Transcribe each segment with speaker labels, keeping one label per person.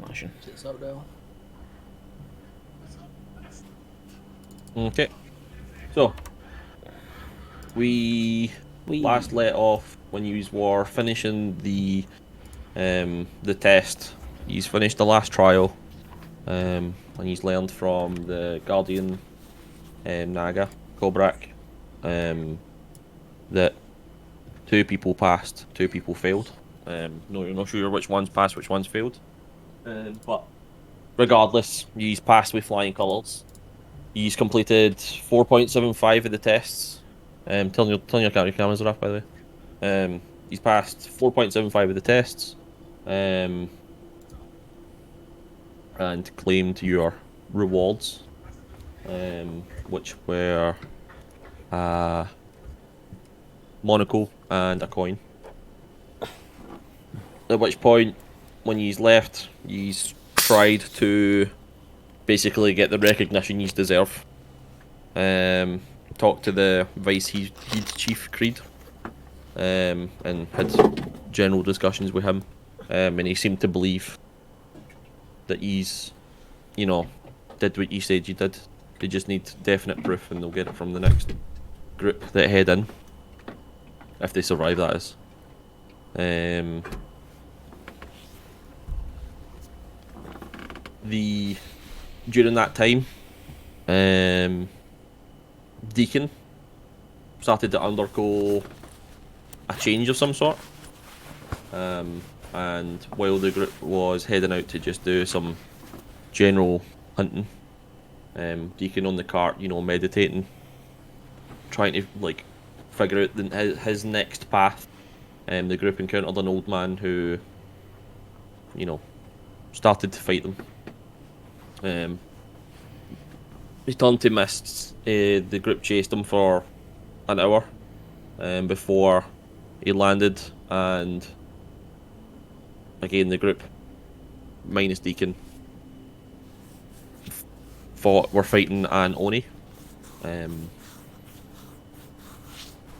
Speaker 1: Smashing.
Speaker 2: Sits out there.
Speaker 3: Okay. So, we last let off when you were finishing the test. He's finished the last trial, and he's learned from the Guardian Naga Kobrak that 2 people passed, 2 people failed. No, you're not sure which one's passed, which one's failed. But regardless, he's passed with flying colours. He's completed 4.75 of the tests. Telling your cameras are off, by the way. He's passed 4.75 of the tests. And claimed your rewards, which were a monocle and a coin. At which point, when he's left, he's tried to basically get the recognition he's deserve. Talked to the Vice Heed Chief Creed, and had general discussions with him, and he seemed to believe that he's, did what you said you did. They just need definite proof, and they'll get it from the next group that head in, if they survive, that is. During that time, Deacon started to undergo a change of some sort. And while the group was heading out to just do some general hunting, Deacon on the cart, meditating, trying to figure out his next path. The group encountered an old man who, started to fight them. He turned to mists. The group chased him for an hour before he landed, and again the group, minus Deacon, were fighting an Oni,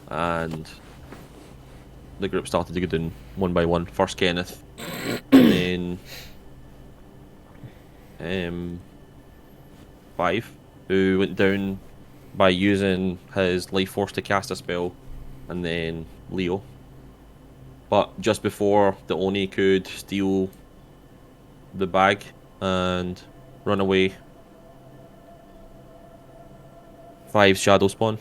Speaker 3: and the group started to go down one by one. First Kenneth, and then 5, who went down by using his life force to cast a spell, and then Leo. But just before the Oni could steal the bag and run away, 5's Shadow Spawn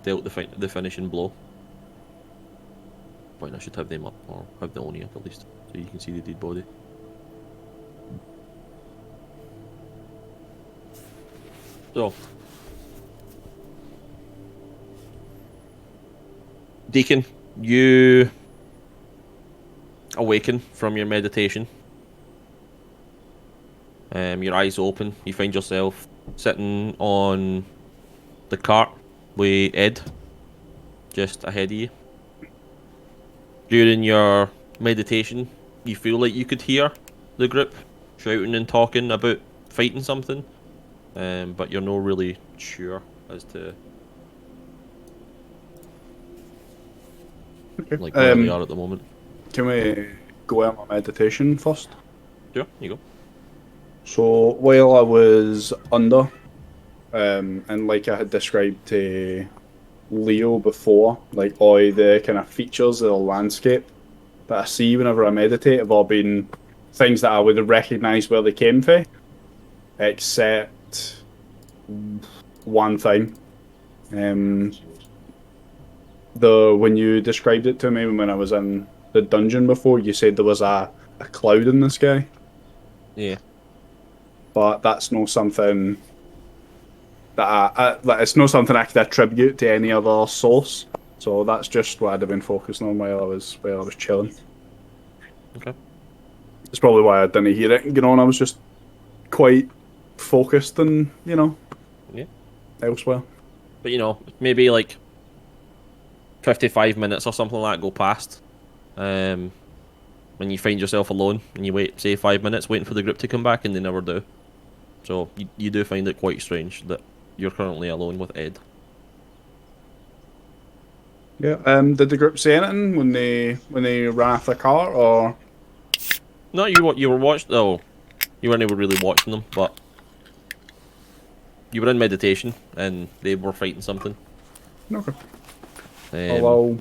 Speaker 3: dealt the finishing blow. Point, I should have them up, or have the Oni up at least, so you can see the dead body. So, Deacon, you awaken from your meditation. Your eyes open. You find yourself sitting on the cart with Ed, just ahead of you. During your meditation, you feel like you could hear the group shouting and talking about fighting something, but you're not really sure as to where they are at the moment.
Speaker 4: Can we go out my meditation first?
Speaker 3: Sure, you go.
Speaker 4: So while I was under, and like I had described to Leo before, like all the kind of features of the landscape that I see whenever I meditate have all been things that I would have recognised where they came from, except one thing. When you described it to me when I was in the dungeon before, you said there was a cloud in the sky.
Speaker 3: Yeah.
Speaker 4: But that's not something that it's not something I could attribute to any other source. So that's just what I'd have been focusing on while I was chilling.
Speaker 3: Okay.
Speaker 4: It's probably why I didn't hear it. I was just quite focused and
Speaker 3: Yeah.
Speaker 4: elsewhere.
Speaker 3: But maybe 55 minutes or something like that go past. When you find yourself alone and you wait, say, 5 minutes waiting for the group to come back, and they never do. So you do find it quite strange that you're currently alone with Ed.
Speaker 4: Yeah. Did the group say anything when they ran off the car, or
Speaker 3: No, you were watched. Oh, you weren't even really watching them, but you were in meditation and they were fighting something.
Speaker 4: Okay.
Speaker 3: Um,
Speaker 4: I'll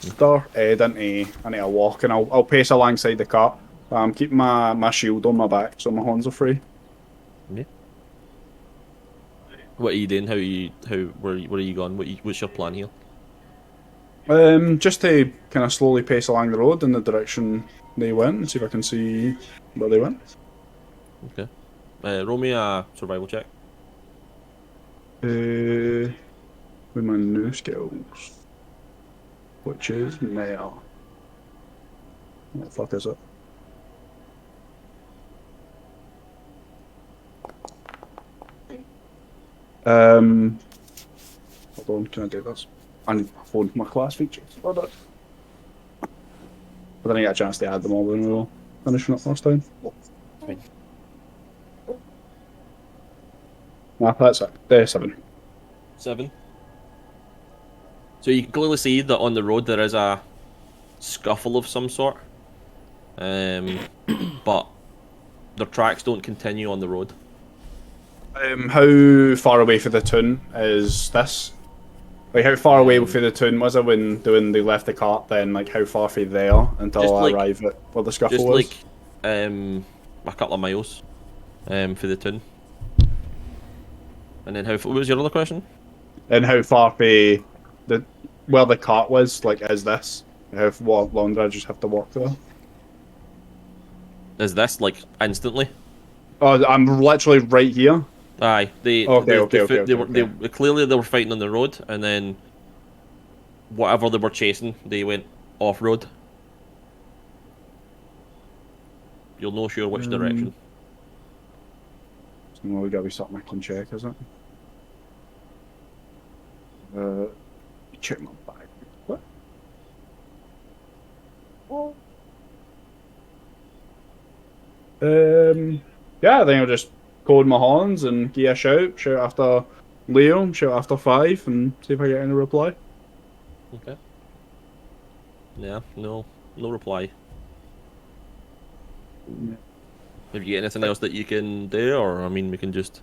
Speaker 4: start Ed into a walk, and I'll pace alongside the cart. I'm keeping my shield on my back, so my hands are free.
Speaker 3: yeah. What are you doing? Where are you going? What's your plan here?
Speaker 4: Just to kind of slowly pace along the road in the direction they went, and see if I can see where they went.
Speaker 3: Okay. Roll me a survival check.
Speaker 4: With my new skills, which is now. What the fuck is it? Hold on, can I do this? I need to phone my class features. Hold on. But then I get a chance to add them all when we were finishing up last time.
Speaker 3: Fine.
Speaker 4: Nah, that's it. There, 7.
Speaker 3: 7. So you can clearly see that on the road there is a scuffle of some sort. But their tracks don't continue on the road.
Speaker 4: How far away from the town is this? Like, how far away from the town was it when they left the cart? Then, like, how far from there until I arrive at where the scuffle
Speaker 3: Just
Speaker 4: was?
Speaker 3: like a couple of miles for the town. And then what was your other question?
Speaker 4: And how far from where the cart was? Like, is this? How long do I just have to walk there?
Speaker 3: Is this like instantly?
Speaker 4: Oh, I'm literally right here.
Speaker 3: Aye, they clearly they were fighting on the road, and then whatever they were chasing, they went off road. You'll know sure which direction.
Speaker 4: So we gotta be something I can check, is it? Check my bag. What? Yeah, I think I'll just code my horns and give a shout after Leo, shout after 5, and see if I get any reply.
Speaker 3: Okay. Yeah, no reply.
Speaker 4: Yeah.
Speaker 3: Have you got anything else that you can do, or I mean, we can just.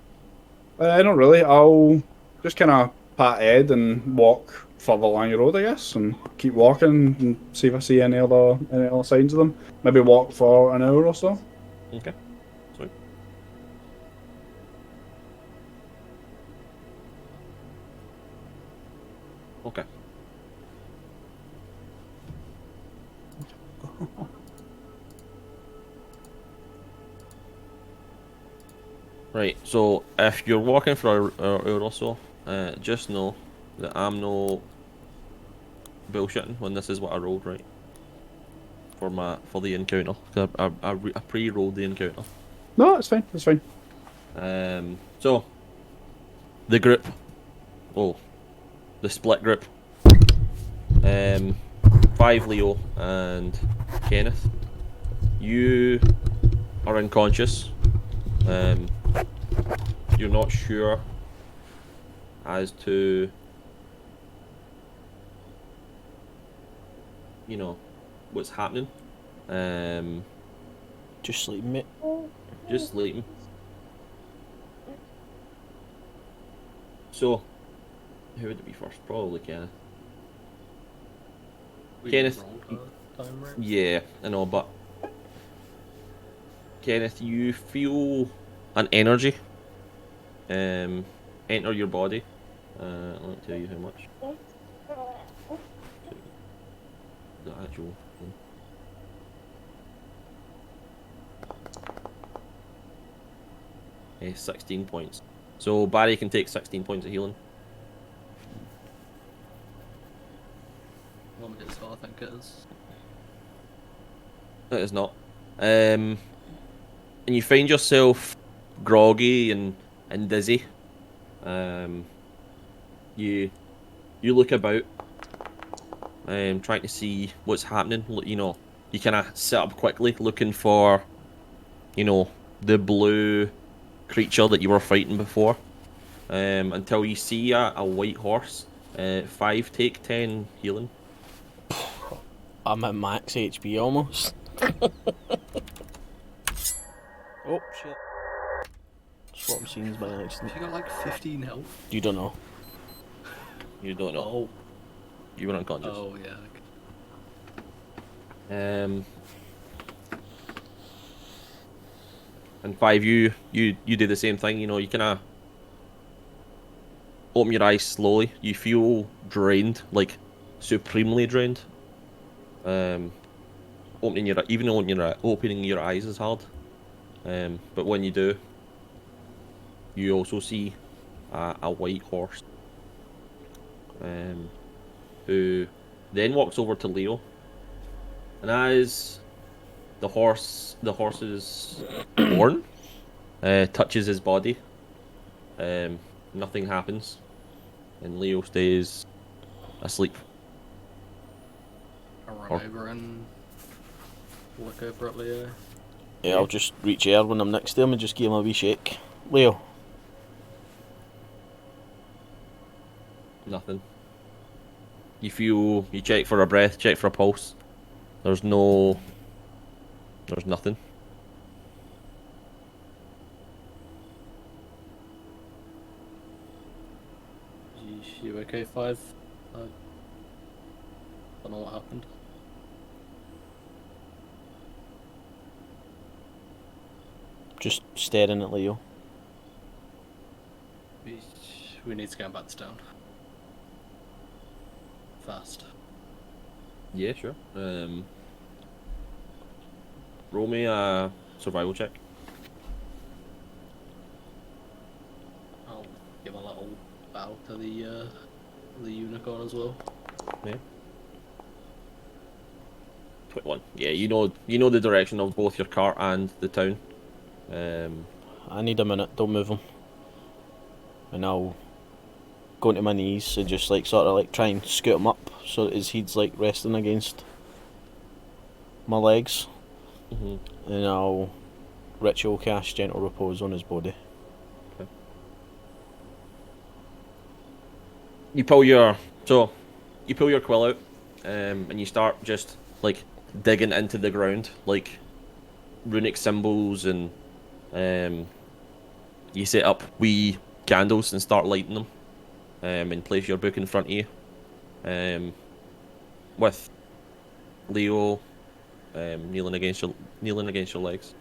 Speaker 4: Not really. I'll just kind of pat Ed and walk further along the road, I guess, and keep walking and see if I see any other signs of them. Maybe walk for an hour or so.
Speaker 3: Okay. Sweet. Okay. Right, so if you're walking for an hour or so, just know that I'm no bullshitting when this is what I rolled, right? For the encounter. I pre-rolled the encounter.
Speaker 4: No, it's fine. It's fine.
Speaker 3: So the group, the split group. 5 Leo and Kenneth. You are unconscious. You're not sure as to, what's happening.
Speaker 1: Just sleeping, mate.
Speaker 3: Just sleeping. So, who would it be first? Probably Kenneth. Kenneth. Yeah, I know, but Kenneth, you feel an energy enter your body. Let me tell you how much. The actual thing. Okay, 16 points. So Barry can take 16 points of healing.
Speaker 2: Well, it's what I think it is.
Speaker 3: It is not. And you find yourself groggy and dizzy. You look about, trying to see what's happening. You kind of set up quickly, looking for, the blue creature that you were fighting before. Until you see a white horse. 5 take 10 healing.
Speaker 1: I'm at max HP almost. Oh shit. Swap scenes by accident.
Speaker 2: She got like 15 health.
Speaker 1: You don't know.
Speaker 3: You don't know.
Speaker 2: Oh,
Speaker 3: You were unconscious.
Speaker 2: oh yeah.
Speaker 3: And Five, you do the same thing. You know, you kind of open your eyes slowly. You feel drained, like supremely drained. Opening your eyes is hard. But when you do, you also see a white horse. Who then walks over to Leo, and as the horse's horn touches his body, nothing happens, and Leo stays asleep.
Speaker 2: I run
Speaker 3: Or-
Speaker 2: over and look over at Leo.
Speaker 1: Yeah, I'll just reach out when I'm next to him and just give him a wee shake. Leo.
Speaker 3: Nothing. You check for a breath, check for a pulse. There's nothing.
Speaker 2: You okay, Five? I don't know what happened.
Speaker 1: Just staring at Leo.
Speaker 2: We need to get back to town. Fast.
Speaker 3: Yeah, sure. Roll me a survival check.
Speaker 2: I'll give a little bow to the unicorn as well.
Speaker 3: 21. Yeah, you know the direction of both your cart and the town.
Speaker 1: I need a minute, don't move him. And I'll go into my knees and just like sort of like try and scoot him up so that his head's like resting against my legs.
Speaker 3: Mm-hmm.
Speaker 1: And I'll ritual cast gentle repose on his body.
Speaker 3: You pull your quill out, and you start just like digging into the ground, like runic symbols, and you set up wee candles and start lighting them, and place your book in front of you, with Leo kneeling against your legs.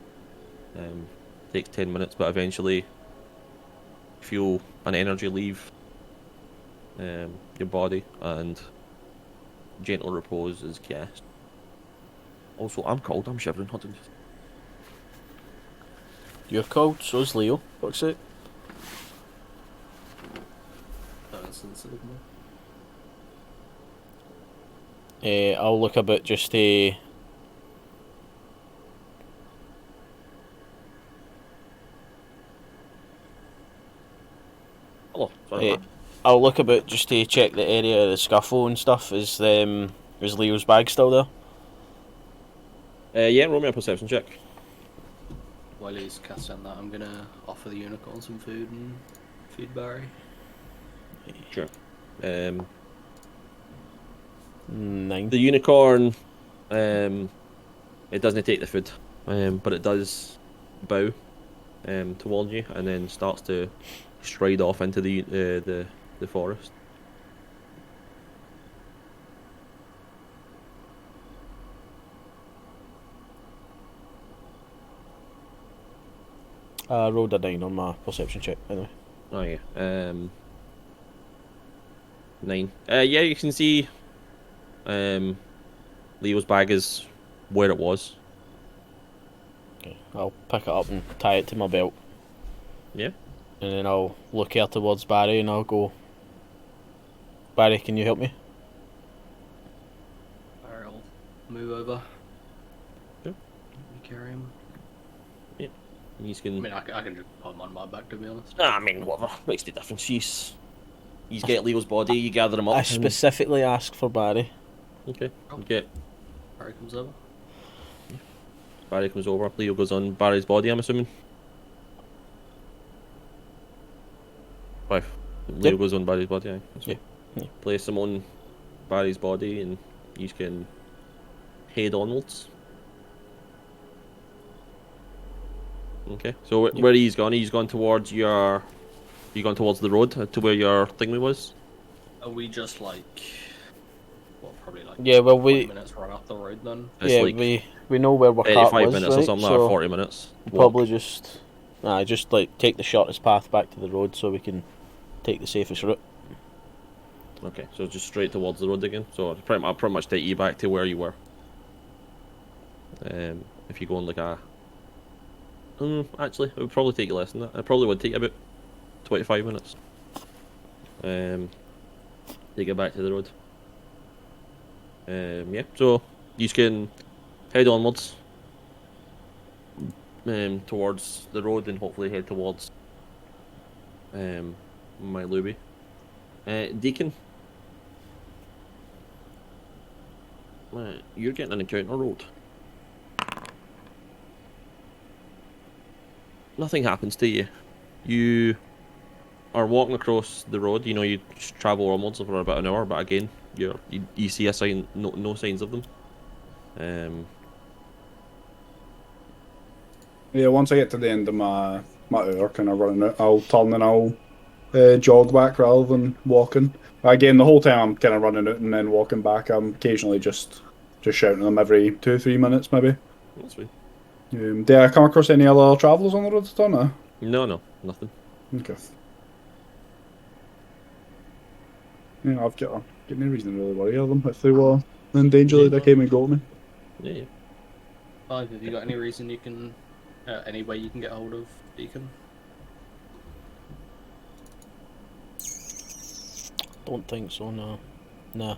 Speaker 3: Takes 10 minutes, but eventually you feel an energy leave your body, and gentle repose is cast. Also, I'm cold. I'm shivering. Hold on.
Speaker 1: You're cold, so's Leo. Fuck's sake. I'll look a bit just
Speaker 3: Hello. Sorry.
Speaker 1: I'll look a bit just to check the area of the scuffle and stuff. Is Leo's bag still there?
Speaker 3: Yeah, roll me a perception check.
Speaker 2: While he's casting that, I'm gonna offer the unicorn some food and feed Barry.
Speaker 3: Sure.
Speaker 1: 9.
Speaker 3: The unicorn, it doesn't take the food, but it does bow towards you, and then starts to stride off into the forest.
Speaker 1: I rolled a 9 on my perception check, anyway.
Speaker 3: Oh yeah. 9. Yeah, you can see Leo's bag is where it was.
Speaker 1: Okay, I'll pick it up and tie it to my belt.
Speaker 3: Yeah.
Speaker 1: And then I'll look here towards Barry and I'll go, Barry, can you help me?
Speaker 2: Barry will move over.
Speaker 3: Sure.
Speaker 2: You carry him.
Speaker 3: He's
Speaker 2: I
Speaker 3: can.
Speaker 2: mean, I can just put him on my back, to be honest.
Speaker 3: I mean, whatever makes the difference. He's get Leo's body. You gather him up.
Speaker 1: I
Speaker 3: and-
Speaker 1: specifically asked for Barry.
Speaker 3: Okay.
Speaker 2: Oh.
Speaker 3: You get
Speaker 2: Barry comes over.
Speaker 3: Barry comes over. Leo goes on Barry's body. I'm assuming. 5. Leo
Speaker 1: Yep.
Speaker 3: goes on Barry's body. Aye. So
Speaker 1: Yeah.
Speaker 3: place him on Barry's body, and you can head onwards. Okay. So where he's gone? He's gone towards your. You gone towards the road to where your thingy was?
Speaker 2: Are we just like, well, probably like
Speaker 1: Yeah, well
Speaker 2: 20 minutes right up the road then?
Speaker 3: It's
Speaker 1: yeah,
Speaker 3: like
Speaker 1: we know where our cart
Speaker 3: 35
Speaker 1: was,
Speaker 3: minutes
Speaker 1: right?
Speaker 3: or something,
Speaker 1: so
Speaker 3: or 40 minutes.
Speaker 1: probably just like take the shortest path back to the road so we can take the safest route.
Speaker 3: Okay, so just straight towards the road again. So I'll pretty much take you back to where you were. If you go on like a. Actually, it would probably take you less than that. It probably would take you about 25 minutes. To get back to the road. Yeah, so you can head onwards towards the road and hopefully head towards my lobby. Deacon, you're getting an encounter rolled. Nothing happens to you. You are walking across the road. You know you travel onwards for about an hour, but again, you see a sign, no signs of them.
Speaker 4: Yeah, once I get to the end of my hour kind of running it, I'll turn and I'll jog back rather than walking. Again, the whole time I'm kind of running it and then walking back. I'm occasionally just shouting them every 2-3 minutes, maybe.
Speaker 3: That's fine.
Speaker 4: Did I come across any other travellers on the road at all? No?
Speaker 3: No, nothing.
Speaker 4: Okay. Yeah, I've got no reason to really worry of them if they were in danger like they came and got me.
Speaker 3: Yeah.
Speaker 2: Have you got any reason you can, any way you can get hold of Deacon?
Speaker 1: Don't think so. No.
Speaker 3: Yeah.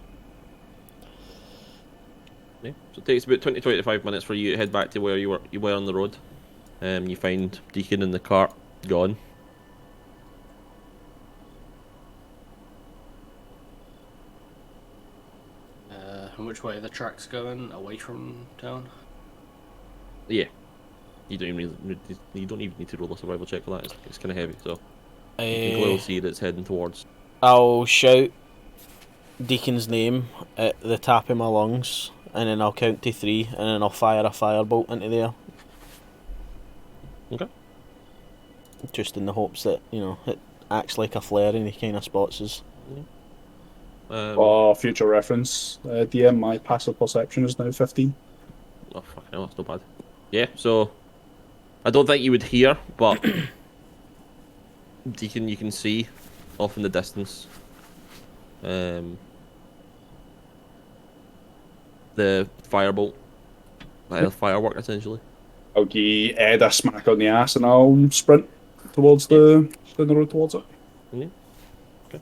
Speaker 3: So it takes about 20-25 minutes for you to head back to where you were on the road. You find Deacon in the cart, gone.
Speaker 2: And which way are the tracks going? Away from town?
Speaker 3: Yeah. You don't even need to roll a survival check for that. It's kind of heavy, so you can clearly see that it's heading towards.
Speaker 1: I'll shout Deacon's name at the top of my lungs, and then I'll count to 3, and then I'll fire a firebolt into there.
Speaker 3: Okay.
Speaker 1: Just in the hopes that, it acts like a flare and he kind of spots us.
Speaker 4: For future reference, DM, my passive perception is now 15.
Speaker 3: Oh, fucking hell, that's not bad. Yeah, so I don't think you would hear, but Deacon, you can see off in the distance the firebolt, the firework essentially.
Speaker 4: I'll give Ed a smack on the ass and I'll sprint towards down the road towards it.
Speaker 3: Yeah. Okay.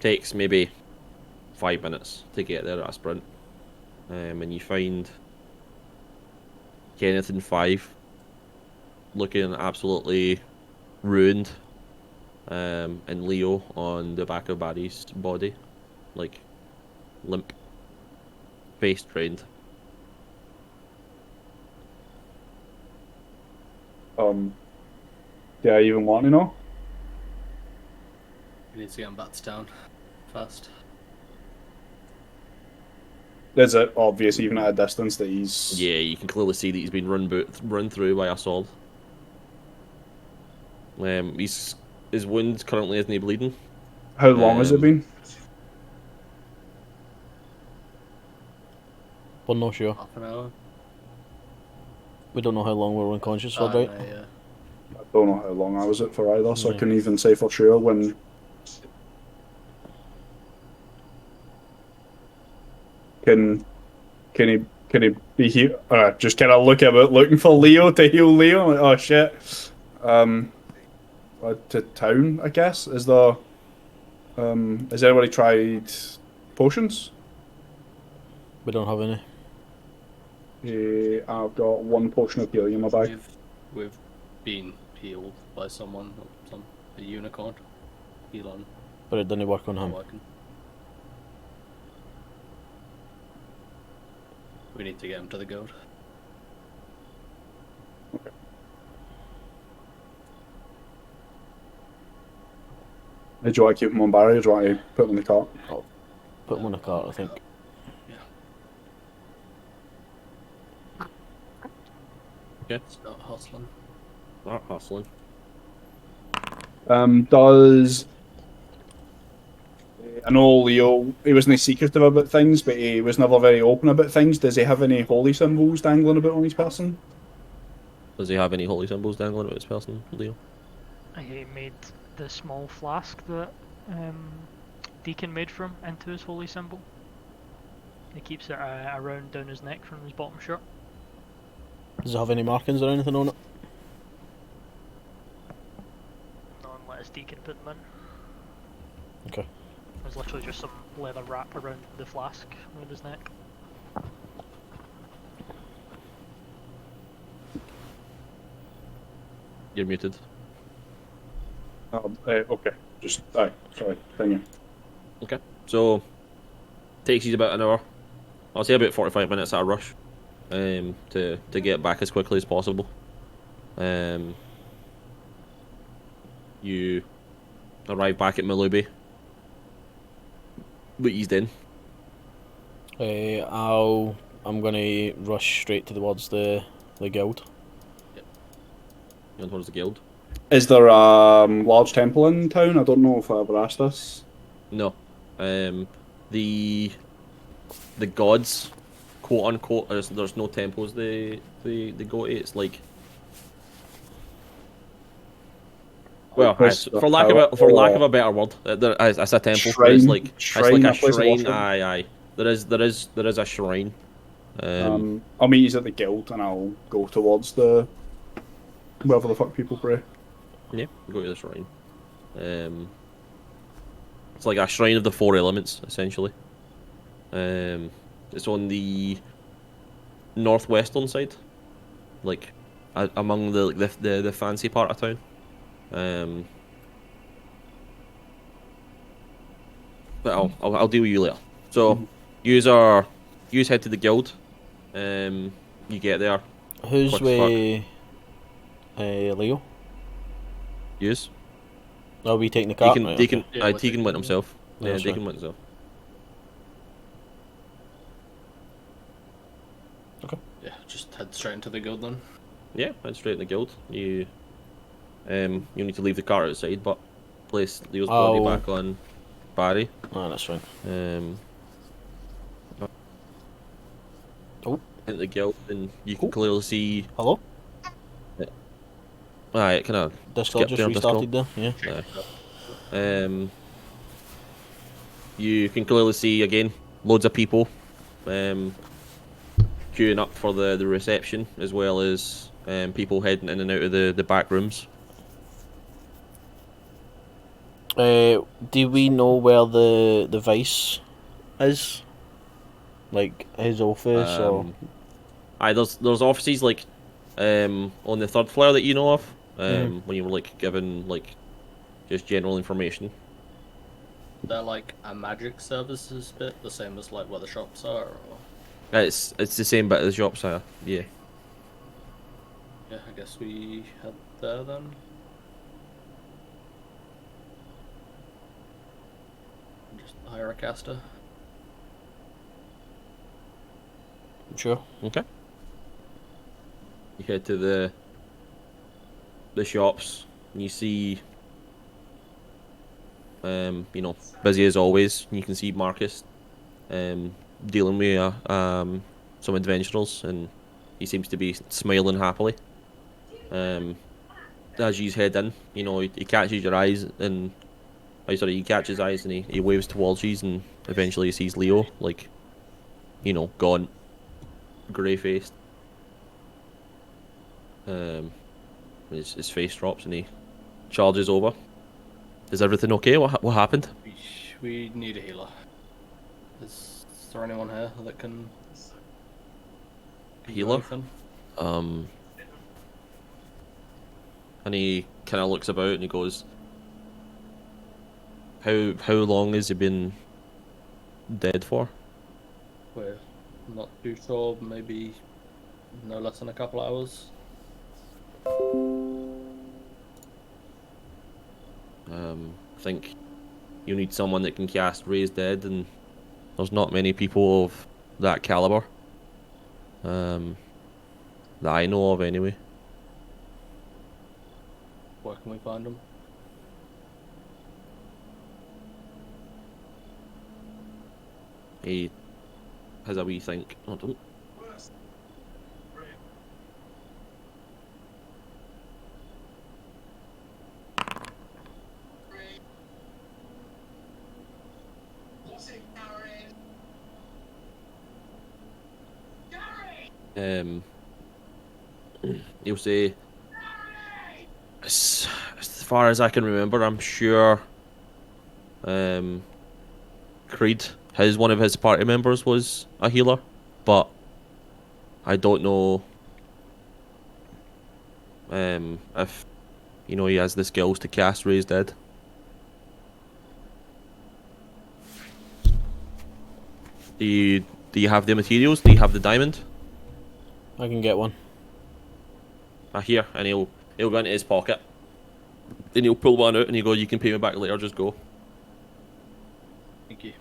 Speaker 3: Takes maybe 5 minutes to get there at a sprint, and you find Kenneth and 5 looking absolutely ruined, and Leo on the back of Barry's body, like limp, face drained.
Speaker 4: Do I even want to know?
Speaker 2: We need to get him back to town fast.
Speaker 4: Is it obvious even at a distance that he's...
Speaker 3: Yeah, you can clearly see that he's been run through by a sword. His wound currently isn't bleeding.
Speaker 4: How long has it been?
Speaker 1: We're not sure.
Speaker 2: Half an hour?
Speaker 1: We don't know how long we're unconscious for, right?
Speaker 2: No, yeah.
Speaker 4: I don't know how long I was it for either, so I
Speaker 1: Yeah.
Speaker 4: couldn't even say for sure when... Can he be here? Just kind of looking for Leo to heal Leo. Like, oh shit. To town, I guess. Is there? Has anybody tried potions?
Speaker 1: We don't have any.
Speaker 4: I've got one potion of healing in my bag.
Speaker 2: We've been healed by someone, a unicorn. Elon.
Speaker 1: But it didn't work on him.
Speaker 2: Working. We need to get him to the goat.
Speaker 4: Do you want to keep him on Barry or do you want to put him in the cart?
Speaker 1: Put him on a cart, I think.
Speaker 2: Start hustling.
Speaker 3: Not hustling.
Speaker 4: Does I know Leo? He wasn't secretive about things, but he was never very open about things. Does he have any holy symbols dangling about on his person?
Speaker 3: Does he have any holy symbols dangling about his person, Leo?
Speaker 5: He made the small flask that Deacon made for him into his holy symbol. He keeps it around down his neck from his bottom shirt.
Speaker 1: Does it have any markings or anything on it?
Speaker 5: Not unless Deacon put them in.
Speaker 1: Okay.
Speaker 5: There's literally just some leather wrap around the flask around his neck.
Speaker 3: You're muted.
Speaker 4: Okay. Just sorry. Continue.
Speaker 3: Okay. So takes you about an hour. I'll say about 45 minutes at a rush. To get back as quickly as possible. You arrive back at Malubi. What he's in.
Speaker 1: I'm gonna rush straight towards the guild.
Speaker 3: And towards the guild.
Speaker 4: Is there a large temple in town? I don't know if I ever asked this.
Speaker 3: No. The gods, quote unquote, there's no temples they go to. It's like, well, for lack of a better word, it's a temple.
Speaker 4: Shrine,
Speaker 3: It's like
Speaker 4: shrine,
Speaker 3: a
Speaker 4: a place of
Speaker 3: shrine.
Speaker 4: worship.
Speaker 3: Aye. There is a shrine.
Speaker 4: I'll meet you at the guild and I'll go towards the wherever the fuck people pray.
Speaker 3: Yeah, go to the shrine. It's like a shrine of the four elements, essentially. It's on the northwestern side, like among the fancy part of town. But I'll deal with you later. So, use head to the guild. You get there.
Speaker 1: Who's
Speaker 3: Quick as
Speaker 1: with Leo?
Speaker 3: Use.
Speaker 1: Are we taking the cart?
Speaker 3: Deacon,
Speaker 1: Right,
Speaker 3: Deacon,
Speaker 1: okay.
Speaker 2: Yeah, we're
Speaker 3: Deacon
Speaker 2: taking
Speaker 3: went
Speaker 2: them.
Speaker 3: himself.
Speaker 1: Yeah,
Speaker 3: Yeah,
Speaker 1: that's
Speaker 3: Deacon
Speaker 1: right.
Speaker 3: went himself.
Speaker 2: Yeah, just head straight into the guild then.
Speaker 3: Yeah, head straight in the guild. You need to leave the cart outside, but place Leo's body
Speaker 1: Oh.
Speaker 3: back on Barry.
Speaker 1: Ah, that's fine. Oh.
Speaker 3: Into the guild, and you can
Speaker 1: Oh.
Speaker 3: clearly see.
Speaker 1: Hello?
Speaker 3: Right, kind of.
Speaker 1: Discord
Speaker 3: Skip
Speaker 1: just
Speaker 3: there,
Speaker 1: restarted there. Yeah.
Speaker 3: You can clearly see again loads of people queuing up for the reception, as well as people heading in and out of the back rooms.
Speaker 1: Do we know where the vice is? Like his office or?
Speaker 3: Aye, there's offices like on the third floor that you know of. When you were like given like just general information.
Speaker 2: They're like a magic services bit, the same as like where the shops are, or
Speaker 3: It's the same bit as the shops are. Yeah.
Speaker 2: yeah, I guess we head there then. Just hire a caster.
Speaker 1: Sure.
Speaker 3: Okay. You head to the shops. And you see, busy as always. You can see Marcus, dealing with some adventurers, and he seems to be smiling happily. As you head in, he catches your eyes, and he catches his eyes, and he waves towards you, and eventually he sees Leo, like, gone, grey faced. His face drops and he charges over. Is everything okay? What happened?
Speaker 2: We need a healer. Is there anyone here that can do
Speaker 3: Healer?
Speaker 2: anything?
Speaker 3: And he kind of looks about and he goes, "How long has he been dead for?"
Speaker 2: We're not too sure. Maybe no less than a couple hours.
Speaker 3: I think you need someone that can cast Raise Dead, and there's not many people of that caliber. that I know of anyway.
Speaker 2: Where can we find him?
Speaker 3: He has a wee think. Oh, don't. Um, he'll say, as far as I can remember, I'm sure Creed, one of his party members was a healer, but I don't know if he has the skills to cast Raise Dead. Do you have the materials? Do you have the diamond?
Speaker 1: I can get one.
Speaker 3: Here, and he'll go into his pocket, and he'll pull one out, and he'll go, "You can pay me back later. Just go."
Speaker 2: Thank you.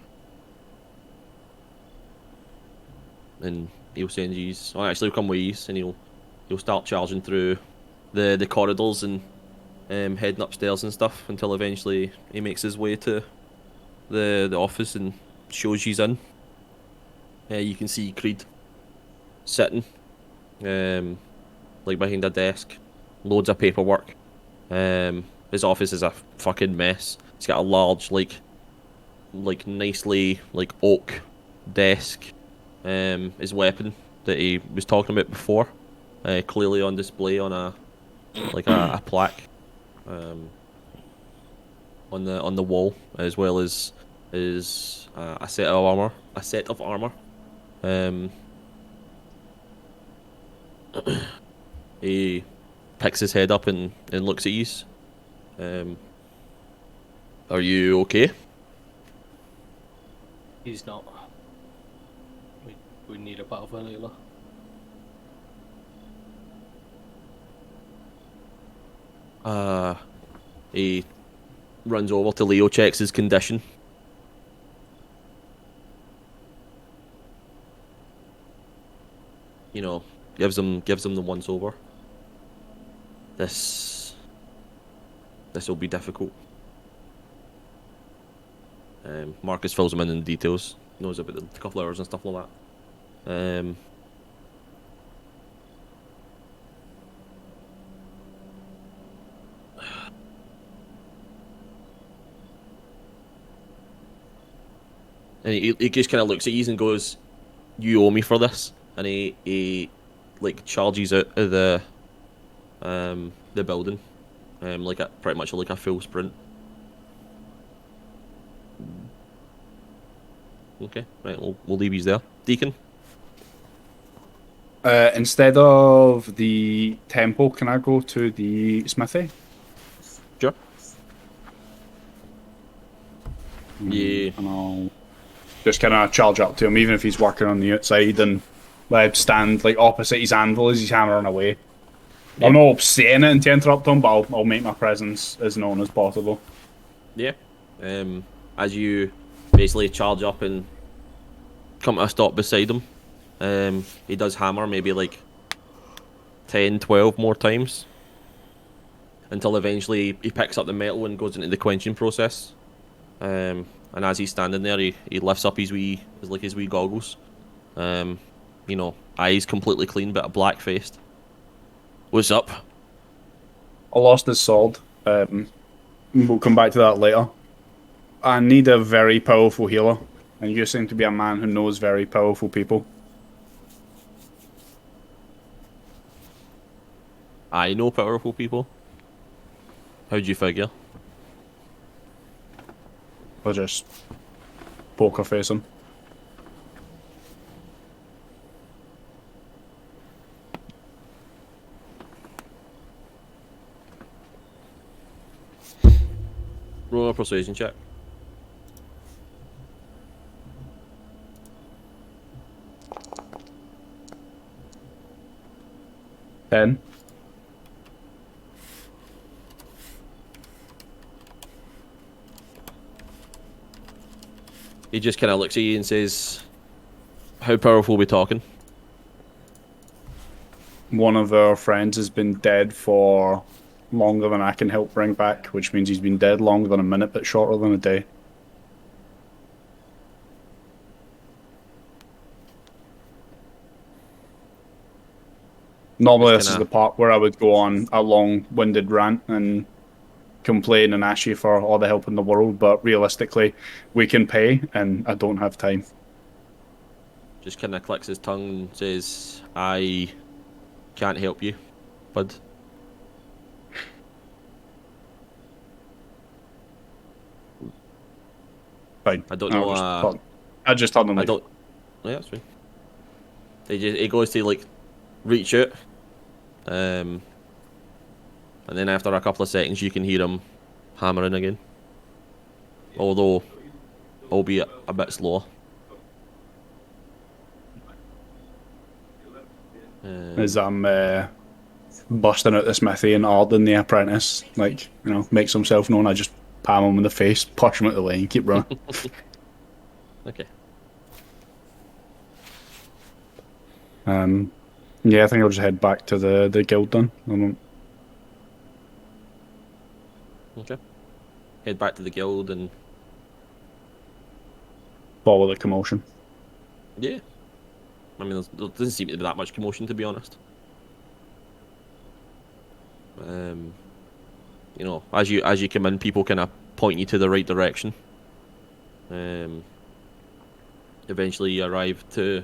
Speaker 3: And he'll send you. Oh, actually, he'll come with you, and he'll start charging through the corridors and heading upstairs and stuff until eventually he makes his way to the office and shows you in. You can see Creed sitting, like behind a desk, loads of paperwork. His office is a fucking mess. He's got a large, like nicely oak desk. His weapon that he was talking about before, clearly on display on a plaque, on the wall, as well as a set of armor. He picks his head up and looks at you. Are you okay?
Speaker 2: He's not. We need a battlefield healer.
Speaker 3: He runs over to Leo, checks his condition. Gives him the once over. This will be difficult. Marcus fills him in the details. Knows about the couple hours and stuff like that. And he just kind of looks at you and goes, "You owe me for this." And he charges out of the building, pretty much like a full sprint. Okay, right, we'll leave you there, Deacon.
Speaker 4: Instead of the temple, can I go to the smithy?
Speaker 3: Sure. Yeah.
Speaker 4: And I'll just kind of charge up to him, even if he's working on the outside, and stand opposite his anvil as he's hammering away.
Speaker 3: Yeah.
Speaker 4: I'm not saying it to interrupt him, but I'll make my presence as known as possible.
Speaker 3: Yeah. As you basically charge up and come to a stop beside him, he does hammer maybe 10, 12 more times until eventually he picks up the metal and goes into the quenching process. And as he's standing there, he lifts up his wee goggles. Eyes completely clean, but black faced. What's up?
Speaker 4: I lost his sword. We'll come back to that later. I need a very powerful healer, and you seem to be a man who knows very powerful people.
Speaker 3: I know powerful people. How'd you figure?
Speaker 4: I'll just poker face him.
Speaker 3: Roll a persuasion check.
Speaker 4: Ten.
Speaker 3: He just kind of looks at you and says, "How powerful are we talking?"
Speaker 4: one of our friends has been dead for longer than I can help bring back, which means he's been dead longer than a minute but shorter than a day. Normally,
Speaker 3: Just
Speaker 4: this is
Speaker 3: kinda-
Speaker 4: the part where I would go on a long-winded rant and complain and ask you for all the help in the world, but realistically, we can pay, and I don't have time.
Speaker 3: Just kind of clicks his tongue and says, "I can't help you, bud."
Speaker 4: Fine.
Speaker 3: I don't know.
Speaker 4: I just told him.
Speaker 3: I don't. Yeah, that's fine. He goes to like reach out, and then after a couple of seconds, you can hear him hammering again. Although, albeit a bit slower.
Speaker 4: As I'm busting out the smithy and Arden the apprentice, like, you know, makes himself known. I just palm him in the face, push him out the way, and keep running.
Speaker 3: Okay.
Speaker 4: Yeah, I think I'll just head back to the guild then. I don't-
Speaker 3: Okay. Head back to the guild and
Speaker 4: follow the commotion.
Speaker 3: yeah. I mean, there doesn't seem to be that much commotion, to be honest. You know, as you come in, people kind of point you to the right direction. Eventually, you arrive to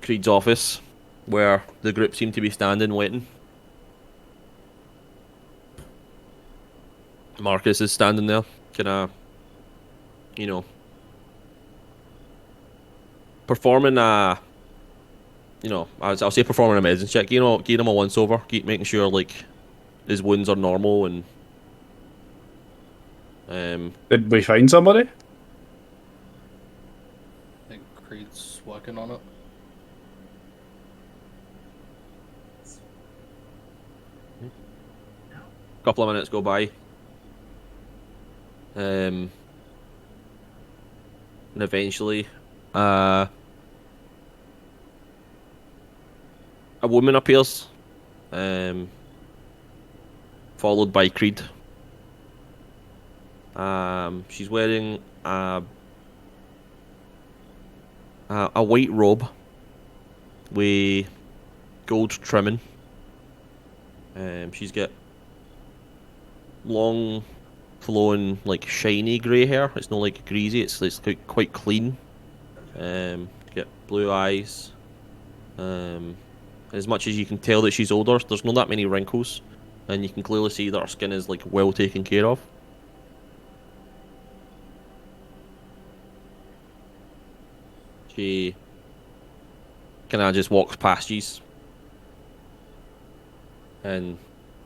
Speaker 3: Creed's office, where the group seem to be standing waiting. Marcus is standing there, kind of, you know, performing a, you know, I'll say performing a medicine check. You know, giving him a once over, making sure like his wounds are normal and.
Speaker 4: Did we find somebody?
Speaker 2: I think Creed's working on it.
Speaker 3: A couple of minutes go by. And eventually, a woman appears, followed by Creed. She's wearing a white robe with gold trimming. She's got long, flowing, like shiny grey hair. It's not like greasy. It's quite clean. Got blue eyes. As much as you can tell that she's older, there's not that many wrinkles, and you can clearly see that her skin is like well taken care of. She kind of just walks past you and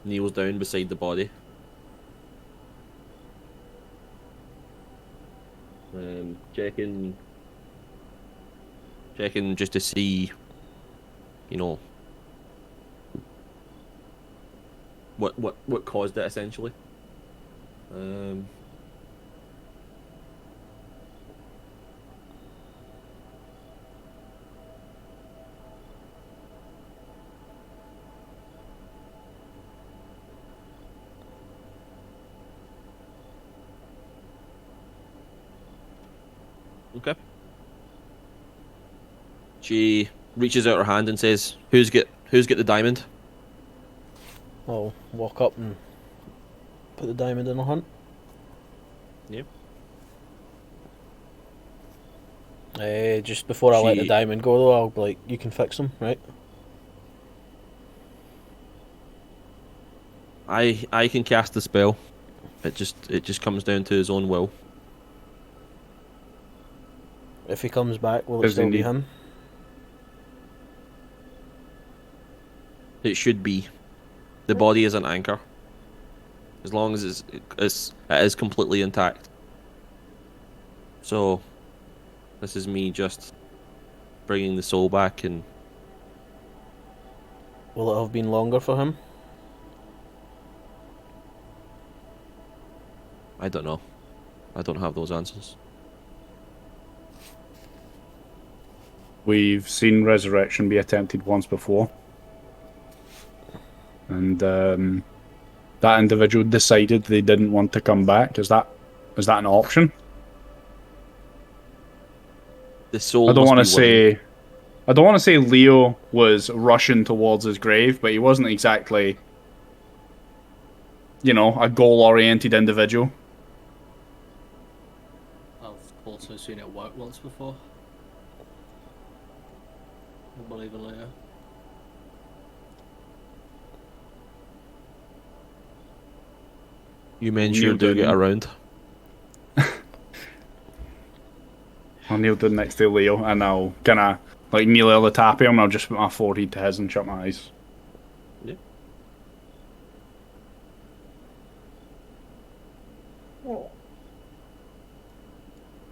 Speaker 3: kneels down beside the body. Checking just to see, you know, what caused it essentially. Okay. She reaches out her hand and says, "Who's get the diamond?"
Speaker 1: I'll walk up and put the diamond in the hunt.
Speaker 3: Yeah.
Speaker 1: Just before I let the
Speaker 3: She-
Speaker 1: diamond go, though, I'll be like, "You can fix him, right?"
Speaker 3: I can cast the spell. It just comes down to his own will.
Speaker 1: If he comes back, will it
Speaker 4: Does
Speaker 1: still
Speaker 4: he
Speaker 1: be
Speaker 4: need-
Speaker 1: him?
Speaker 3: It should be. The body is an anchor. As long as it is completely intact. So, this is me just bringing the soul back, and
Speaker 1: Will it have been longer for him?
Speaker 3: I don't know. I don't have those answers.
Speaker 4: We've seen resurrection be attempted once before. And that individual decided they didn't want to come back. Is that an option?
Speaker 3: The soul
Speaker 4: I don't
Speaker 3: must
Speaker 4: want to
Speaker 3: be willing.
Speaker 4: say I don't want to say Leo was rushing towards his grave, but he wasn't exactly, a goal-oriented individual.
Speaker 2: I've also seen it work once before. Unbelievably, yeah.
Speaker 3: You men
Speaker 4: Neil
Speaker 3: sure do get
Speaker 4: didn't.
Speaker 3: around.
Speaker 4: I'll kneel down next to Leo, and I'll kind of Mila tap him, and I'll just put my forehead to his and shut my eyes.
Speaker 3: Yeah.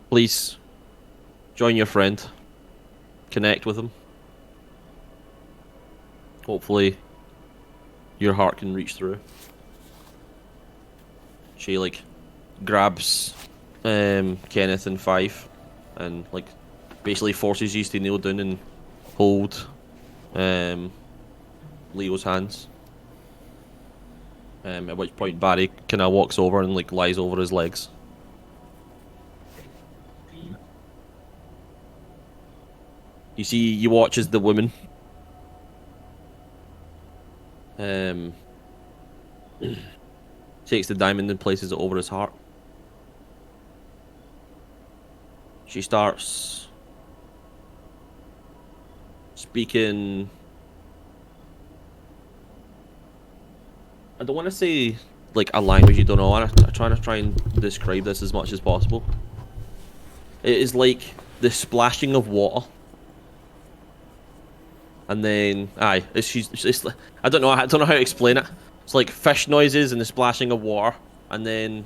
Speaker 3: Please join your friend. Connect with him. Hopefully your heart can reach through. She grabs Kenneth and Five and basically forces you to kneel down and hold Leo's hands. At which point Barry kinda walks over and lies over his legs. You watch as the woman takes the diamond and places it over his heart. She starts speaking. I don't want to say a language you don't know. I'm trying to try and describe this as much as possible. It is like the splashing of water. And then, it's I don't know how to explain it. It's like fish noises and the splashing of water, and then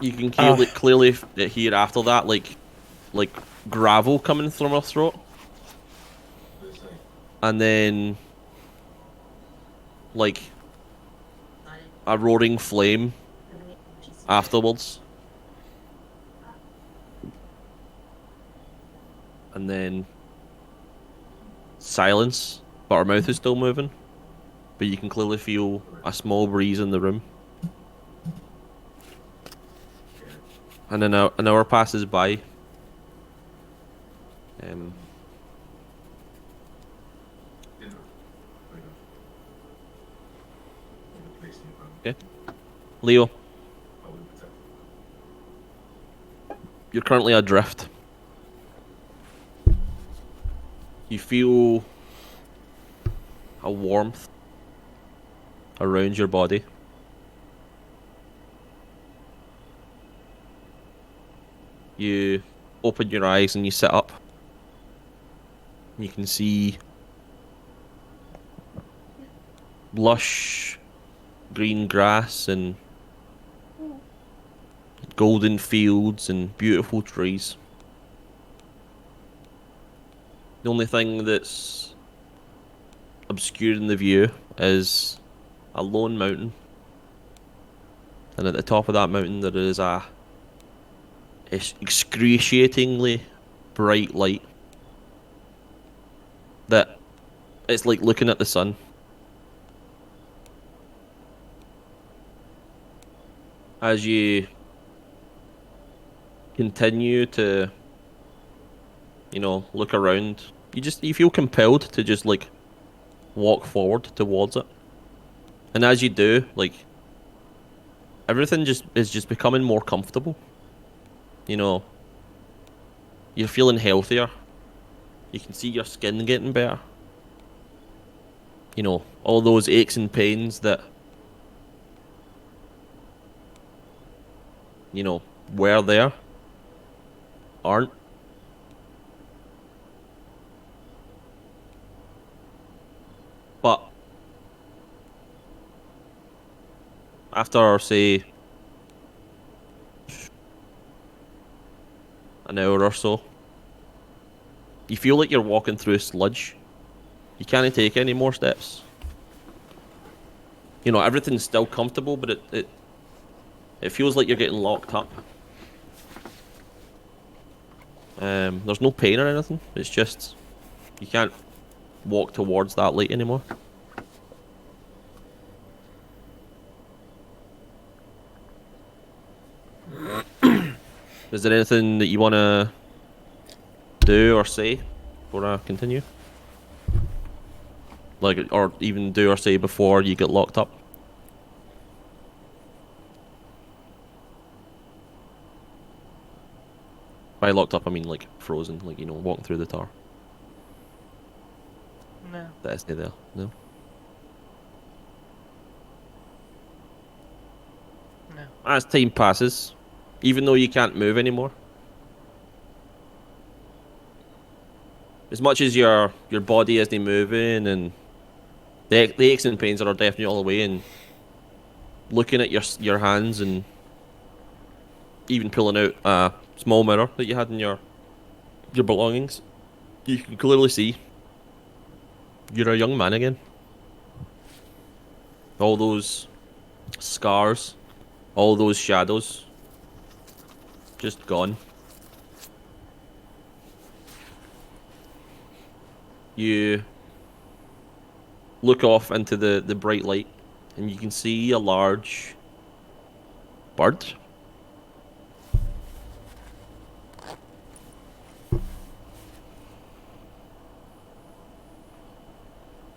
Speaker 3: you can clearly hear after that like gravel coming from her throat, and then a roaring flame afterwards, and then silence, but her mouth is still moving, but you can clearly feel a small breeze in the room. And then an hour passes by. Okay. Leo, you're currently adrift. You feel a warmth around your body. You open your eyes and you sit up. You can see lush green grass and golden fields and beautiful trees. The only thing that's obscuring the view is a lone mountain, and at the top of that mountain there is a excruciatingly bright light that it's like looking at the sun. As you continue to look around, you feel compelled to just walk forward towards it. And as you do, everything is just becoming more comfortable. You're feeling healthier. You can see your skin getting better. All those aches and pains that were there aren't. But after, say, an hour or so, you feel like you're walking through sludge. You can't take any more steps. Everything's still comfortable, but it feels like you're getting locked up. There's no pain or anything. It's just you can't walk towards that light anymore. Is there anything that you want to do or say before I continue? Like, or even do or say before you get locked up? By locked up, I mean like frozen, like, you know, walking through the tower.
Speaker 5: No.
Speaker 3: That is there, no?
Speaker 5: No.
Speaker 3: As time passes, even though you can't move anymore, as much as your body isn't moving and the aches and pains are definitely all away, and looking at your hands and even pulling out a small mirror that you had in your belongings, you can clearly see you're a young man again. All those scars, all those shadows, just gone. You look off into the bright light, and you can see a large bird.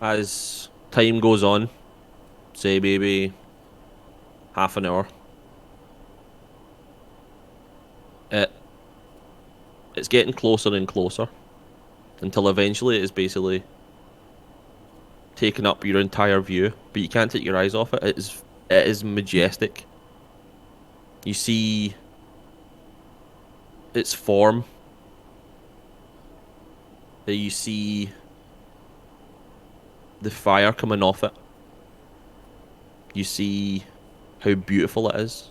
Speaker 3: As time goes on, say maybe half an hour, it's getting closer and closer until eventually it is basically taking up your entire view, but you can't take your eyes off it. It is majestic. You see its form. You see the fire coming off it. You see how beautiful it is.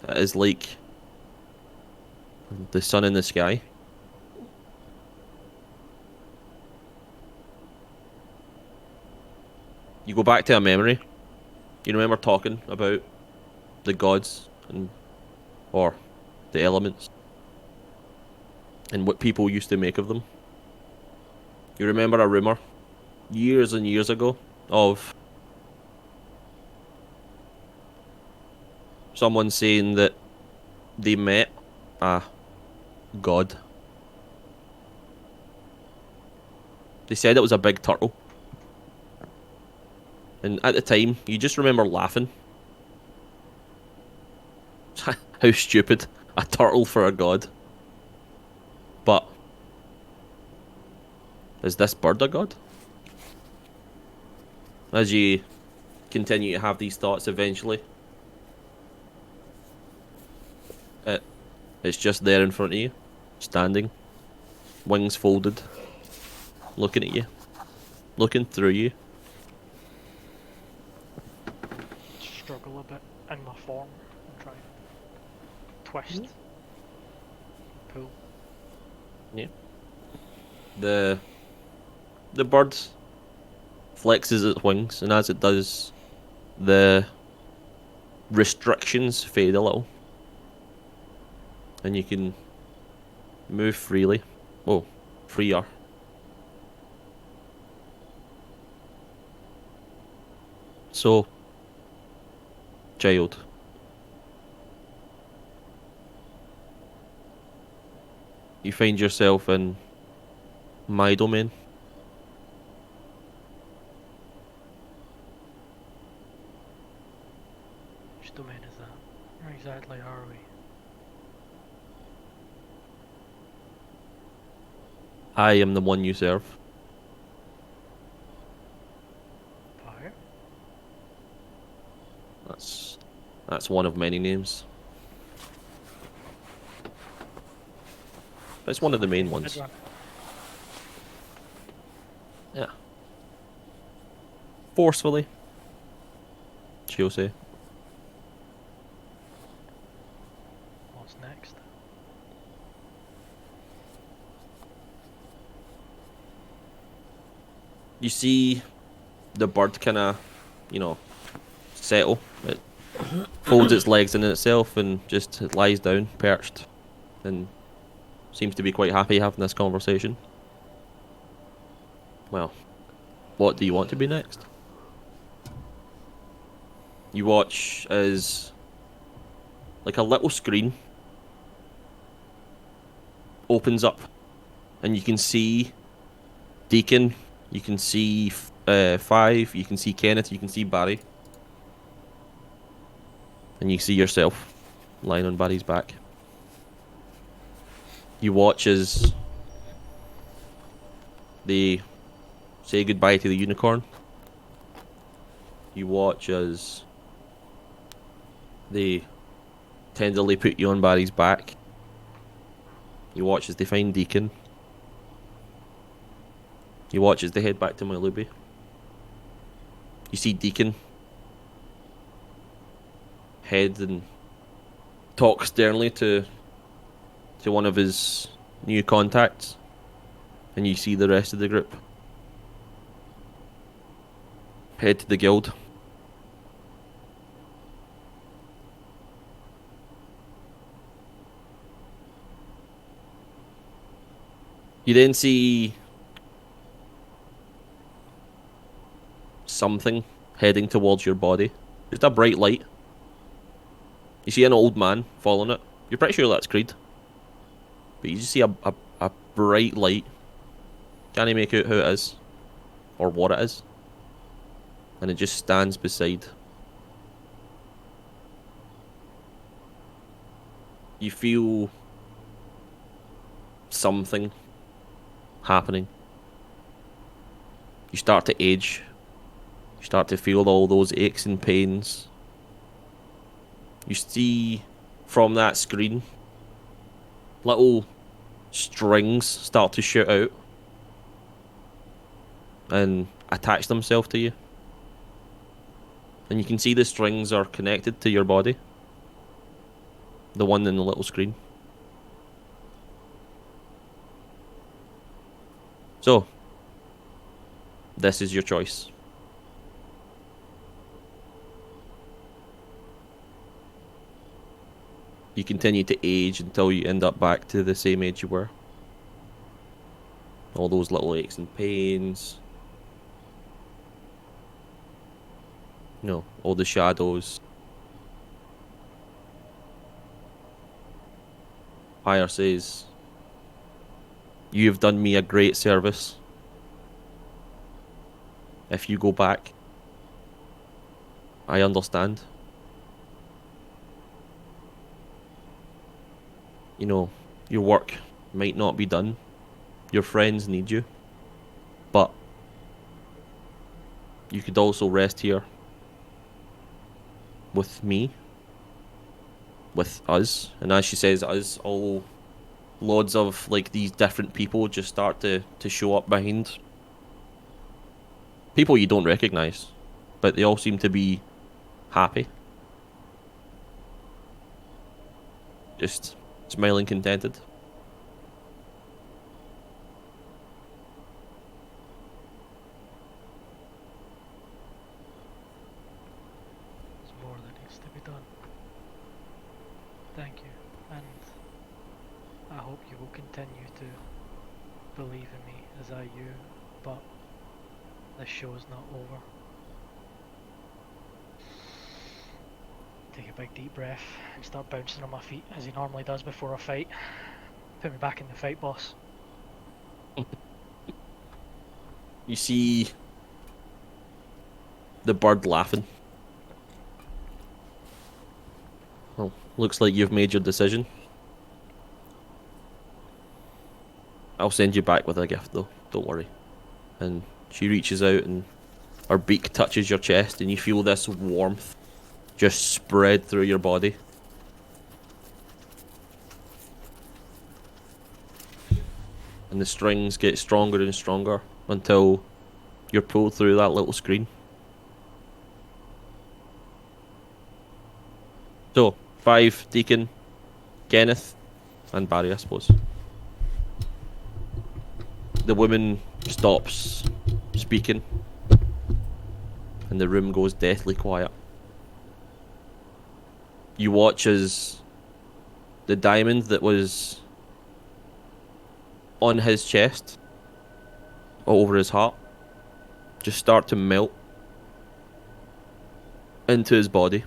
Speaker 3: It is like the sun in the sky. You go back to a memory. You remember talking about the gods or the elements and what people used to make of them. You remember a rumor years and years ago of someone saying that they met a god. They said it was a big turtle. And at the time, you just remember laughing. How stupid. A turtle for a god. But is this bird a god? As you continue to have these thoughts, eventually it's just there in front of you, standing, wings folded, looking at you, looking through you.
Speaker 5: Struggle a bit in my form and try and twist, pull.
Speaker 3: Yeah. The bird flexes its wings, and as it does, the restrictions fade a little, and you can move freely. Oh, freer. So, child, you find yourself in my domain.
Speaker 5: Which domain is that? Where exactly are we?
Speaker 3: I am the one you serve.
Speaker 5: Fire?
Speaker 3: That's one of many names. It's one of the main ones.
Speaker 5: Good one.
Speaker 3: Yeah. Forcefully, she'll say.
Speaker 5: What's next?
Speaker 3: You see the bird kind of, settle. It folds its legs in itself and just lies down, perched. And seems to be quite happy having this conversation. Well, what do you want to be next? You watch as like a little screen opens up, and you can see Deacon, you can see Five, you can see Kenneth, you can see Barry, and you see yourself lying on Barry's back. You watch as they say goodbye to the unicorn. You watch as they tenderly put you on Barry's back. You watch as they find Deacon. You watch as they head back to Malubi. You see Deacon head and talk sternly to one of his new contacts, and you see the rest of the group head to the guild. You then see something heading towards your body. Just a bright light. You see an old man following it. You're pretty sure that's Creed. But you just see a bright light. Can't make out who it is. Or what it is. And it just stands beside. You feel something happening. You start to age. You start to feel all those aches and pains. You see from that screen little strings start to shoot out and attach themselves to you. And you can see the strings are connected to your body. The one in the little screen. So, this is your choice. You continue to age until you end up back to the same age you were. All those little aches and pains. No, all the shadows. Pyre says, "You have done me a great service. If you go back, I understand. You know, your work might not be done. Your friends need you. But you could also rest here with me, with us." And as she says us, all loads of like these different people just start to show up behind. People you don't recognize, but they all seem to be happy. Just smiling contented.
Speaker 5: There's more that needs to be done. Thank you, and I hope you will continue to believe in me as I you, but this show is not over. Take a big deep breath and start bouncing on my feet as he normally does before a fight. Put me back in the fight, boss.
Speaker 3: You see the bird laughing. Well, looks like you've made your decision. I'll send you back with a gift though, don't worry. And she reaches out and her beak touches your chest and you feel this warmth just spread through your body. And the strings get stronger and stronger until you're pulled through that little screen. So, Five, Deacon, Kenneth, and Barry, I suppose. The woman stops speaking, and the room goes deathly quiet. You watch as the diamond that was on his chest, all over his heart, just start to melt into his body.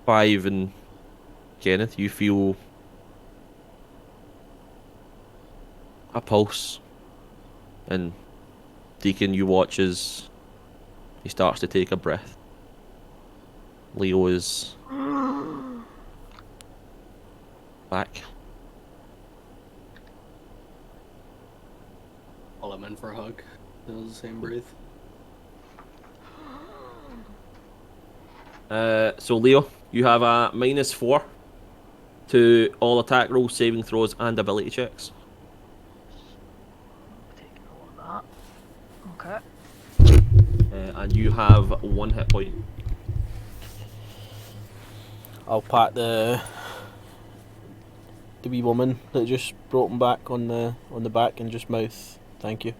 Speaker 3: Five and Kenneth, you feel a pulse, and Deacon, you watch as he starts to take a breath. Leo is back.
Speaker 2: Pull him in for a hug. Does the same breathe.
Speaker 3: So Leo, you have a -4 to all attack rolls, saving throws, and ability checks.
Speaker 5: Taking all of that. Okay.
Speaker 3: And you have 1 hit point.
Speaker 1: I'll pat the wee woman that just brought him back on the back and just mouth, "Thank you."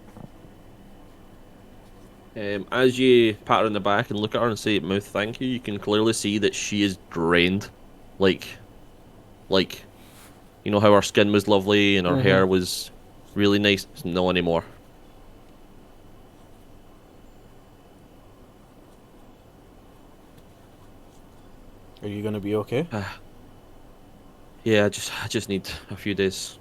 Speaker 3: As you pat her on the back and look at her and say mouth thank you, you can clearly see that she is drained. Like, you know how her skin was lovely and her hair was really nice? No anymore.
Speaker 1: Are you gonna be okay?
Speaker 3: Yeah, I just need a few days.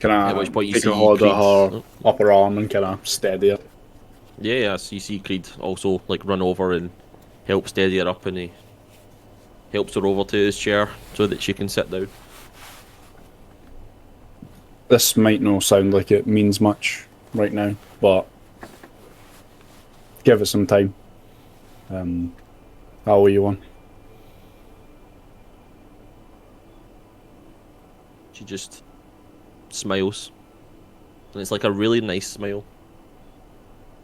Speaker 4: Can
Speaker 3: At
Speaker 4: I
Speaker 3: which point you
Speaker 4: take
Speaker 3: see
Speaker 4: a hold of
Speaker 3: Creed's-
Speaker 4: her upper arm and kind of steady her?
Speaker 3: Yeah, so you see Creed also like run over and help steady her up, and he helps her over to his chair so that she can sit down.
Speaker 4: This might not sound like it means much right now, but give it some time. I'll owe you one.
Speaker 3: She just smiles, and it's like a really nice smile.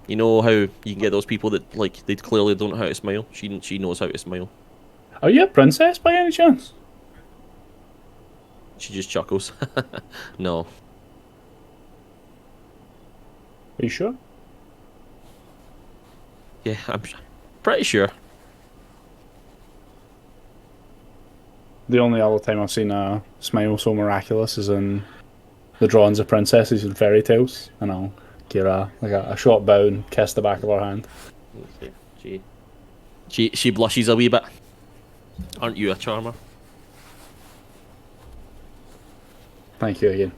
Speaker 3: You know how you can get those people that like they clearly don't know how to smile. She knows how to smile.
Speaker 4: Are you a princess by any chance?
Speaker 3: She just chuckles. No.
Speaker 4: Are you sure?
Speaker 3: Yeah, I'm pretty sure.
Speaker 4: The only other time I've seen a smile so miraculous is in the drawings of princesses in fairy tales, and I'll give her a short bow and kiss the back of her hand.
Speaker 3: She blushes a wee bit. Aren't you a charmer?
Speaker 4: Thank you again.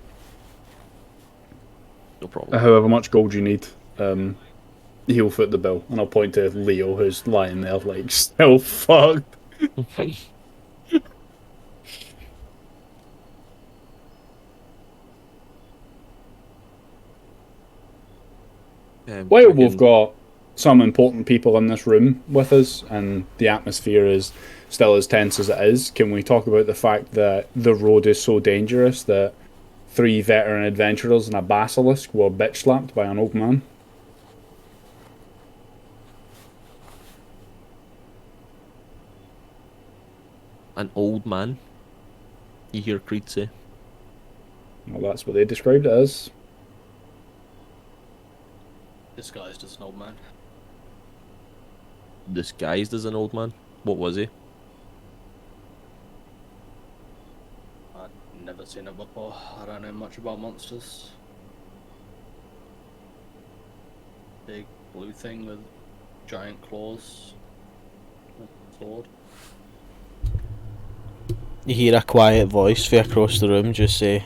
Speaker 3: No problem.
Speaker 4: However much gold you need, he'll foot the bill, and I'll point to Leo, who's lying there like still fucked. While we've got some important people in this room with us, and the atmosphere is still as tense as it is, can we talk about the fact that the road is so dangerous that 3 veteran adventurers and a basilisk were bitch slapped by an old man?
Speaker 3: An old man? You hear Creed say.
Speaker 4: Well, that's what they described it as.
Speaker 2: Disguised as an old man.
Speaker 3: Disguised as an old man? What was he?
Speaker 2: I'd never seen it before. I don't know much about monsters. Big blue thing with giant claws. With a sword.
Speaker 1: You hear a quiet voice from across the room just say,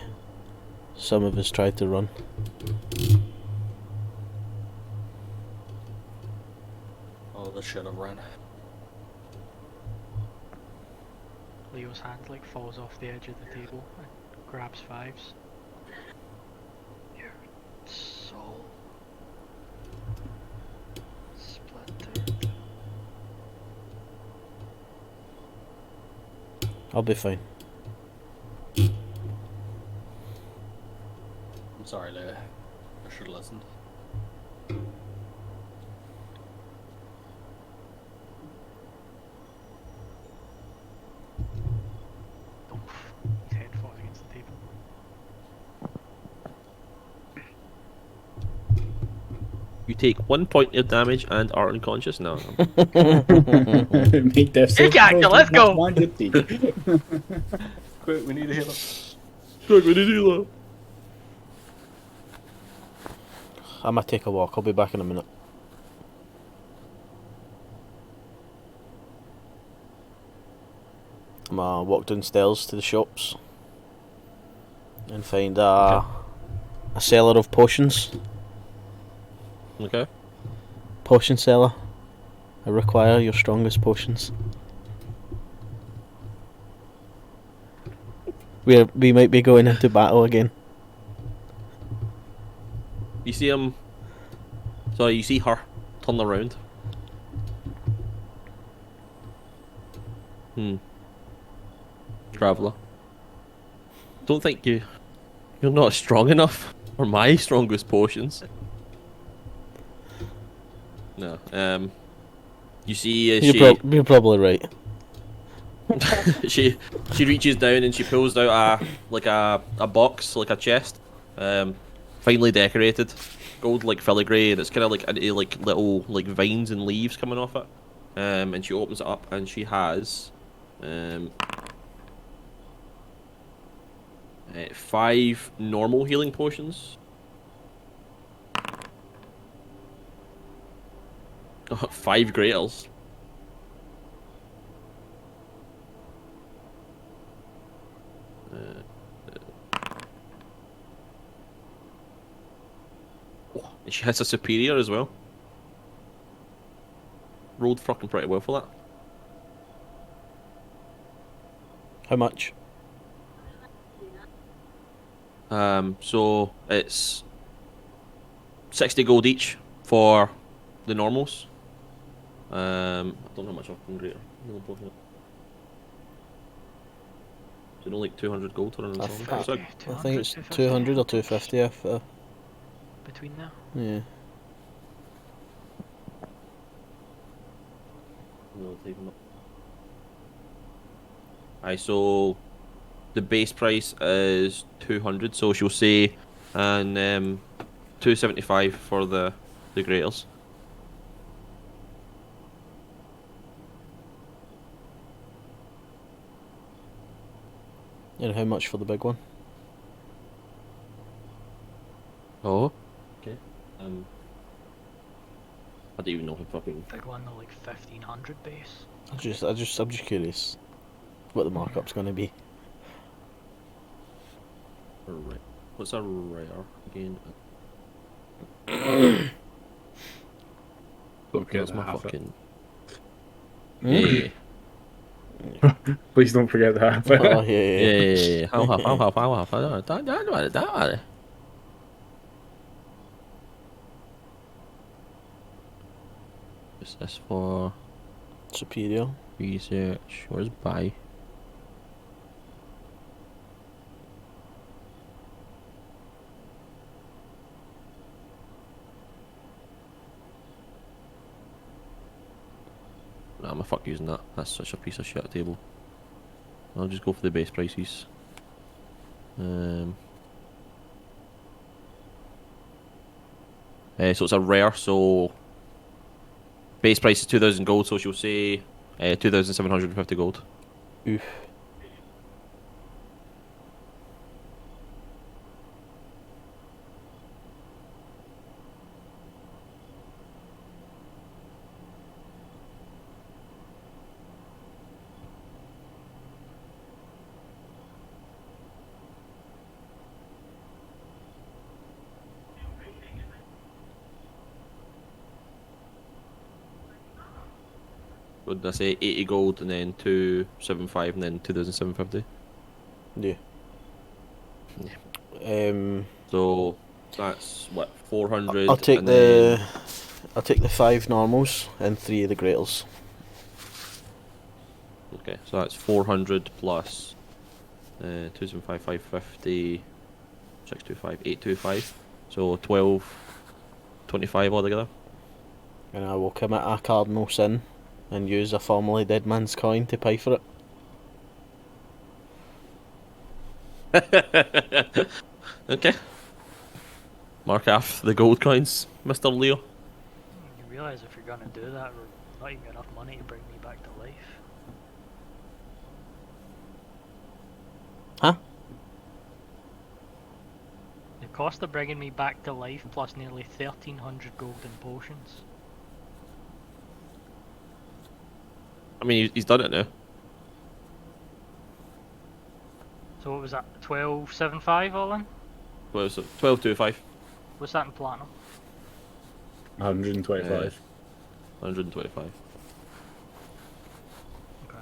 Speaker 1: "Some of us tried to run."
Speaker 2: Oh, they should have ran.
Speaker 5: Leo's hand like falls off the edge of the table and grabs Fives. Your soul splintered.
Speaker 1: I'll be fine.
Speaker 2: I'm sorry, Leo. I should have listened.
Speaker 5: His head falls against the table.
Speaker 3: You take 1 point of damage and are unconscious. No.
Speaker 4: Make death
Speaker 5: You got it, let's go.
Speaker 2: Quick, we need a healer.
Speaker 3: Quick, we need to do that.
Speaker 1: I might take a walk. I'll be back in a minute. I'm gonna walk downstairs to the shops and find a seller of potions.
Speaker 3: Okay.
Speaker 1: Potion seller. I require your strongest potions. We might be going into battle again.
Speaker 3: You see him. Sorry, you see her turn around. Traveller. Don't think you're not strong enough for my strongest potions. No. You see,
Speaker 1: You're probably right.
Speaker 3: she reaches down and she pulls out a box, like a chest, finely decorated, gold like filigree, and it's kind of like little like vines and leaves coming off it. And she opens it up and she has 5 normal healing potions. 5 greatels. And she has a superior as well. Rolled fucking pretty well for that.
Speaker 1: How much?
Speaker 3: So it's 60 gold each for the normals. I don't know how much fucking greater. Is it only like 200 gold or
Speaker 1: I
Speaker 3: something?
Speaker 1: think it's 200 or 250 if
Speaker 5: between there.
Speaker 1: yeah.
Speaker 3: Aye, so the base price is 200, so she'll say, and 275 for the greaters.
Speaker 1: And how much for the big one?
Speaker 3: Oh. Okay. I don't even know if fucking.
Speaker 5: Big one, though, like 1500 base.
Speaker 1: I'm just curious what the markup's going to be.
Speaker 3: Right. What's a rare again?
Speaker 4: Okay,
Speaker 3: That's my fucking.
Speaker 1: Mm.
Speaker 3: Yeah.
Speaker 4: Please don't forget that.
Speaker 1: Oh yeah.
Speaker 3: Yeah. I'll have. Don't worry. What's this for?
Speaker 1: Superior.
Speaker 3: Research. Where's buy? Nah, I'm a fuck using that. That's such a piece of shit table. I'll just go for the base prices. So it's a rare, so base price is 2,000 gold, so she'll say 2,750 gold.
Speaker 1: Oof.
Speaker 3: Would I say 80 gold and then 275 and then 2,750?
Speaker 1: Yeah.
Speaker 3: So that's what 400.
Speaker 1: I'll take
Speaker 3: and then,
Speaker 1: I'll take the 5 normals and 3 of the greatels.
Speaker 3: okay, so that's 400 plus 275, 550, 625, 825. So 1225 altogether.
Speaker 1: And I will commit a cardinal sin and use a formerly dead man's coin to pay for it.
Speaker 3: Okay. Mark off the gold coins, Mr. Leo.
Speaker 5: realise if you're gonna do that, we're not even got enough money to bring me back to life.
Speaker 1: Huh?
Speaker 5: The cost of bringing me back to life plus nearly 1,300 golden potions.
Speaker 3: I mean, he's done it now.
Speaker 5: So what was that? 12.75 all in?
Speaker 3: What was it? 12.25.
Speaker 5: What's that in platinum?
Speaker 4: 125.
Speaker 3: 125.
Speaker 5: Okay.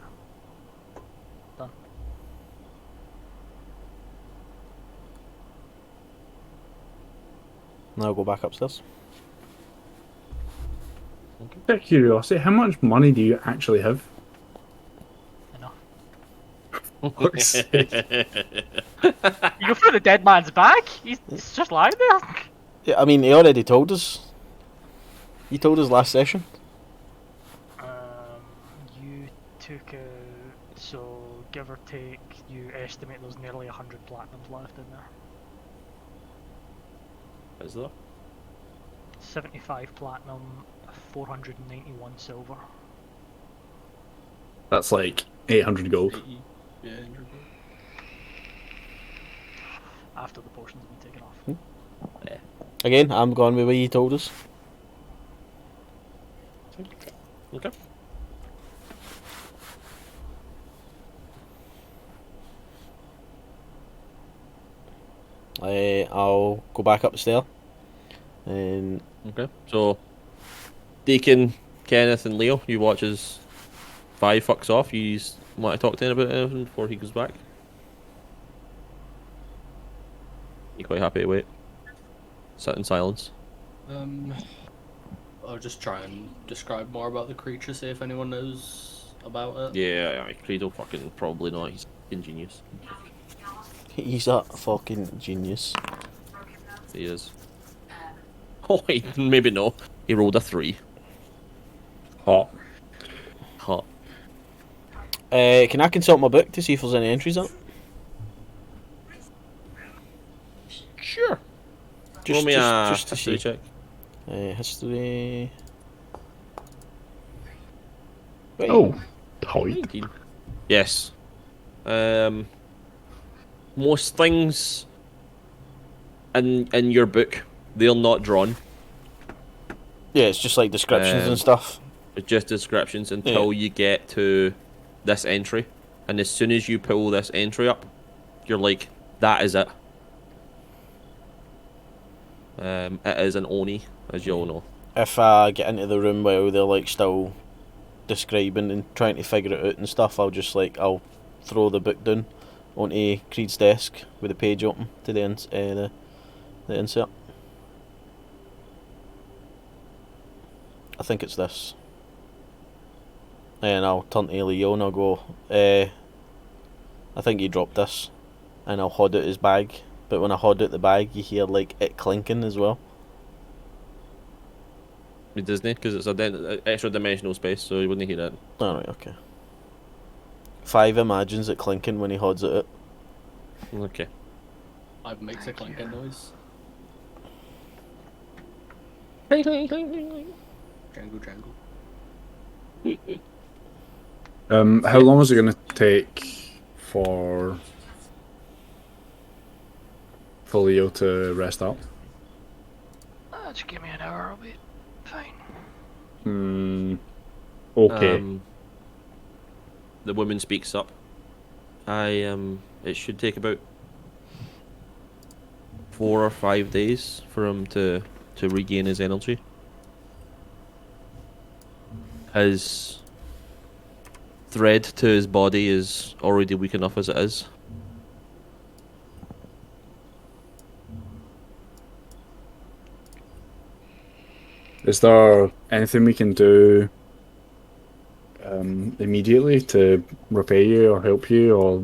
Speaker 5: Done.
Speaker 1: Now go back upstairs.
Speaker 4: Out of curiosity, how much money do you actually have?
Speaker 5: Enough.
Speaker 4: Fuck's sake.
Speaker 5: You go through the dead man's back? He's just lying there.
Speaker 1: Yeah, I mean, he already told us. He told us last session.
Speaker 5: You took so give or take, you estimate there's nearly 100 platinums left in there.
Speaker 3: Is there?
Speaker 5: 75 platinum, 491 silver.
Speaker 4: That's like 800 gold.
Speaker 2: 80. Yeah, 100 gold.
Speaker 5: After the potions have been taken off.
Speaker 1: Again, I'm going with what he told us.
Speaker 3: Okay.
Speaker 1: I'll go back upstairs. And
Speaker 3: Okay. So, Deacon, Kenneth, and Leo, you watch as Five fucks off. You want to talk to him about anything before he goes back? You quite happy to wait? Sit in silence.
Speaker 2: I'll just try and describe more about the creature, see if anyone knows about it.
Speaker 3: Yeah, Creed'll fucking probably not. He's ingenious.
Speaker 1: he's a fucking genius.
Speaker 3: He is. Oh, wait, maybe no. He rolled a 3.
Speaker 4: Hot.
Speaker 3: Hot.
Speaker 1: Can I consult my book to see if there's any entries on it?
Speaker 3: Sure.
Speaker 1: Just,
Speaker 3: Roll me a
Speaker 1: just to
Speaker 3: history
Speaker 1: see.
Speaker 3: check.
Speaker 1: History. Right.
Speaker 4: Oh, tight.
Speaker 3: 19. Yes. Most things in your book, they're not drawn.
Speaker 1: Yeah, it's just like descriptions
Speaker 3: Um,
Speaker 1: and stuff.
Speaker 3: It's just descriptions until you get to this entry. And as soon as you pull this entry up, you're like, that is it. It is an Oni, as you all know.
Speaker 1: If I get into the room while they're like still describing and trying to figure it out and stuff, I'll throw the book down onto Creed's desk with the page open to the insert. I think it's this. And I'll turn to Leo and I'll go, I think he dropped this. And I'll hod out his bag. But when I hod out the bag, you hear like it clinking as well.
Speaker 3: With Disney, because it's a extra dimensional space, so you wouldn't hear it.
Speaker 1: Alright, okay. 5 imagines it clinking when he hods it out.
Speaker 3: Okay.
Speaker 2: It makes a clinking noise. Jangle, jangle.
Speaker 4: How long is it going to take for Leo to rest up?
Speaker 5: Just give me an hour, I'll be fine.
Speaker 4: Okay.
Speaker 3: The woman speaks up. It should take about 4 or 5 days for him to regain his energy. His thread to his body is already weak enough as it is.
Speaker 4: Is there anything we can do immediately to repay you or help you or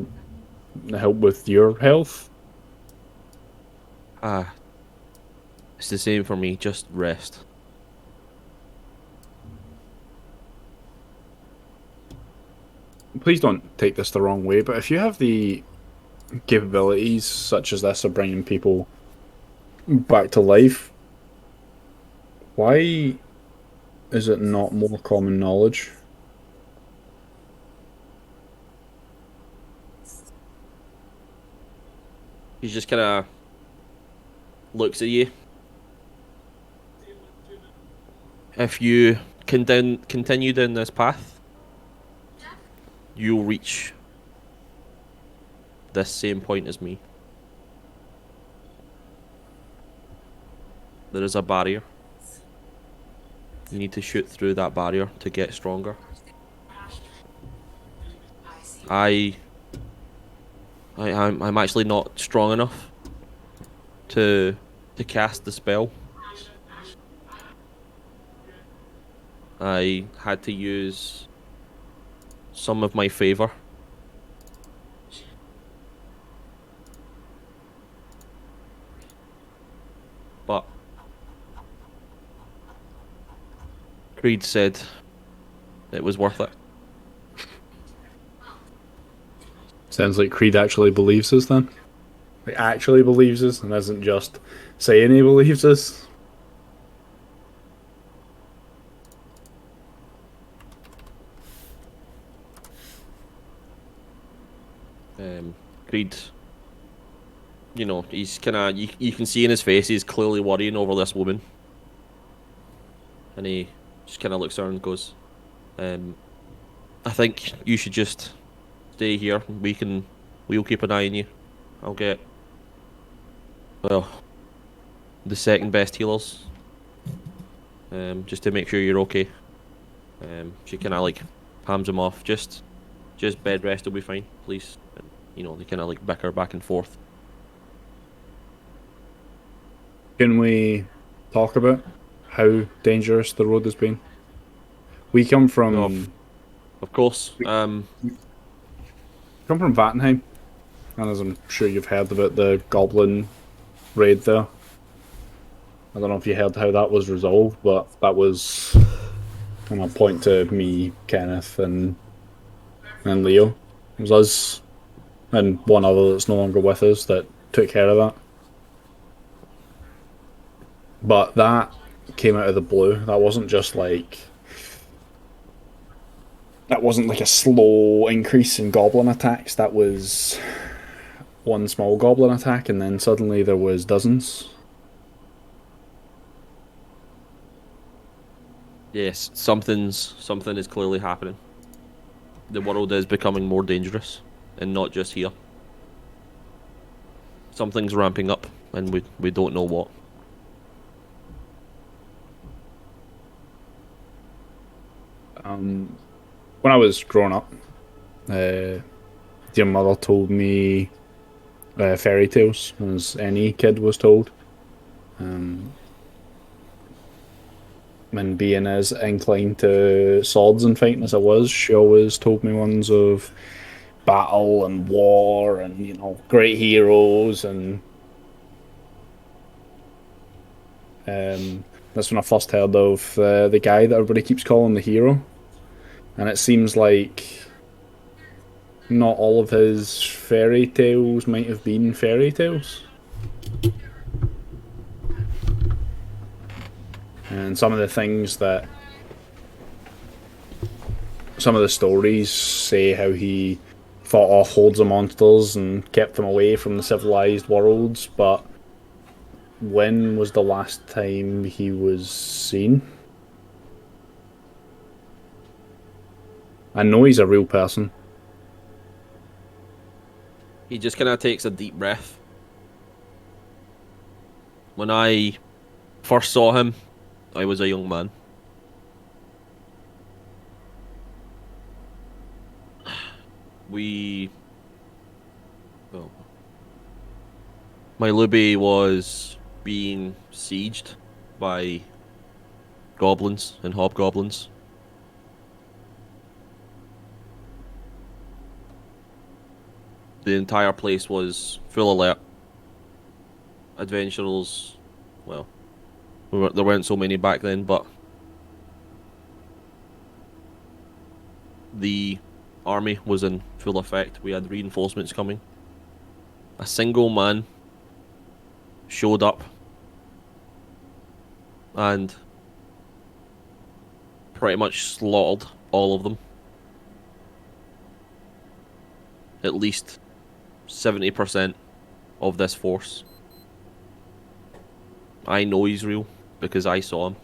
Speaker 4: help with your health?
Speaker 3: It's the same for me, just rest.
Speaker 4: Please don't take this the wrong way, but if you have the capabilities such as this of bringing people back to life, why Is it not more common knowledge?
Speaker 3: He just kind of looks at you. If you continue down this path, you'll reach this same point as me. There is a barrier. You need to shoot through that barrier to get stronger. I'm actually not strong enough to cast the spell. I had to use some of my favor. But Creed said it was worth it.
Speaker 4: Sounds like Creed actually believes us then. He actually believes us and isn't just saying he believes us.
Speaker 3: Creed, you know, he's kind of, you can see in his face he's clearly worrying over this woman. And he just kind of looks at her and goes, I think you should just stay here. We'll keep an eye on you. I'll get, well, the second best healers, just to make sure you're okay. She kind of like palms him off. Just bed rest will be fine, please. And, you know, they kind of like bicker back and forth.
Speaker 4: Can we talk about how dangerous the road has been? We come from
Speaker 3: Of course.
Speaker 4: come from Vattenheim, and as I'm sure you've heard about the goblin raid there. I don't know if you heard how that was resolved, but that was, I'm gonna point to me, Kenneth, and Leo. It was us and one other that's no longer with us that took care of that. But that came out of the blue. That wasn't just like, that wasn't like a slow increase in goblin attacks. That was one small goblin attack, and then suddenly there was dozens.
Speaker 3: Yes, something is clearly happening. The world is becoming more dangerous, and not just here. Something's ramping up, and we don't know what.
Speaker 4: When I was growing up, your mother told me fairy tales, as any kid was told. And being as inclined to swords and fighting as I was, she always told me ones of battle and war and, you know, great heroes. And that's when I first heard of the guy that everybody keeps calling the hero. And it seems like not all of his fairy tales might have been fairy tales. And some of the things that, some of the stories say how he fought off hordes of monsters and kept them away from the civilized worlds, but when was the last time he was seen? I know he's a real person.
Speaker 3: He just kind of takes a deep breath. When I first saw him, I was a young man. Well, my Luby was being sieged by goblins and hobgoblins. The entire place was full alert. Adventurers, well, there weren't so many back then, but the army was in full effect. We had reinforcements coming. A single man showed up and pretty much slaughtered all of them. At least 70% of this force. I know he's real because I saw him.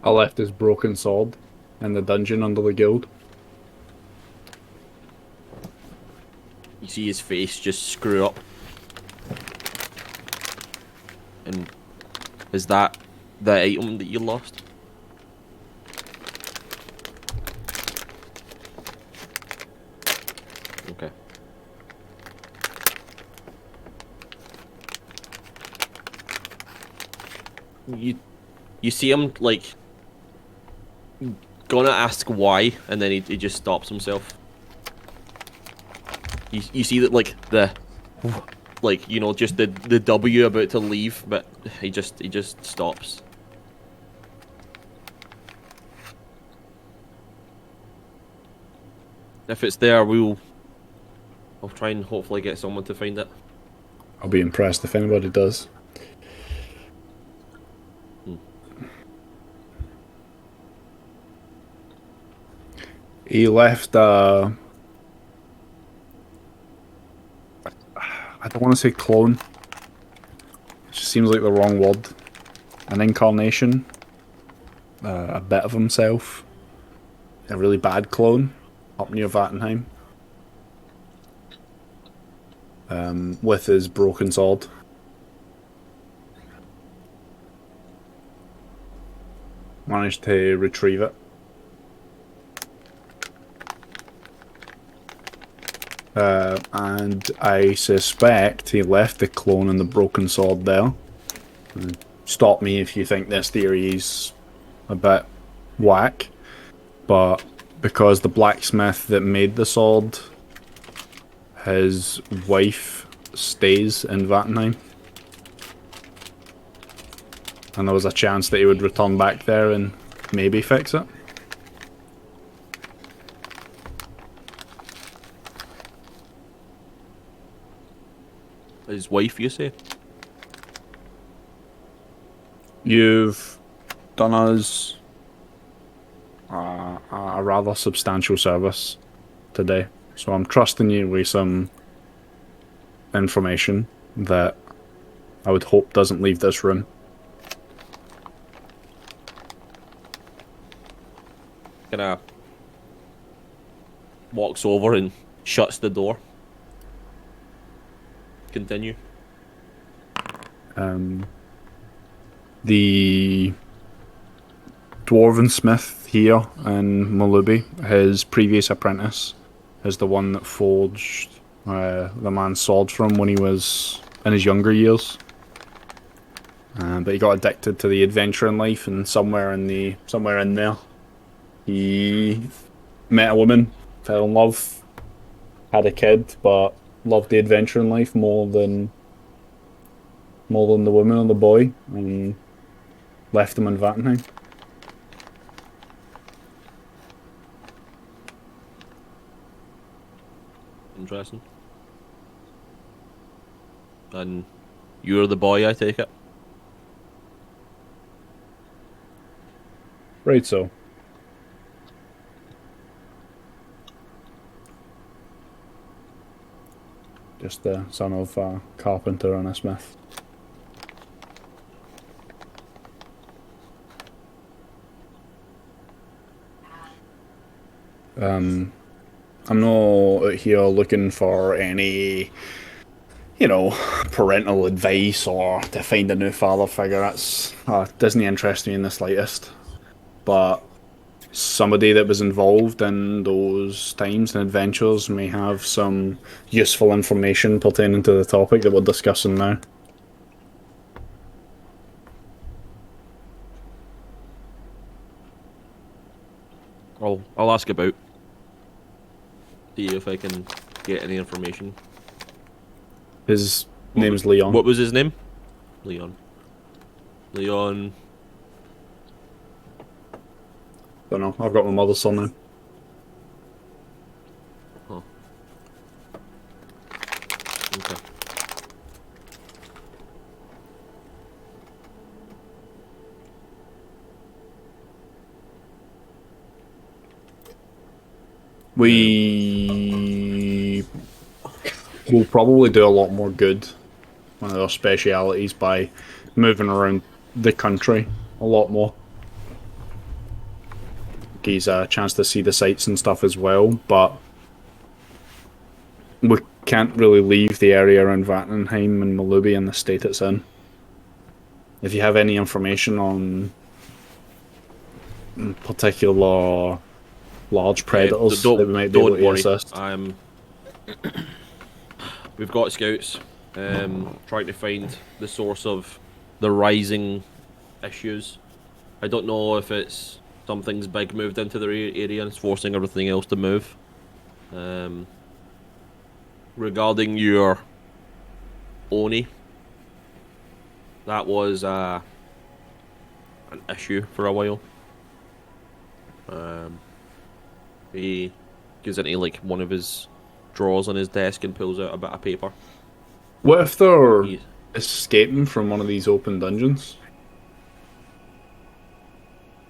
Speaker 4: I left his broken sword in the dungeon under the guild.
Speaker 3: You see his face just screw up. And is that the item that you lost? Okay. You see him like gonna ask why, and then he just stops himself. You see that like you know, just the W about to leave, but he just stops. If it's there, I'll try and hopefully get someone to find it.
Speaker 4: I'll be impressed if anybody does. He left I don't want to say clone. It just seems like the wrong word. An incarnation. A bit of himself. A really bad clone. Up near Vattenheim. With his broken sword. Managed to retrieve it. And I suspect he left the clone and the broken sword there. Stop me if you think this theory is a bit whack, but because the blacksmith that made the sword, his wife stays in Vattenheim, and there was a chance that he would return back there and maybe fix it.
Speaker 3: His wife, you say?
Speaker 4: You've done us a rather substantial service today, so I'm trusting you with some information that I would hope doesn't leave this room.
Speaker 3: Kinda walks over and shuts the door. Continue.
Speaker 4: The dwarven smith here in Malubi, his previous apprentice, is the one that forged the man's sword from when he was in his younger years. But he got addicted to the adventuring life, and somewhere in there, he met a woman, fell in love, had a kid, but loved the adventuring life more than the woman or the boy, and left him in Vattenheim.
Speaker 3: Interesting. And you're the boy, I take it?
Speaker 4: Right, so. Just the son of a carpenter and a smith. I'm not out here looking for any, parental advice or to find a new father figure. That's doesn't interest me in the slightest. But somebody that was involved in those times and adventures may have some useful information pertaining to the topic that we're discussing now.
Speaker 3: I'll ask about. See if I can get any information.
Speaker 4: His name's Leon.
Speaker 3: What was his name? Leon. Leon.
Speaker 4: Don't know. I've got my mother's surname.
Speaker 3: Huh.
Speaker 4: We will probably do a lot more good, one of our specialities, by moving around the country a lot more. Gives a chance to see the sights and stuff as well, but we can't really leave the area around Vattenheim and Malubi in the state it's in. If you have any information on particular large predators that we might be able
Speaker 3: don't
Speaker 4: to
Speaker 3: worry.
Speaker 4: assist.
Speaker 3: We've got scouts trying to find the source of the rising issues. I don't know if it's something's big moved into the area and it's forcing everything else to move. Regarding your Oni, that was an issue for a while. He goes into like one of his drawers on his desk and pulls out a bit of paper.
Speaker 4: What if they're
Speaker 3: He-
Speaker 4: escaping from one of these open dungeons?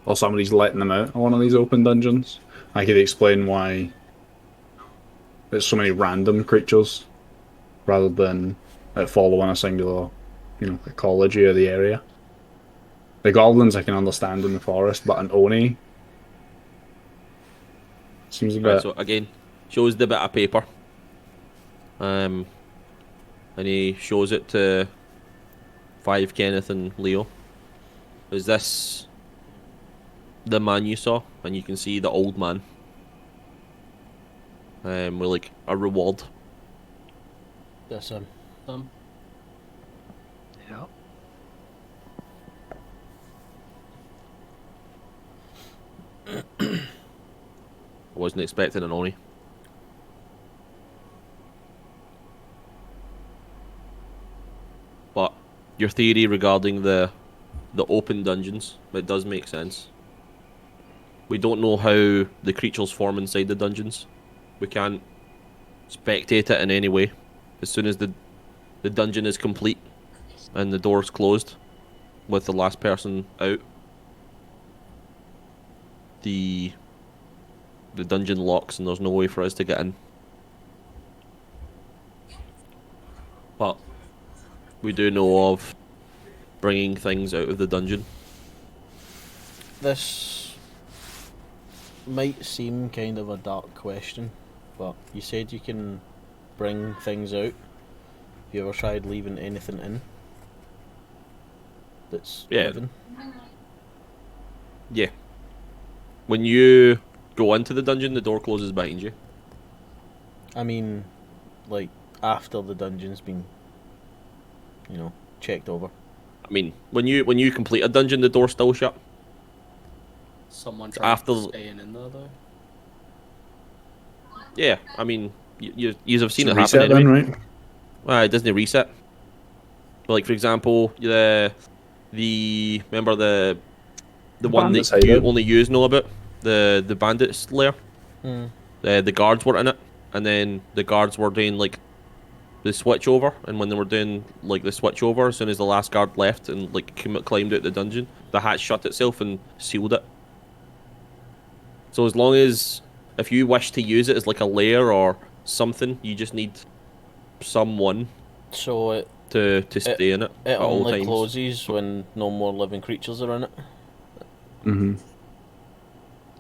Speaker 4: Or somebody's letting them out of one of these open dungeons? I could explain why there's so many random creatures rather than following a singular, ecology of the area. The goblins I can understand in the forest, but an Oni seems a
Speaker 3: Right,
Speaker 4: bit...
Speaker 3: so again, shows the bit of paper. And he shows it to Five, Kenneth, and Leo. Is this the man you saw? And you can see the old man. With like a reward.
Speaker 1: That's
Speaker 5: Yeah.
Speaker 3: I wasn't expecting an Oni. But your theory regarding the open dungeons, it does make sense. We don't know how the creatures form inside the dungeons. We can't spectate it in any way. As soon as the dungeon is complete and the door's closed with the last person out, the dungeon locks and there's no way for us to get in. But we do know of bringing things out of the dungeon.
Speaker 1: This might seem kind of a dark question, but you said you can bring things out. Have you ever tried leaving anything in that's
Speaker 3: Yeah.
Speaker 1: living?
Speaker 3: Yeah. When you go into the dungeon, the door closes behind you.
Speaker 1: I mean, like, after the dungeon's been, checked over.
Speaker 3: I mean, when you complete a dungeon, the door's still shut.
Speaker 2: Someone trying
Speaker 3: After-
Speaker 2: to staying in there though.
Speaker 3: Yeah, I mean, you have seen
Speaker 4: It's
Speaker 3: it
Speaker 4: a
Speaker 3: happen
Speaker 4: reset
Speaker 3: anyway.
Speaker 4: then, right?
Speaker 3: Well, it doesn't reset. Like for example, remember the one
Speaker 4: Bandits
Speaker 3: that you
Speaker 4: hideout.
Speaker 3: only yous know about, the bandits lair.
Speaker 1: Mm.
Speaker 3: The guards were in it, and then the guards were doing like the switch over, and when they were doing like the switch over, as soon as the last guard left and like climbed out the dungeon, the hatch shut itself and sealed it. So as long as if you wish to use it as like a lair or something, you just need someone
Speaker 1: So it
Speaker 3: to stay in it at all
Speaker 1: only
Speaker 3: times.
Speaker 1: closes when no more living creatures are in it.
Speaker 4: Mm-hmm.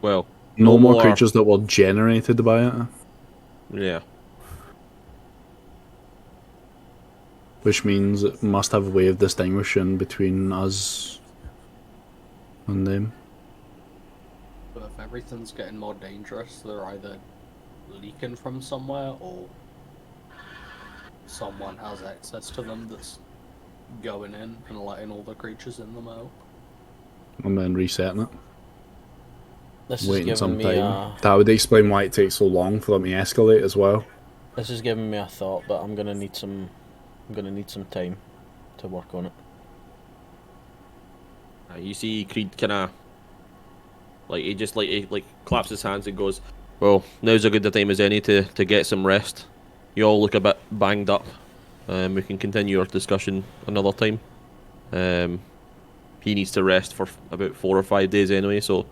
Speaker 3: Well,
Speaker 4: No more creatures that were generated by it,
Speaker 3: yeah.
Speaker 4: which means it must have a way of distinguishing between us and them.
Speaker 2: But if everything's getting more dangerous, they're either leaking from somewhere or someone has access to them that's going in and letting all the creatures in them out.
Speaker 4: And then resetting it.
Speaker 1: This is
Speaker 4: Waiting
Speaker 1: giving
Speaker 4: some
Speaker 1: me
Speaker 4: time.
Speaker 1: a
Speaker 4: That would explain why it takes so long for them to escalate as well.
Speaker 1: this is giving me a thought, but I'm gonna need some time to work on it.
Speaker 3: You see Creed kind of like he just he claps his hands and goes, "Well, now's as good a time as any to get some rest. You all look a bit banged up. We can continue our discussion another time. He needs to rest for about 4 or 5 days anyway, so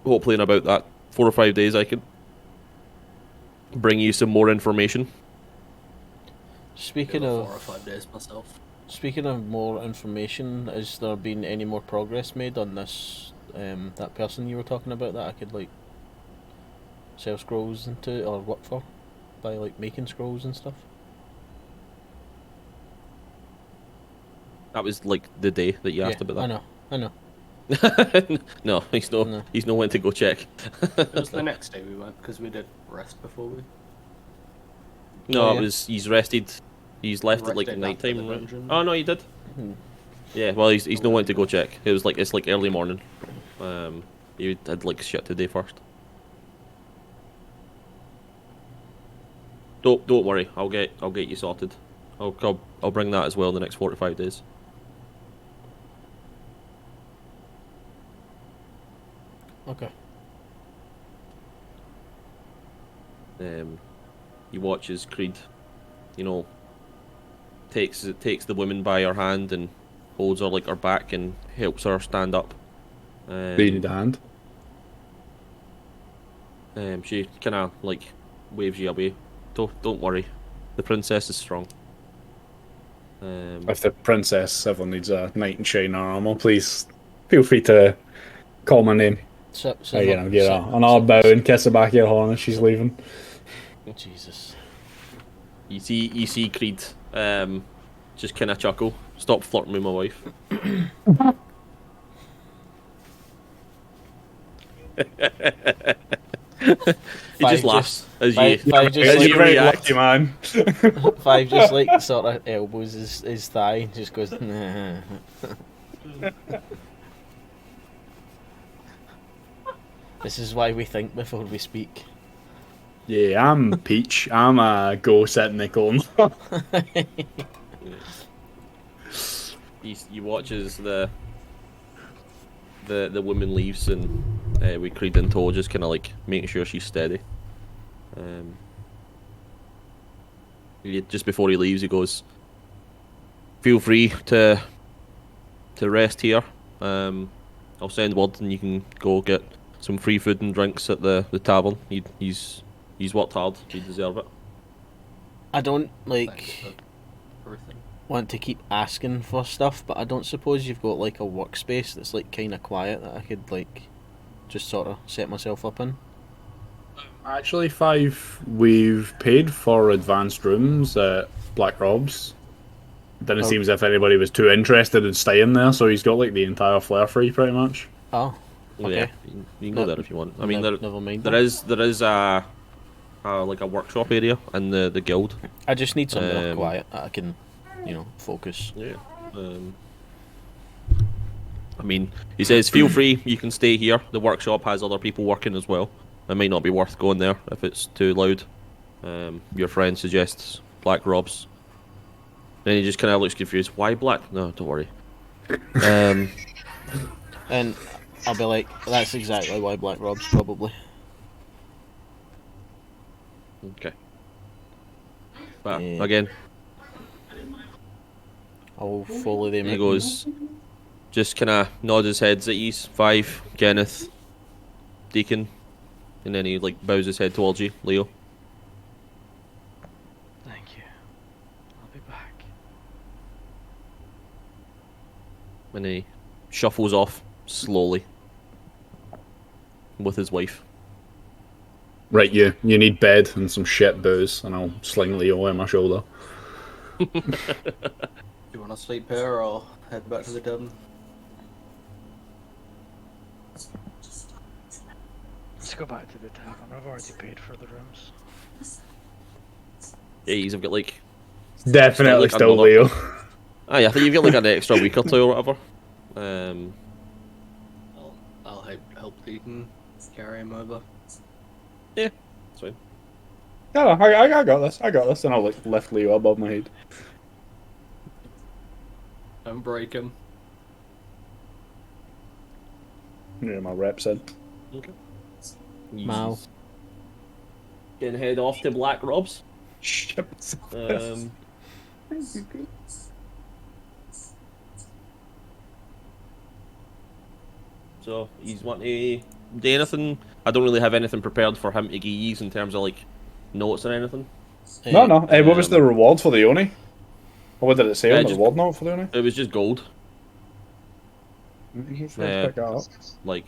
Speaker 3: hopefully in about that 4 or 5 days I can bring you some more information.
Speaker 1: Speaking
Speaker 2: Give it
Speaker 1: of
Speaker 2: 4 or 5 days myself.
Speaker 1: Speaking of more information, has there been any more progress made on this? That person you were talking about that I could like sell scrolls into or work for by like making scrolls and stuff.
Speaker 3: That was like the day that you asked
Speaker 1: Yeah,
Speaker 3: about
Speaker 1: I know.
Speaker 3: that. No,
Speaker 1: No.
Speaker 3: he's no went to go check.
Speaker 2: It was the next day we went because we did rest before we.
Speaker 3: No,
Speaker 1: Oh,
Speaker 3: it
Speaker 1: yeah.
Speaker 3: was he's rested. He's left at like
Speaker 2: Rested
Speaker 3: night
Speaker 2: after
Speaker 3: time.
Speaker 2: the
Speaker 3: Right?
Speaker 2: dungeon.
Speaker 3: Oh no, he did.
Speaker 1: Hmm.
Speaker 3: Yeah, well he's no went to go check. It was like it's like early morning. He had like shit to do first. Don't worry. I'll get you sorted. I'll bring that as well in the next 45 days.
Speaker 1: Okay.
Speaker 3: He watches Creed, takes the woman by her hand and holds her like her back and helps her stand up.
Speaker 4: Do you need a hand?
Speaker 3: She kind of like waves you away. Don't worry, the princess is strong.
Speaker 4: If the princess ever needs a knight in shining armor, please feel free to call my name. Again, I'll get her an arm bow and kiss her back at her as she's leaving.
Speaker 1: Jesus.
Speaker 3: You see Creed, just kind of chuckle. Stop flirting with my wife. He
Speaker 1: Five
Speaker 3: just laughs as
Speaker 1: Five just
Speaker 3: as
Speaker 1: like
Speaker 3: you
Speaker 4: You're very
Speaker 3: react.
Speaker 4: lucky, man.
Speaker 1: Five just like sort of elbows his thigh and just goes. Nah. This is why we think before we speak.
Speaker 4: Yeah, I'm Peach. I'm a ghost at Nickel.
Speaker 3: You watch as the woman leaves and we Creed and Toe just kind of like making sure she's steady. Just before he leaves, he goes, "Feel free to rest here. I'll send word and you can go get some free food and drinks at the tavern. He's worked hard. He deserve it."
Speaker 1: I don't
Speaker 2: Thanks
Speaker 1: like
Speaker 2: for everything.
Speaker 1: want to keep asking for stuff, but I don't suppose you've got like a workspace that's like kind of quiet that I could like just sort of set myself up in.
Speaker 4: Actually, Five, we've paid for advanced rooms at Black Rob's. Didn't
Speaker 1: Oh.
Speaker 4: seem as if anybody was too interested in staying there, so he's got like the entire flare free pretty much.
Speaker 1: Oh,
Speaker 3: Well,
Speaker 1: Okay.
Speaker 3: yeah, you can go
Speaker 1: No-
Speaker 3: there if you want. I mean,
Speaker 1: never mind.
Speaker 3: there is a like a workshop area in the guild.
Speaker 1: I just need somewhere
Speaker 3: um,
Speaker 1: quiet that I can, focus.
Speaker 3: Yeah. I mean, he says, feel free, you can stay here. The workshop has other people working as well. It might not be worth going there if it's too loud. Your friend suggests Black Rob's. Then he just kind of looks confused. Why Black? No, don't worry.
Speaker 1: And I'll be like, that's exactly why Black Rob's probably.
Speaker 3: Okay. But
Speaker 1: Yeah.
Speaker 3: again,
Speaker 1: I'll follow them.
Speaker 3: he
Speaker 1: out.
Speaker 3: goes, just kind of nods his head at ease. Five, Kenneth, Deacon, and then he like bows his head towards you, Leo.
Speaker 5: Thank you. I'll be back.
Speaker 3: And he shuffles off slowly with his wife.
Speaker 4: Right, you need bed and some shit booze, and I'll sling Leo on my shoulder.
Speaker 2: Do you want to sleep here or head back to the tavern?
Speaker 5: Let's go back to the tavern. I've already paid for the rooms.
Speaker 3: Yeah, he's got like,
Speaker 4: Definitely
Speaker 3: Still
Speaker 4: still
Speaker 3: like
Speaker 4: Leo.
Speaker 3: I think you've got like an extra week or two or whatever.
Speaker 2: I'll help Deacon carry him over.
Speaker 3: It's fine.
Speaker 4: No, I got this. I got this, and I'll like lift Leo above my head.
Speaker 2: Don't break him.
Speaker 4: Yeah, my reps in.
Speaker 3: Okay.
Speaker 1: Mal.
Speaker 3: Gonna head off to Black Rob's.
Speaker 4: Shit.
Speaker 3: So he's wanting to do anything. I don't really have anything prepared for him to give yous in terms of like notes or anything.
Speaker 4: No, no. Hey, what was
Speaker 3: Um,
Speaker 4: the reward for the Oni? Or what did it say on the
Speaker 3: just-
Speaker 4: reward note for the Oni?
Speaker 3: It was just gold.
Speaker 4: Let's
Speaker 3: Uh,
Speaker 4: pick that up.
Speaker 3: Like,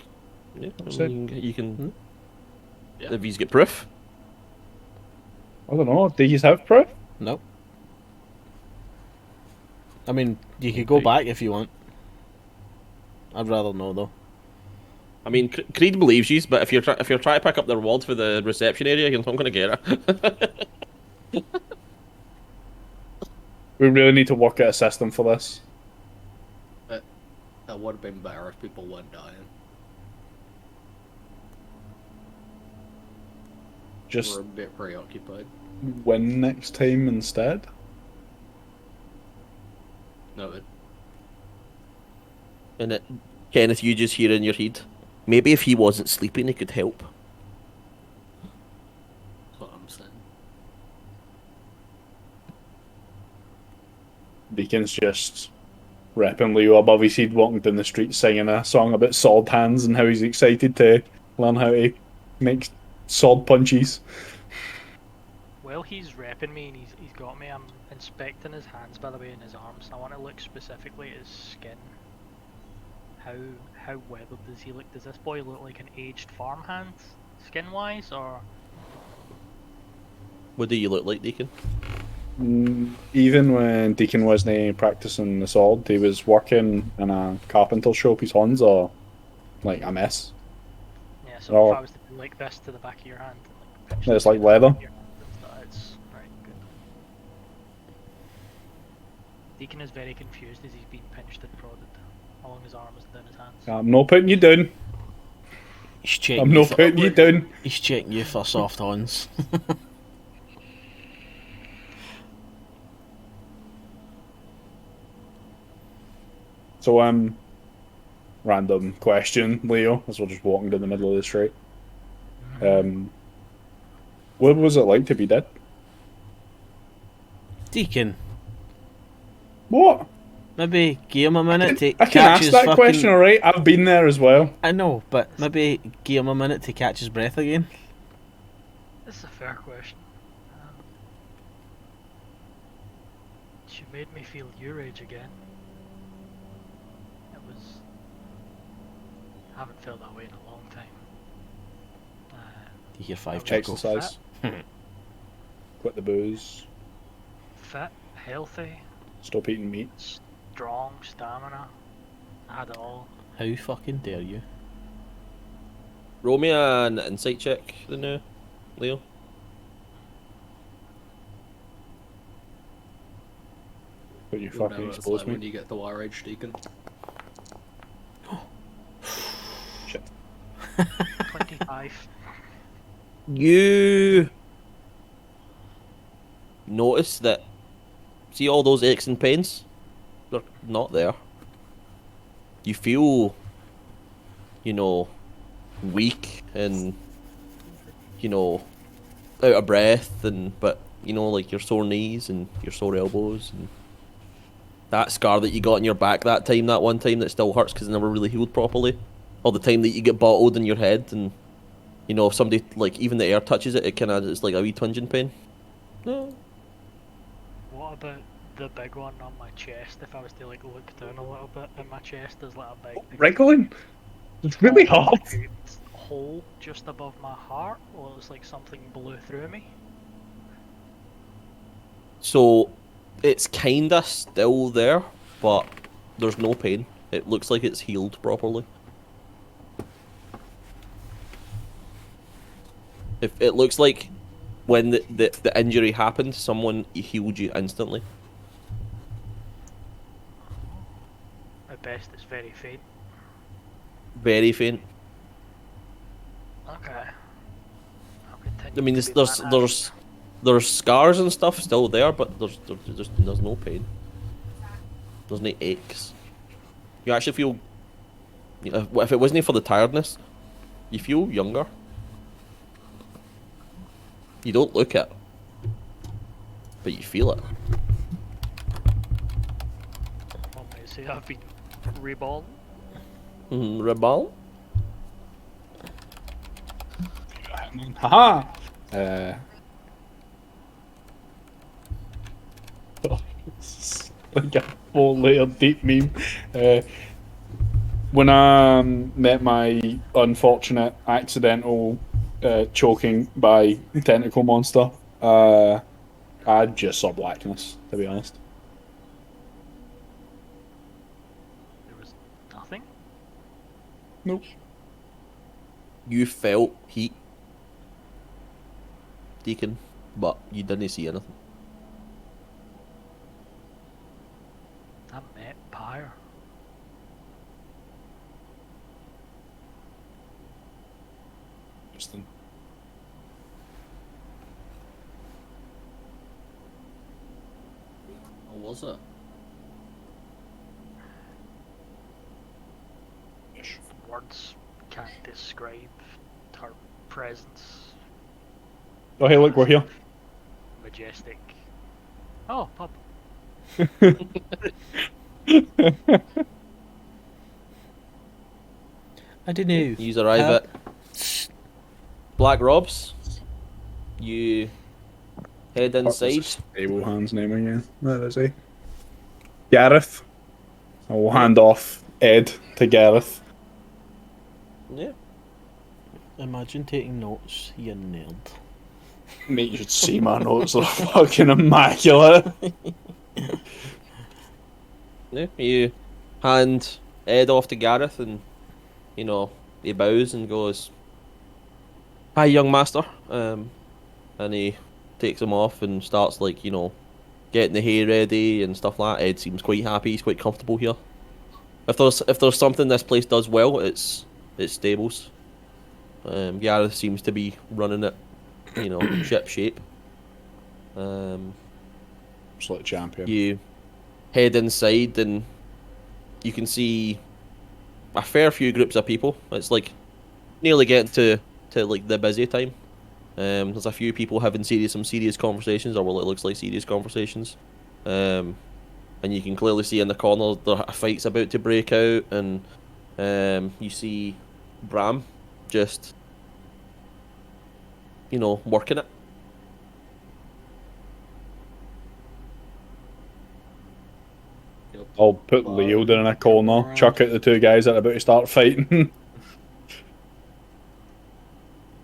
Speaker 3: yeah, I
Speaker 4: Sick.
Speaker 3: mean, you can.
Speaker 2: Yeah.
Speaker 3: If he's get proof.
Speaker 4: I don't know. Do you have proof?
Speaker 1: Nope. I mean, you could go back if you want. I'd rather know though.
Speaker 3: I mean, Creed believes you, but if you're trying to pick up the reward for the reception area, you're not going to get it.
Speaker 4: We really need to work out a system for this.
Speaker 2: That would have been better if people weren't dying.
Speaker 4: Just
Speaker 2: We're a bit preoccupied.
Speaker 4: win next time instead.
Speaker 2: Noted.
Speaker 3: And it, Kenneth, you just hear in your head, maybe if he wasn't sleeping, he could help.
Speaker 2: That's what I'm saying.
Speaker 4: Deacon's just repping Leo above his head, walking down the street singing a song about sword hands and how he's excited to learn how to make sword punches.
Speaker 5: While he's repping me and he's got me, I'm inspecting his hands, by the way, and his arms. I want to look specifically at his skin. How weathered does he look? Does this boy look like an aged farmhand, skin-wise, or...?
Speaker 3: What do you look like, Deacon?
Speaker 4: Even when Deacon wasn't practicing the sword, he was working in a carpenter shop. His hands are like a mess.
Speaker 5: Yeah, so
Speaker 4: Oh.
Speaker 5: if I was to do like this to the back of your hand, and, like, pinch
Speaker 4: It's
Speaker 5: the
Speaker 4: like
Speaker 5: skin off
Speaker 4: leather.
Speaker 5: your hand and stuff, it's right, good. Deacon is very confused as he's being pinched and prodded along his arms and down his hands.
Speaker 4: I'm not putting you down.
Speaker 1: He's checking.
Speaker 4: I'm
Speaker 1: you
Speaker 4: not
Speaker 1: for,
Speaker 4: putting you down.
Speaker 1: He's checking you for soft hands.
Speaker 4: So, random question, Leo, as we're just walking down the middle of the street. What was it like to be dead?
Speaker 1: Deacon,
Speaker 4: What?
Speaker 1: maybe give him a minute to
Speaker 4: I can
Speaker 1: catch
Speaker 4: ask
Speaker 1: his
Speaker 4: that
Speaker 1: fucking...
Speaker 4: question, alright? I've been there as well.
Speaker 1: I know, but maybe give him a minute to catch his breath again.
Speaker 5: This is a fair question. She made me feel your age again. It was... I haven't felt that way in a long time.
Speaker 1: You hear 5 chuckle.
Speaker 4: Exercise. Quit the booze.
Speaker 5: Fit, healthy,
Speaker 4: Stop eating meat.
Speaker 5: strong, stamina. I had it all.
Speaker 1: How fucking dare you?
Speaker 3: Roll me an insight check, then, Leo.
Speaker 4: But you
Speaker 2: You'll
Speaker 4: fucking
Speaker 2: know what it's
Speaker 4: exposed
Speaker 2: like
Speaker 4: me.
Speaker 2: when you get to our age, Deacon.
Speaker 4: Shit.
Speaker 5: 25.
Speaker 3: You notice that, see all those aches and pains? They're not there. You feel, weak and, out of breath, but, like your sore knees and your sore elbows and that scar that you got in your back that one time that still hurts because it never really healed properly. Or the time that you get bottled in your head and, if somebody, like, even the air touches it, it's like a wee twinging pain. No.
Speaker 5: What about the big one on my chest? If I was to like look down a little bit in my chest, there's like a big
Speaker 4: Wriggling? It's really hard.
Speaker 5: hole just above my heart, or it was like something blew through me.
Speaker 3: So, it's kinda still there, but there's no pain. It looks like it's healed properly. If it looks like when the injury happened, someone healed you instantly.
Speaker 5: At best, it's very faint.
Speaker 3: Very faint.
Speaker 5: Okay. I'll continue
Speaker 3: I mean,
Speaker 5: to be
Speaker 3: there's scars and stuff still there, but there's no pain. There's no aches. You actually feel, if it wasn't for the tiredness, you feel younger. You don't look it, but you feel it.
Speaker 5: One might say I've been reborn.
Speaker 3: Rebel?
Speaker 4: Haha! It's like a 4-layer deep meme. When I met my unfortunate accidental choking by tentacle monster, I just saw blackness, to be honest.
Speaker 5: There was nothing.
Speaker 4: Nope.
Speaker 3: You felt heat, Deacon, but you didn't see anything.
Speaker 5: I met Pyre.
Speaker 4: Interesting.
Speaker 2: Or was it?
Speaker 5: Words can't describe her presence.
Speaker 4: Oh, hey, look, we're here.
Speaker 5: Majestic. Oh, pub.
Speaker 1: I don't know.
Speaker 3: You arrive at Black Rob's. You head inside.
Speaker 4: Stable hand's name again. Where is he? Gareth. I will hand off Ed to Gareth.
Speaker 3: Yeah.
Speaker 1: Imagine taking notes, you nerd.
Speaker 4: Mate, you should see my notes. They're fucking immaculate.
Speaker 3: Yeah. You hand Ed off to Gareth, and you know he bows and goes, "Hi, young master." And he takes him off and starts like getting the hay ready and stuff like that. Ed seems quite happy. He's quite comfortable here. If there's something this place does well, it's stables. Gareth seems to be running it, ship shape.
Speaker 4: Just like champion.
Speaker 3: You head inside and you can see a fair few groups of people. It's like nearly getting to like the busy time. There's a few people having some serious conversations, or what it looks like serious conversations. And you can clearly see in the corner a fight's about to break out, and you see Bram just working it.
Speaker 4: I'll put Leo down in a corner, chuck out the two guys that are about to start fighting.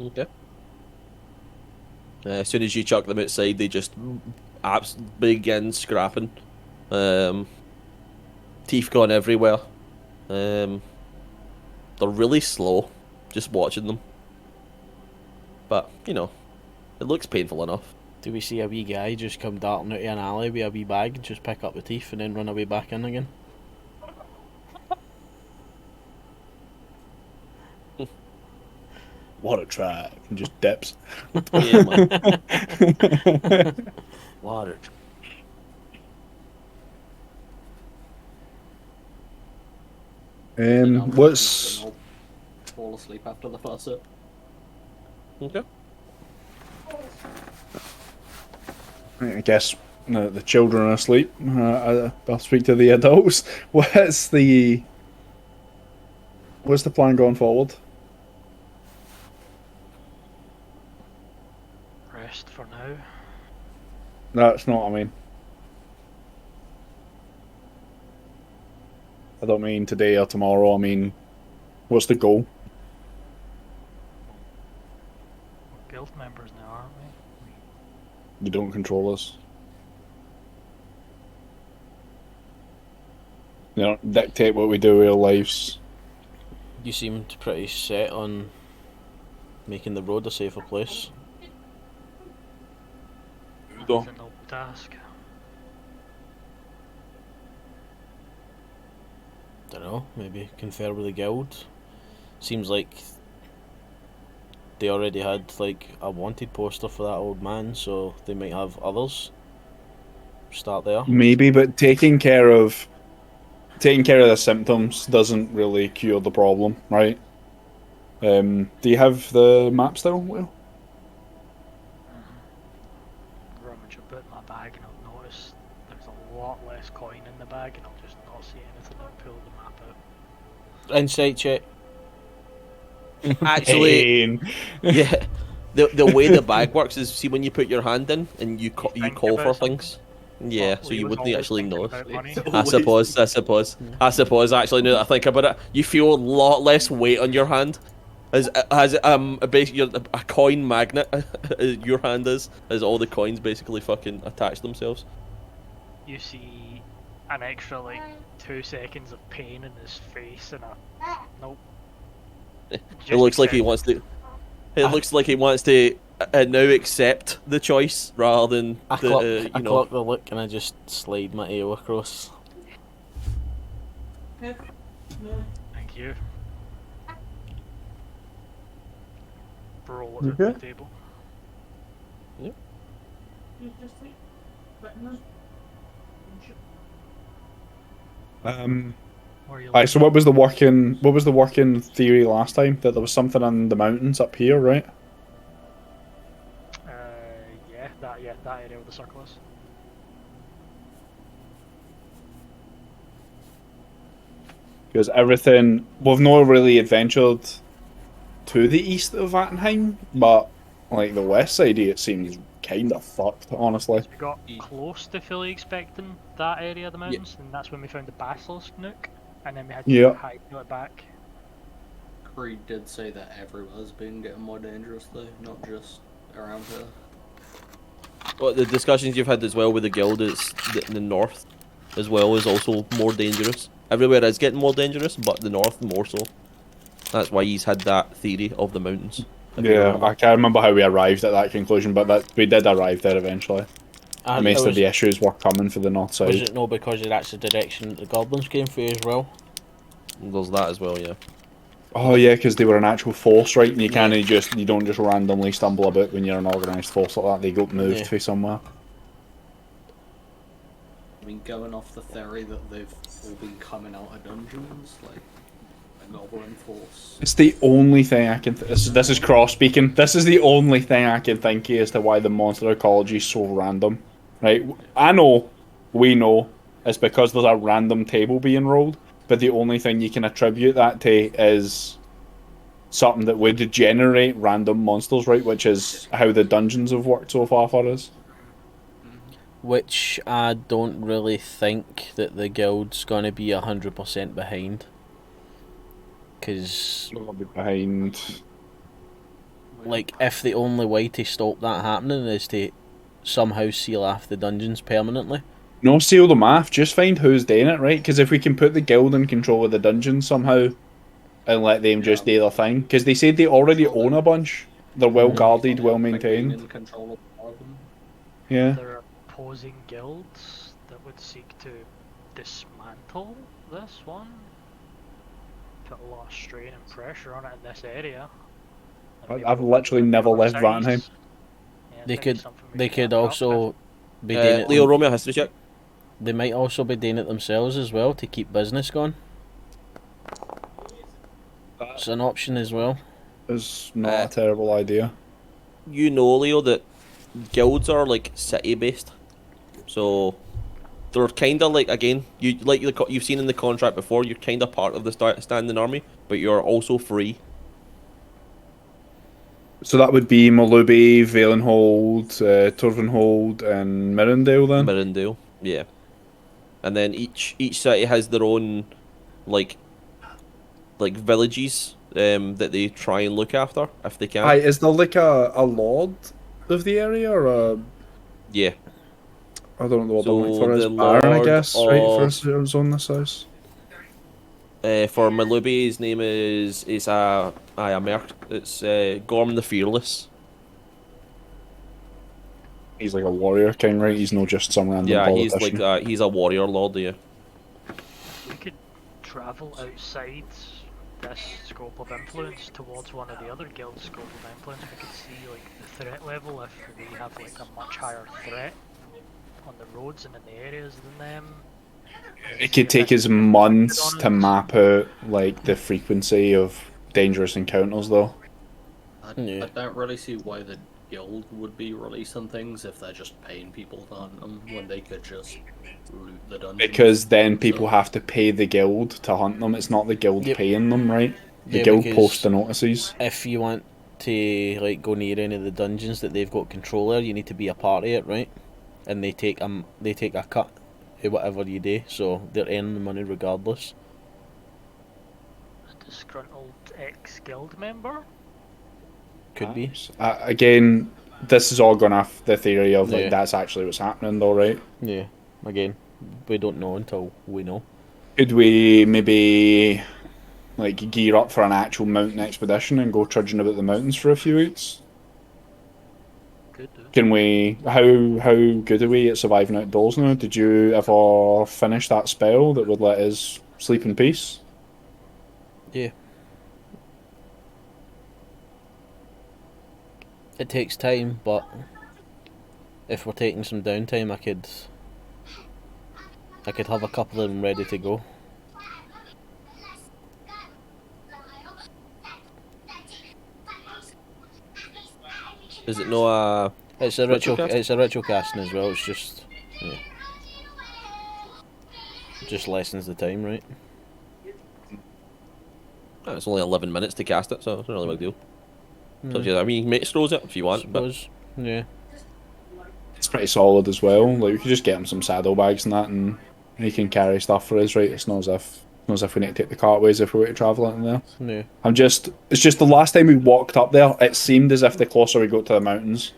Speaker 3: Okay. As soon as you chuck them outside, they just begin scrapping. Teeth gone everywhere. They're really slow, just watching them. But, it looks painful enough.
Speaker 1: Do we see a wee guy just come darting out of an alley with a wee bag and just pick up the teeth and then run away back in again?
Speaker 4: What a track. And just dips.
Speaker 3: Yeah, man. Water.
Speaker 4: What's...
Speaker 2: I'll fall asleep after the first sip.
Speaker 3: Okay.
Speaker 4: I guess the children are asleep. I'll speak to the adults. What's the plan going forward?
Speaker 5: Rest for now.
Speaker 4: That's not what I mean. I don't mean today or tomorrow. I mean, what's the goal?
Speaker 5: We're guild members now, aren't we?
Speaker 4: You don't control us. You don't dictate what we do with our lives.
Speaker 1: You seemed pretty set on making the road a safer place.
Speaker 5: That's
Speaker 4: Go.
Speaker 5: a noble task.
Speaker 1: Dunno, maybe confer with the guild. Seems like they already had like a wanted poster for that old man, so they might have others. Start there.
Speaker 4: Maybe, but taking care of the symptoms doesn't really cure the problem, right? Do you have the map still, Will?
Speaker 5: Rummage a bit in my bag and I'll notice there's a lot less coin in the bag and I'll just not see anything and pull the map out.
Speaker 1: Insight check.
Speaker 3: Actually,
Speaker 4: Pain.
Speaker 3: yeah. The way the bag works is, see, when you put your hand in and you call
Speaker 5: think
Speaker 3: for
Speaker 5: about
Speaker 3: things, Yeah,
Speaker 5: But
Speaker 3: so
Speaker 5: Lee
Speaker 3: you
Speaker 5: was
Speaker 3: wouldn't
Speaker 5: always
Speaker 3: actually
Speaker 5: thinking
Speaker 3: know.
Speaker 5: about money.
Speaker 3: I suppose. Actually, now that I think about it, you feel a lot less weight on your hand, as basically a coin magnet. Your hand is, as all the coins basically fucking attach themselves.
Speaker 5: You see an extra like 2 seconds of pain in his face and a nope.
Speaker 3: It
Speaker 5: Just
Speaker 3: looks like he
Speaker 5: accept.
Speaker 3: wants to. It looks like he wants to now accept the choice rather than
Speaker 1: I
Speaker 3: the
Speaker 1: clock,
Speaker 3: you
Speaker 1: I
Speaker 3: know.
Speaker 1: clock the look and I just slide my AO across.
Speaker 5: Thank you. Roll it
Speaker 4: Okay.
Speaker 5: at the table. Where you
Speaker 4: Alright, so what was the working theory last time? That there was something in the mountains up here, right?
Speaker 5: yeah, that area with the circle is.
Speaker 4: Because everything we've not really adventured to the east of Vattenheim, but like the west side of it seems kind of fucked, honestly.
Speaker 5: We got close to fully expecting that area of the mountains, and that's when we found the Basilisk Nook, and then we had to
Speaker 4: Yeah.
Speaker 5: hightail it back.
Speaker 2: Creed did say that everywhere's been getting more dangerous though, not just around here.
Speaker 3: But the discussions you've had as well with the guild is in the north, as well, is also more dangerous. Everywhere is getting more dangerous, but the north more so. That's why he's had that theory of the mountains. if you
Speaker 4: Yeah,
Speaker 3: remember.
Speaker 4: I can't remember how we arrived at that conclusion, but that we did arrive there eventually. Most of the issues were coming for the north
Speaker 1: Was
Speaker 4: side.
Speaker 1: it no because that's the direction that the goblins came through as well?
Speaker 3: There's that as well, yeah.
Speaker 4: Oh yeah, because they were an actual force, right? And you
Speaker 1: Yeah.
Speaker 4: can't you don't just randomly stumble about when you're an organised force like that. They got moved
Speaker 1: Yeah.
Speaker 4: to somewhere.
Speaker 2: I mean, going off the theory that they've all been coming out of dungeons, like a goblin force.
Speaker 4: It's the only thing I can. This is cross speaking. This is the only thing I can think of as to why the monster ecology is so random, right? I know, we know, it's because there's a random table being rolled, but the only thing you can attribute that to is something that would generate random monsters, right? Which is how the dungeons have worked so far for us.
Speaker 1: Which I don't really think that the guild's gonna be 100% behind. Because,
Speaker 4: Behind.
Speaker 1: like, if the only way to stop that happening is to somehow seal off the dungeons permanently.
Speaker 4: No, seal them off. Just find who's doing it, right? Because if we can put the guild in control of the dungeon somehow, and let them just do their thing, because they said they already own a bunch. They're well guarded, well maintained.
Speaker 2: In control of all of them.
Speaker 4: Yeah.
Speaker 5: There are opposing guilds that would seek to dismantle this one. Put a lot of strain and pressure on it in this area. And maybe
Speaker 4: I've literally never
Speaker 5: other
Speaker 4: left
Speaker 5: sides.
Speaker 4: Vattenheim.
Speaker 5: Yeah, I
Speaker 1: They
Speaker 5: think it's
Speaker 1: could,
Speaker 5: something we
Speaker 1: they
Speaker 5: should
Speaker 1: could
Speaker 5: wrap up with.
Speaker 1: also be doing it.
Speaker 3: Leo, Romeo, history check.
Speaker 1: They might also be doing it themselves as well to keep business going. It's an option as well.
Speaker 4: It's not a terrible idea.
Speaker 3: You know, Leo, that guilds are like city based, so they're kind of like, again, you've seen in the contract before. You're kind of part of the standing army, but you're also free.
Speaker 4: So that would be Malubi, Valenhold, Turvenhold, and Mirandale then?
Speaker 3: Mirandale, yeah. And then each city has their own like villages that they try and look after if they can.
Speaker 4: Aye, is there like a lord of the area or a...
Speaker 3: Yeah.
Speaker 4: I don't know what
Speaker 3: So
Speaker 4: the word for is.
Speaker 3: the
Speaker 4: Baron, I
Speaker 3: Lord
Speaker 4: guess, right, for
Speaker 3: of-
Speaker 4: his own this house.
Speaker 3: For Malubi, his name is a merc. It's Gorm the Fearless.
Speaker 4: He's like a warrior king, right? He's not just some random
Speaker 3: Yeah, he's
Speaker 4: politician.
Speaker 3: like he's a warrior lord. Yeah.
Speaker 5: We could travel outside this scope of influence towards one of the other guilds' scope of influence. We could see like the threat level if we have like a much higher threat on the roads and in the areas than them.
Speaker 4: It could take us months to map out like the frequency of dangerous encounters, though.
Speaker 1: Yeah.
Speaker 2: I don't really see why the guild would be releasing things if they're just paying people to hunt them when they could just loot the dungeon.
Speaker 4: Because then people have to pay the guild to hunt them. It's not the guild
Speaker 1: Yep.
Speaker 4: paying them, right? The
Speaker 1: Yeah,
Speaker 4: guild
Speaker 1: because-
Speaker 4: posts the notices.
Speaker 1: If you want to like go near any of the dungeons that they've got control of, you need to be a part of it, right? and they take a cut of whatever you do, so they're earning the money regardless.
Speaker 5: A disgruntled ex-guild member?
Speaker 1: Could be.
Speaker 4: Again, this is all going off the theory of like
Speaker 1: Yeah.
Speaker 4: that's actually what's happening, though, right?
Speaker 1: Yeah. Again, we don't know until we know.
Speaker 4: Could we maybe like gear up for an actual mountain expedition and go trudging about the mountains for a few weeks?
Speaker 5: Could do.
Speaker 4: Can we? How good are we at surviving outdoors now? Did you ever finish that spell that would let us sleep in peace?
Speaker 1: Yeah. It takes time, but if we're taking some downtime, I could have a couple of them ready to go.
Speaker 3: Is it no
Speaker 1: It's a ritual.
Speaker 3: Ritual cast?
Speaker 1: It's a ritual casting as well. It's just, yeah, just lessens the time, right?
Speaker 3: it's only 11 minutes to cast it, so it's not really a big deal. So
Speaker 1: Mm.
Speaker 3: yeah, I mean, you can make throws it if you want, but
Speaker 1: Suppose. Yeah.
Speaker 4: It's pretty solid as well. Like we could just get him some saddlebags and that, and he can carry stuff for us, right? It's not as if we need to take the cartways if we were to travel out in there.
Speaker 1: Yeah.
Speaker 4: It's just the last time we walked up there, it seemed as if the closer we got to the mountains,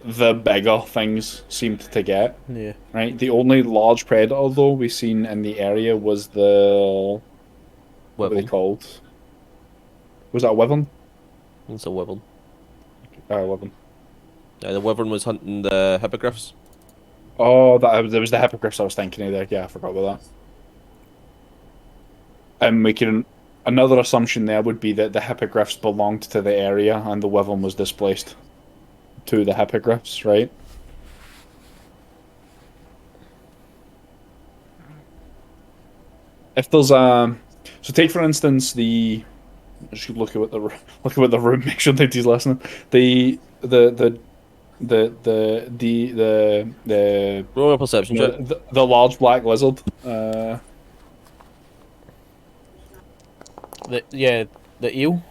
Speaker 4: the bigger things seemed to get,
Speaker 1: Yeah.
Speaker 4: right? The only large predator, though, we seen in the area was what were they
Speaker 3: Wyvern.
Speaker 4: called? Was that a wyvern?
Speaker 3: It's a wyvern.
Speaker 4: Wyvern.
Speaker 3: The wyvern was hunting the hippogriffs.
Speaker 4: Oh, there was the hippogriffs I was thinking of there. Yeah, I forgot about that. And another assumption there would be that the hippogriffs belonged to the area and the wyvern was displaced to the hippogriffs, right? If there's so take for instance I should look at the room, make sure that he's listening. The
Speaker 3: Roll a perception check.
Speaker 4: the large black lizard.
Speaker 1: The eel.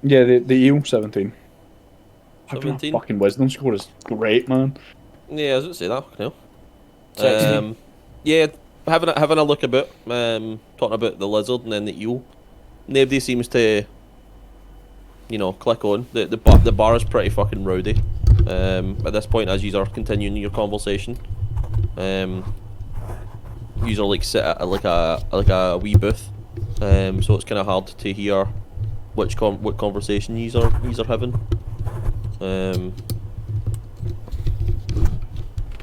Speaker 4: Yeah, the eel 17. Fucking
Speaker 3: 17?
Speaker 4: fucking wisdom score is great, man.
Speaker 3: Yeah, I was going to say that. No.
Speaker 1: 16.
Speaker 3: Yeah, having a look about, talking about the lizard and then the eel. Nobody seems to, click on. The bar is pretty fucking rowdy. At this point, as you are continuing your conversation, you are like sit at like a wee booth. So it's kind of hard to hear what conversation you are having.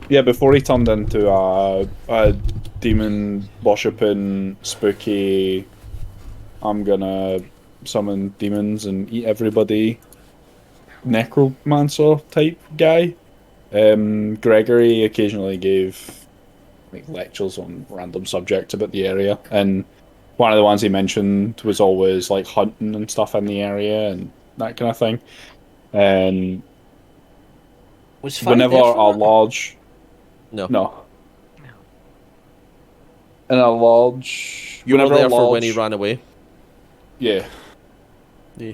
Speaker 4: Yeah, before he turned into a demon worshipping spooky, I'm gonna summon demons and eat everybody necromancer type guy. Gregory occasionally gave like lectures on random subjects about the area, and one of the ones he mentioned was always like hunting and stuff in the area and that kind of thing. And
Speaker 1: Was Fanny
Speaker 4: whenever
Speaker 1: there
Speaker 4: a
Speaker 1: for that?
Speaker 4: large
Speaker 3: No.
Speaker 4: no. And a large
Speaker 3: You were
Speaker 4: whenever
Speaker 3: there
Speaker 4: a
Speaker 3: for when he
Speaker 4: large-
Speaker 3: ran away.
Speaker 4: Yeah.
Speaker 1: Yeah.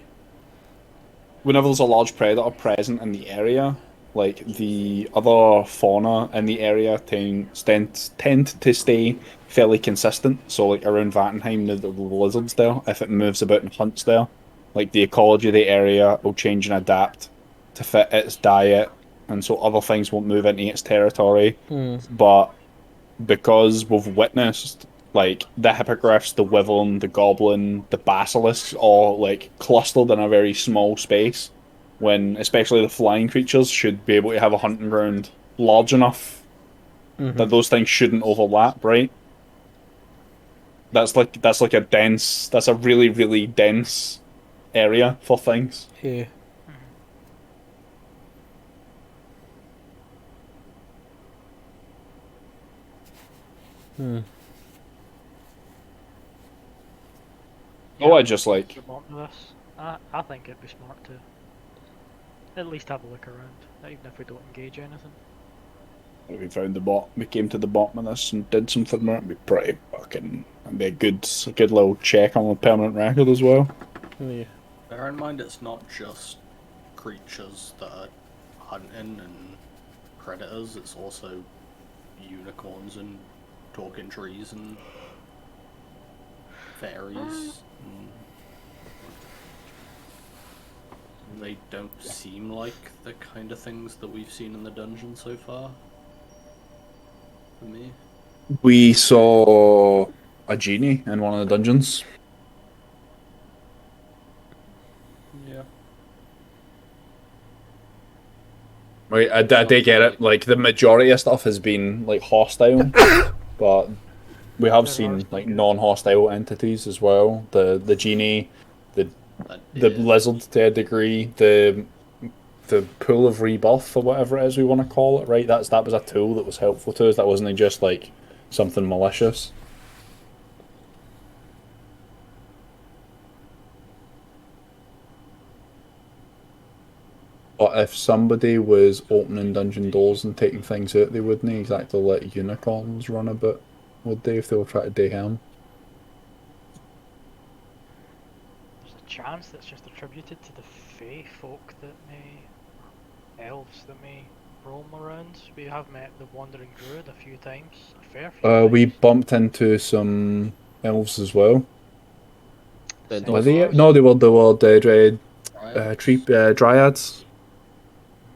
Speaker 4: Whenever there's a large predator present in the area, like the other fauna in the area tend to stay fairly consistent. So like around Vattenheim, the lizards there, if it moves about and hunts there, like the ecology of the area will change and adapt to fit its diet, and so other things won't move into its territory. But because we've witnessed like the hippogriffs, the wyvern, the goblin, the basilisks all like clustered in a very small space, when especially the flying creatures should be able to have a hunting ground large enough that those things shouldn't overlap, right? That's like a really, really dense area for things.
Speaker 1: Yeah.
Speaker 4: Oh, I just like
Speaker 5: Come on to this. I think it'd be smart to at least have a look around, even if we don't engage anything.
Speaker 4: we found we came to the bottom of this and did something more. It'd be pretty fucking, it'd be a good little check on the permanent record as well.
Speaker 1: Yeah.
Speaker 2: Bear in mind, it's not just creatures that are hunting and predators, it's also unicorns and talking trees and fairies. And they don't seem like the kind of things that we've seen in the dungeon so far. For me.
Speaker 4: We saw a genie in one of the dungeons.
Speaker 2: Yeah.
Speaker 4: Right, I did get it. Like the majority of stuff has been like hostile, but we have seen like non-hostile entities as well. The genie, the lizard to a degree, the pool of rebirth or whatever it is we want to call it. Right, that was a tool that was helpful to us. That wasn't just like something malicious. But if somebody was opening dungeon doors and taking things out, they wouldn't exactly let unicorns run a bit, would they, if they were trying to do harm?
Speaker 5: There's a chance that's just attributed to the Fae folk that may, elves that may roam around. We have met the Wandering Druid a few times, a fair few times.
Speaker 4: We bumped into some elves as well.
Speaker 3: Then
Speaker 4: Were they? No, they were dryads.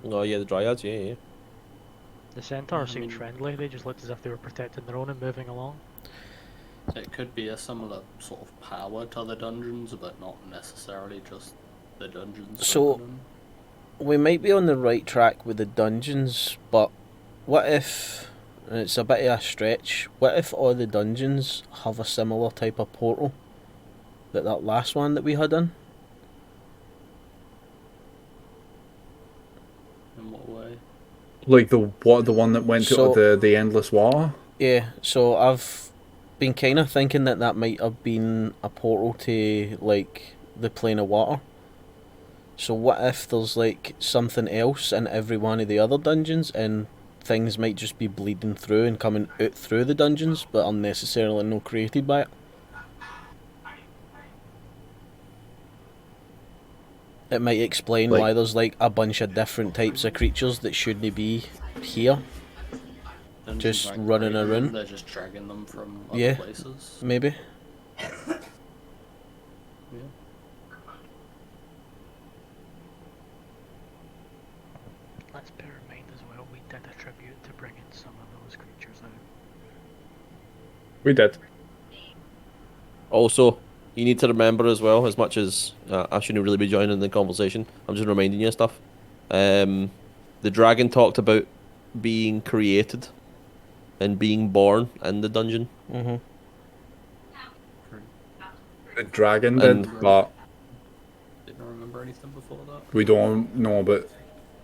Speaker 3: Oh yeah, the dryads. Yeah.
Speaker 5: The centaurs seemed friendly, they just looked as if they were protecting their own and moving along.
Speaker 2: It could be a similar sort of power to the dungeons, but not necessarily just the dungeons.
Speaker 1: So, we might be on the right track with the dungeons, but what if, and it's a bit of a stretch, what if all the dungeons have a similar type of portal that last one that we had in?
Speaker 2: In what way?
Speaker 4: Like the one that went to the endless water?
Speaker 1: Yeah, so I've been kind of thinking that might have been a portal to, like, the plane of water. So what if there's, like, something else in every one of the other dungeons, and things might just be bleeding through and coming out through the dungeons, but unnecessarily not created by it? It might explain why there's, like, a bunch of different types of creatures that shouldn't be here.
Speaker 2: Dungeons
Speaker 1: Just
Speaker 2: aren't
Speaker 1: running
Speaker 2: creating them,
Speaker 1: around.
Speaker 2: They're just dragging them from other
Speaker 1: Yeah.
Speaker 2: places.
Speaker 1: Maybe.
Speaker 2: Yeah.
Speaker 5: Let's bear in mind as well, we did attribute to bringing some of those creatures out.
Speaker 4: We did.
Speaker 3: Also, you need to remember as well, as much as I shouldn't really be joining the conversation, I'm just reminding you of stuff. The dragon talked about being created and being born in the dungeon.
Speaker 1: Mm-hmm.
Speaker 4: The dragon did, but
Speaker 2: Didn't remember anything before that.
Speaker 4: we don't know about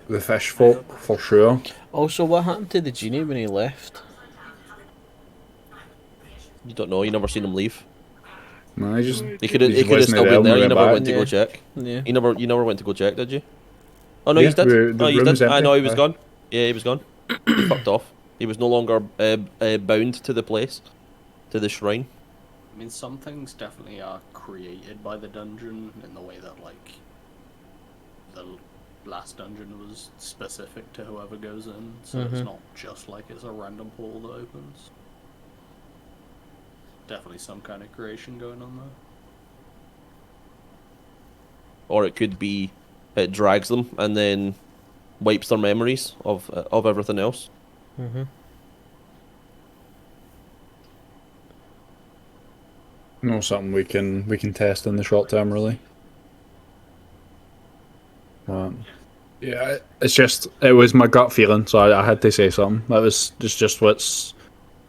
Speaker 4: the fish folk for sure.
Speaker 1: Also, what happened to the genie when he left?
Speaker 3: You don't know, you never seen him leave.
Speaker 4: No, he just
Speaker 3: He could have
Speaker 4: He
Speaker 3: still
Speaker 4: wasn't
Speaker 3: been there,
Speaker 4: there
Speaker 3: you
Speaker 4: when we
Speaker 3: never
Speaker 4: went
Speaker 3: went to
Speaker 1: back.
Speaker 3: go check.
Speaker 1: Yeah.
Speaker 3: You never went to go check, did you? Oh no,
Speaker 4: Yeah,
Speaker 3: you did.
Speaker 4: the
Speaker 3: Oh, you
Speaker 4: room
Speaker 3: did.
Speaker 4: was
Speaker 3: I
Speaker 4: empty,
Speaker 3: know he was
Speaker 4: aye.
Speaker 3: gone. Yeah, he was gone. He fucked off. He was no longer bound to the place, to the shrine.
Speaker 2: I mean, some things definitely are created by the dungeon in the way that, like, the last dungeon was specific to whoever goes in, so it's
Speaker 1: Mhm.
Speaker 2: not just like it's a random portal that opens. Definitely some kind of creation going on there.
Speaker 3: Or it could be it drags them and then wipes their memories of everything else.
Speaker 1: Mm-hmm.
Speaker 4: no something we can test in the short term, really. Yeah, it was my gut feeling, so I had to say something. That was just what's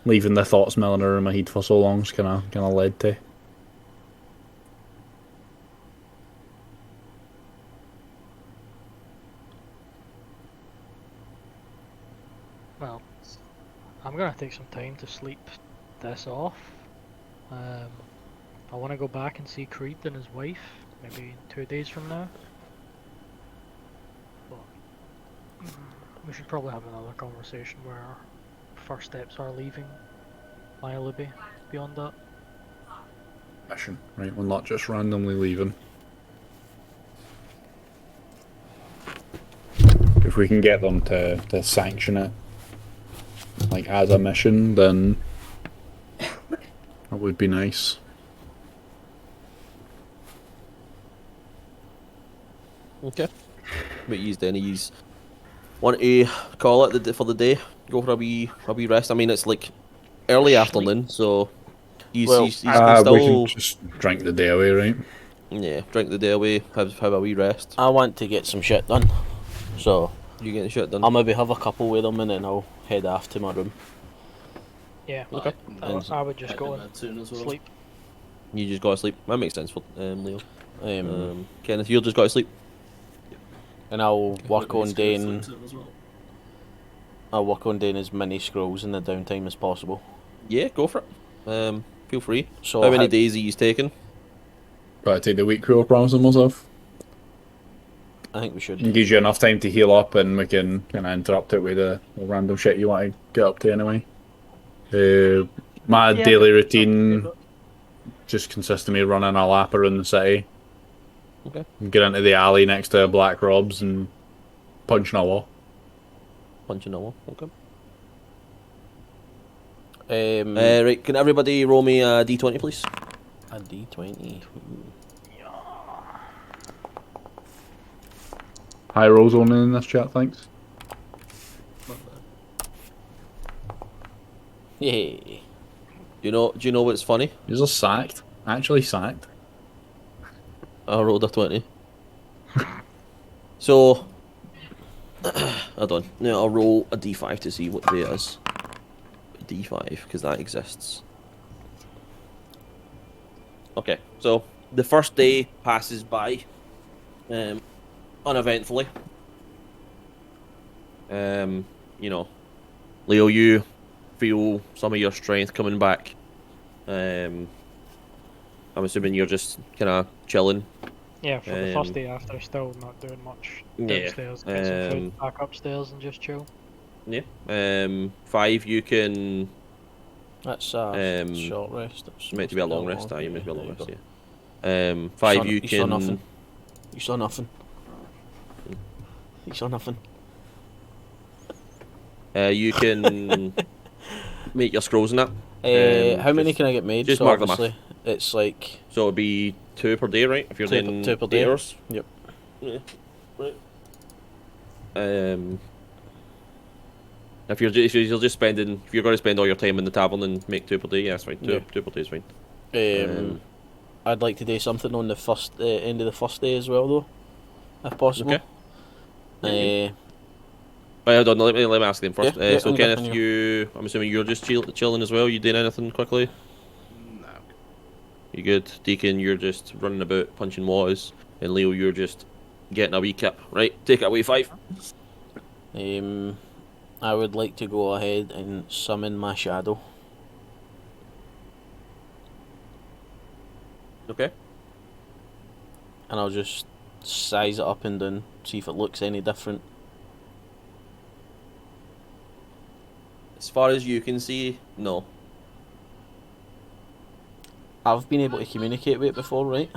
Speaker 4: leaving the thoughts milling around in my head for so long is kind of led to.
Speaker 5: Well, I'm gonna take some time to sleep this off. I want to go back and see Creed and his wife, maybe 2 days from now. But we should probably have another conversation where our first steps are leaving Maya-Libby beyond that.
Speaker 4: Mission, right? We're not just randomly leaving. We've if we can get them to sanction it, like as a mission, then that would be nice.
Speaker 3: Okay. But he's then he's want to call it for the day. Go for a wee rest. I mean, it's like early afternoon, so he's
Speaker 1: Well,
Speaker 3: he's can
Speaker 4: We
Speaker 3: still
Speaker 4: can just drink the day away, right?
Speaker 3: drink the day away, have a wee rest.
Speaker 1: I want to get some shit done, so
Speaker 3: You getting shit done?
Speaker 1: I'll maybe have a couple with them and then I'll head off to my room.
Speaker 5: Yeah.
Speaker 3: Okay.
Speaker 5: I would just
Speaker 2: Head
Speaker 5: go
Speaker 2: to
Speaker 5: and
Speaker 2: bed soon as well.
Speaker 5: sleep.
Speaker 3: You just gotta sleep. That makes sense for Leo.
Speaker 1: Um,
Speaker 3: Kenneth, you just gotta sleep.
Speaker 1: and I'll work on
Speaker 2: Everybody's
Speaker 1: doing
Speaker 2: gonna sleep soon as well.
Speaker 1: as many scrolls in the downtime as possible.
Speaker 3: Yeah, go for it. Feel free.
Speaker 1: So
Speaker 3: How many days are you taking?
Speaker 4: But I take the week crew, promising myself.
Speaker 1: I think we should.
Speaker 4: It gives you enough time to heal up, and we can kind of interrupt it with the random shit you want to get up to anyway. My
Speaker 5: Yeah,
Speaker 4: daily
Speaker 5: but-
Speaker 4: routine just consists of me running a lap around the city.
Speaker 3: Okay.
Speaker 4: Get into the alley next to Black Rob's and punching a wall.
Speaker 3: Punching a wall. Okay.
Speaker 1: Right,
Speaker 3: Right, can everybody roll me a d20, please?
Speaker 1: a D20.
Speaker 4: High rolls only in this chat, thanks.
Speaker 1: Yay!
Speaker 3: Do you know what's funny?
Speaker 4: You're sacked. Actually sacked.
Speaker 3: I rolled a 20. So, hold on. Now I'll roll a d5 to see what day it is. D5, because that exists. Okay, so the first day passes by uneventfully. You know, Leo, you feel some of your strength coming back. I'm assuming you're just kind of chilling.
Speaker 5: Yeah, for the first
Speaker 3: Um,
Speaker 5: day after, still not doing much
Speaker 3: Yeah,
Speaker 5: downstairs. Get some
Speaker 3: um,
Speaker 5: food, back upstairs and just chill.
Speaker 3: Yeah. 5, you can.
Speaker 1: That's a
Speaker 3: Um,
Speaker 1: short rest. It's
Speaker 3: Meant to be a long
Speaker 1: supposed
Speaker 3: rest.
Speaker 1: be
Speaker 3: Aye, meant to be a
Speaker 1: there
Speaker 3: long
Speaker 1: you
Speaker 3: rest.
Speaker 1: go.
Speaker 3: Yeah. 5, you
Speaker 1: You saw
Speaker 3: can.
Speaker 1: nothing. You saw nothing. You saw nothing.
Speaker 3: You can make your scrolls and that.
Speaker 1: How many
Speaker 3: just-
Speaker 1: can I get made?
Speaker 3: just
Speaker 1: So
Speaker 3: mark them off.
Speaker 1: obviously it's like
Speaker 3: So it'll be 2 per day, right? If you're
Speaker 1: Two per-
Speaker 3: doing
Speaker 1: 2 per
Speaker 3: 8
Speaker 1: day.
Speaker 3: hours.
Speaker 1: Yep.
Speaker 3: Yeah. Right. If you're just spending, if you're going to spend all your time in the tavern and make 2 per day, yeah, that's fine.
Speaker 1: Yeah.
Speaker 3: 2 per day is fine.
Speaker 1: I'd like to do something on the first end of the first day as well, though, if possible.
Speaker 3: Okay. Right, hold on, let me ask them first.
Speaker 1: Yeah,
Speaker 3: So
Speaker 1: I'm
Speaker 3: Kenneth,
Speaker 1: good,
Speaker 3: I'm assuming you're just chilling as well. You doing anything quickly?
Speaker 2: No.
Speaker 3: You good? Deacon, you're just running about punching waters, and Leo, you're just getting a wee kip. Right, take it away, 5.
Speaker 1: I would like to go ahead and summon my shadow.
Speaker 3: Okay.
Speaker 1: And I'll just size it up and down, see if it looks any different.
Speaker 3: As far as you can see, no.
Speaker 1: I've been able to communicate with it before, right?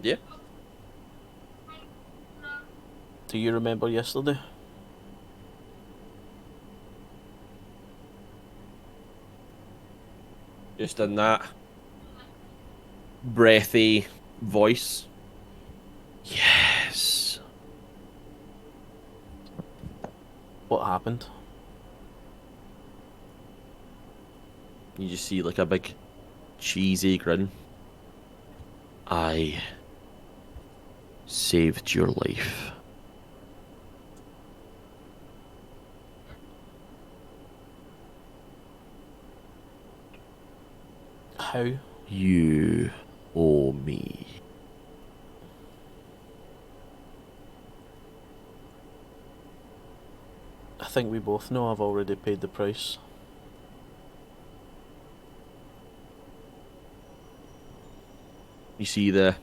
Speaker 3: Yeah.
Speaker 1: Do you remember yesterday?
Speaker 3: Just in that breathy voice. Yes.
Speaker 1: What happened?
Speaker 3: You just see like a big cheesy grin. I saved your life.
Speaker 1: How?
Speaker 3: You owe me.
Speaker 1: I think we both know I've already paid the price.
Speaker 3: You see the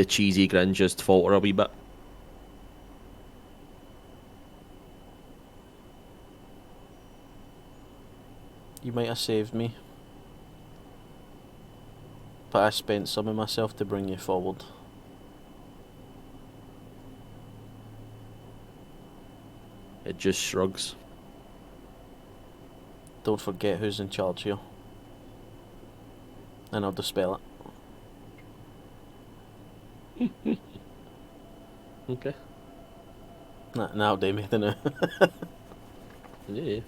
Speaker 3: cheesy grin just falter a wee bit.
Speaker 1: You might have saved me. But I spent some of myself to bring you forward.
Speaker 3: It just shrugs.
Speaker 1: Don't forget who's in charge here. And I'll dispel it.
Speaker 3: Okay.
Speaker 1: Now do me, then.
Speaker 3: Yeah.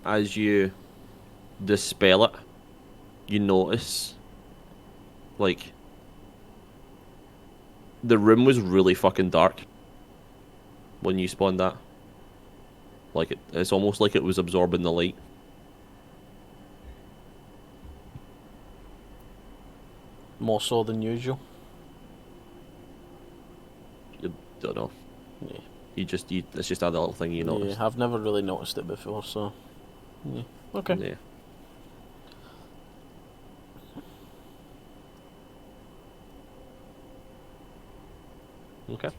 Speaker 3: As you dispel it, you notice, like, the room was really fucking dark when you spawned that. Like, it's almost like it was absorbing the light.
Speaker 1: More so than usual.
Speaker 3: You don't know.
Speaker 1: Yeah.
Speaker 3: It's just that little thing you noticed.
Speaker 1: Yeah, I've never really noticed it before, so. Yeah. Okay.
Speaker 3: Yeah. Okay.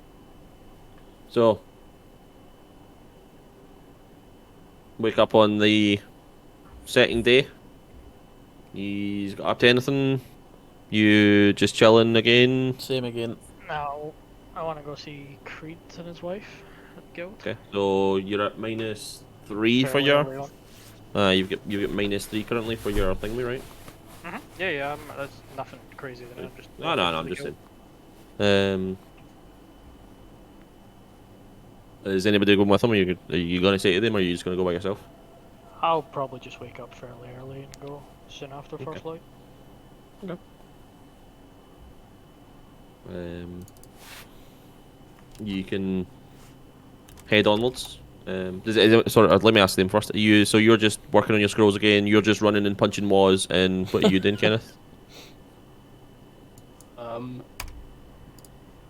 Speaker 3: So, wake up on the second day. He's got up to anything. You just chilling again.
Speaker 1: Same again.
Speaker 5: Now, I want to go see Creed and his wife at the guild.
Speaker 3: Okay. So you're at -3 for
Speaker 5: Fairly
Speaker 3: your.
Speaker 5: early on.
Speaker 3: You've got -3 currently for your thingy, right?
Speaker 5: Yeah, yeah. That's nothing crazy. Then I'm just.
Speaker 3: No,
Speaker 5: waiting for
Speaker 3: I'm
Speaker 5: the
Speaker 3: just
Speaker 5: guild.
Speaker 3: saying. Is anybody going with him? Are you going to say to them, or are you just going to go by yourself?
Speaker 5: I'll probably just wake up fairly early and go soon after
Speaker 3: Okay.
Speaker 5: first light.
Speaker 3: You can head onwards. Sorry, let me ask them first. So you're just working on your scrolls again. You're just running and punching walls. And what are you doing, Kenneth?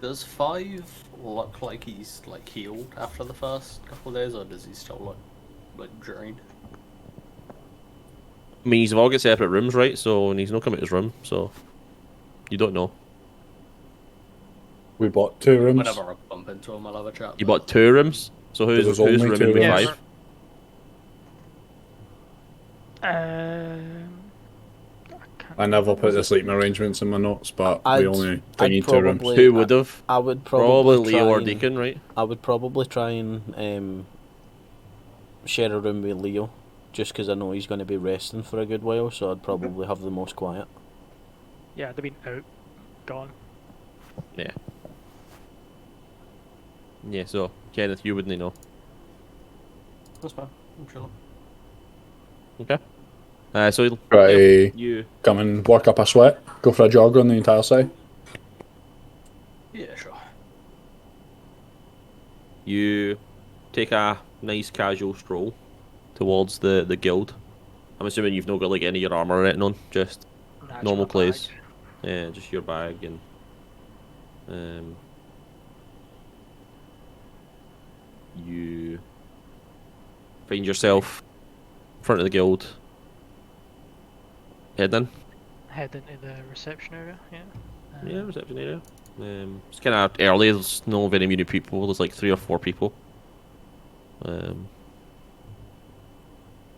Speaker 2: Does 5 look like he's like healed after the first couple of days, or does he still look like drained?
Speaker 3: I mean, he's all got separate rooms, right? So and he's not come out his room, so you don't know.
Speaker 4: We bought 2 rooms.
Speaker 2: Whenever I bump into him, I'll have a chat.
Speaker 3: You bought 2 rooms. So who's
Speaker 4: was
Speaker 3: room
Speaker 4: only 2
Speaker 3: in with
Speaker 4: rooms.
Speaker 3: 5?
Speaker 4: I never put the sleeping arrangements in my notes, but we only need 2 rooms.
Speaker 1: probably-
Speaker 3: Who would have?
Speaker 1: I would
Speaker 3: Probably
Speaker 1: probably
Speaker 3: Leo
Speaker 1: try
Speaker 3: or
Speaker 1: and-
Speaker 3: Deacon, right?
Speaker 1: I would probably try and share a room with Leo, just because I know he's going to be resting for a good while, so I'd probably have the most quiet.
Speaker 5: Yeah, they've been out, gone.
Speaker 3: Yeah. Yeah. So Kenneth, you wouldn't know.
Speaker 2: That's fine. I'm chilling.
Speaker 3: Okay. So
Speaker 4: Right,
Speaker 3: you.
Speaker 4: come and work up a sweat, go for a jog on the entire side.
Speaker 2: Yeah, sure.
Speaker 3: You take a nice casual stroll towards the guild. I'm assuming you've not got like any of your armor or anything on, just
Speaker 5: Nah, it's
Speaker 3: normal
Speaker 5: my
Speaker 3: clothes.
Speaker 5: bag.
Speaker 3: Yeah, just your bag and you find yourself in front of the guild. Head in.
Speaker 5: Head into the reception area. Yeah.
Speaker 3: Yeah, reception area. It's kind of early. There's no very many people. There's like 3 or 4 people.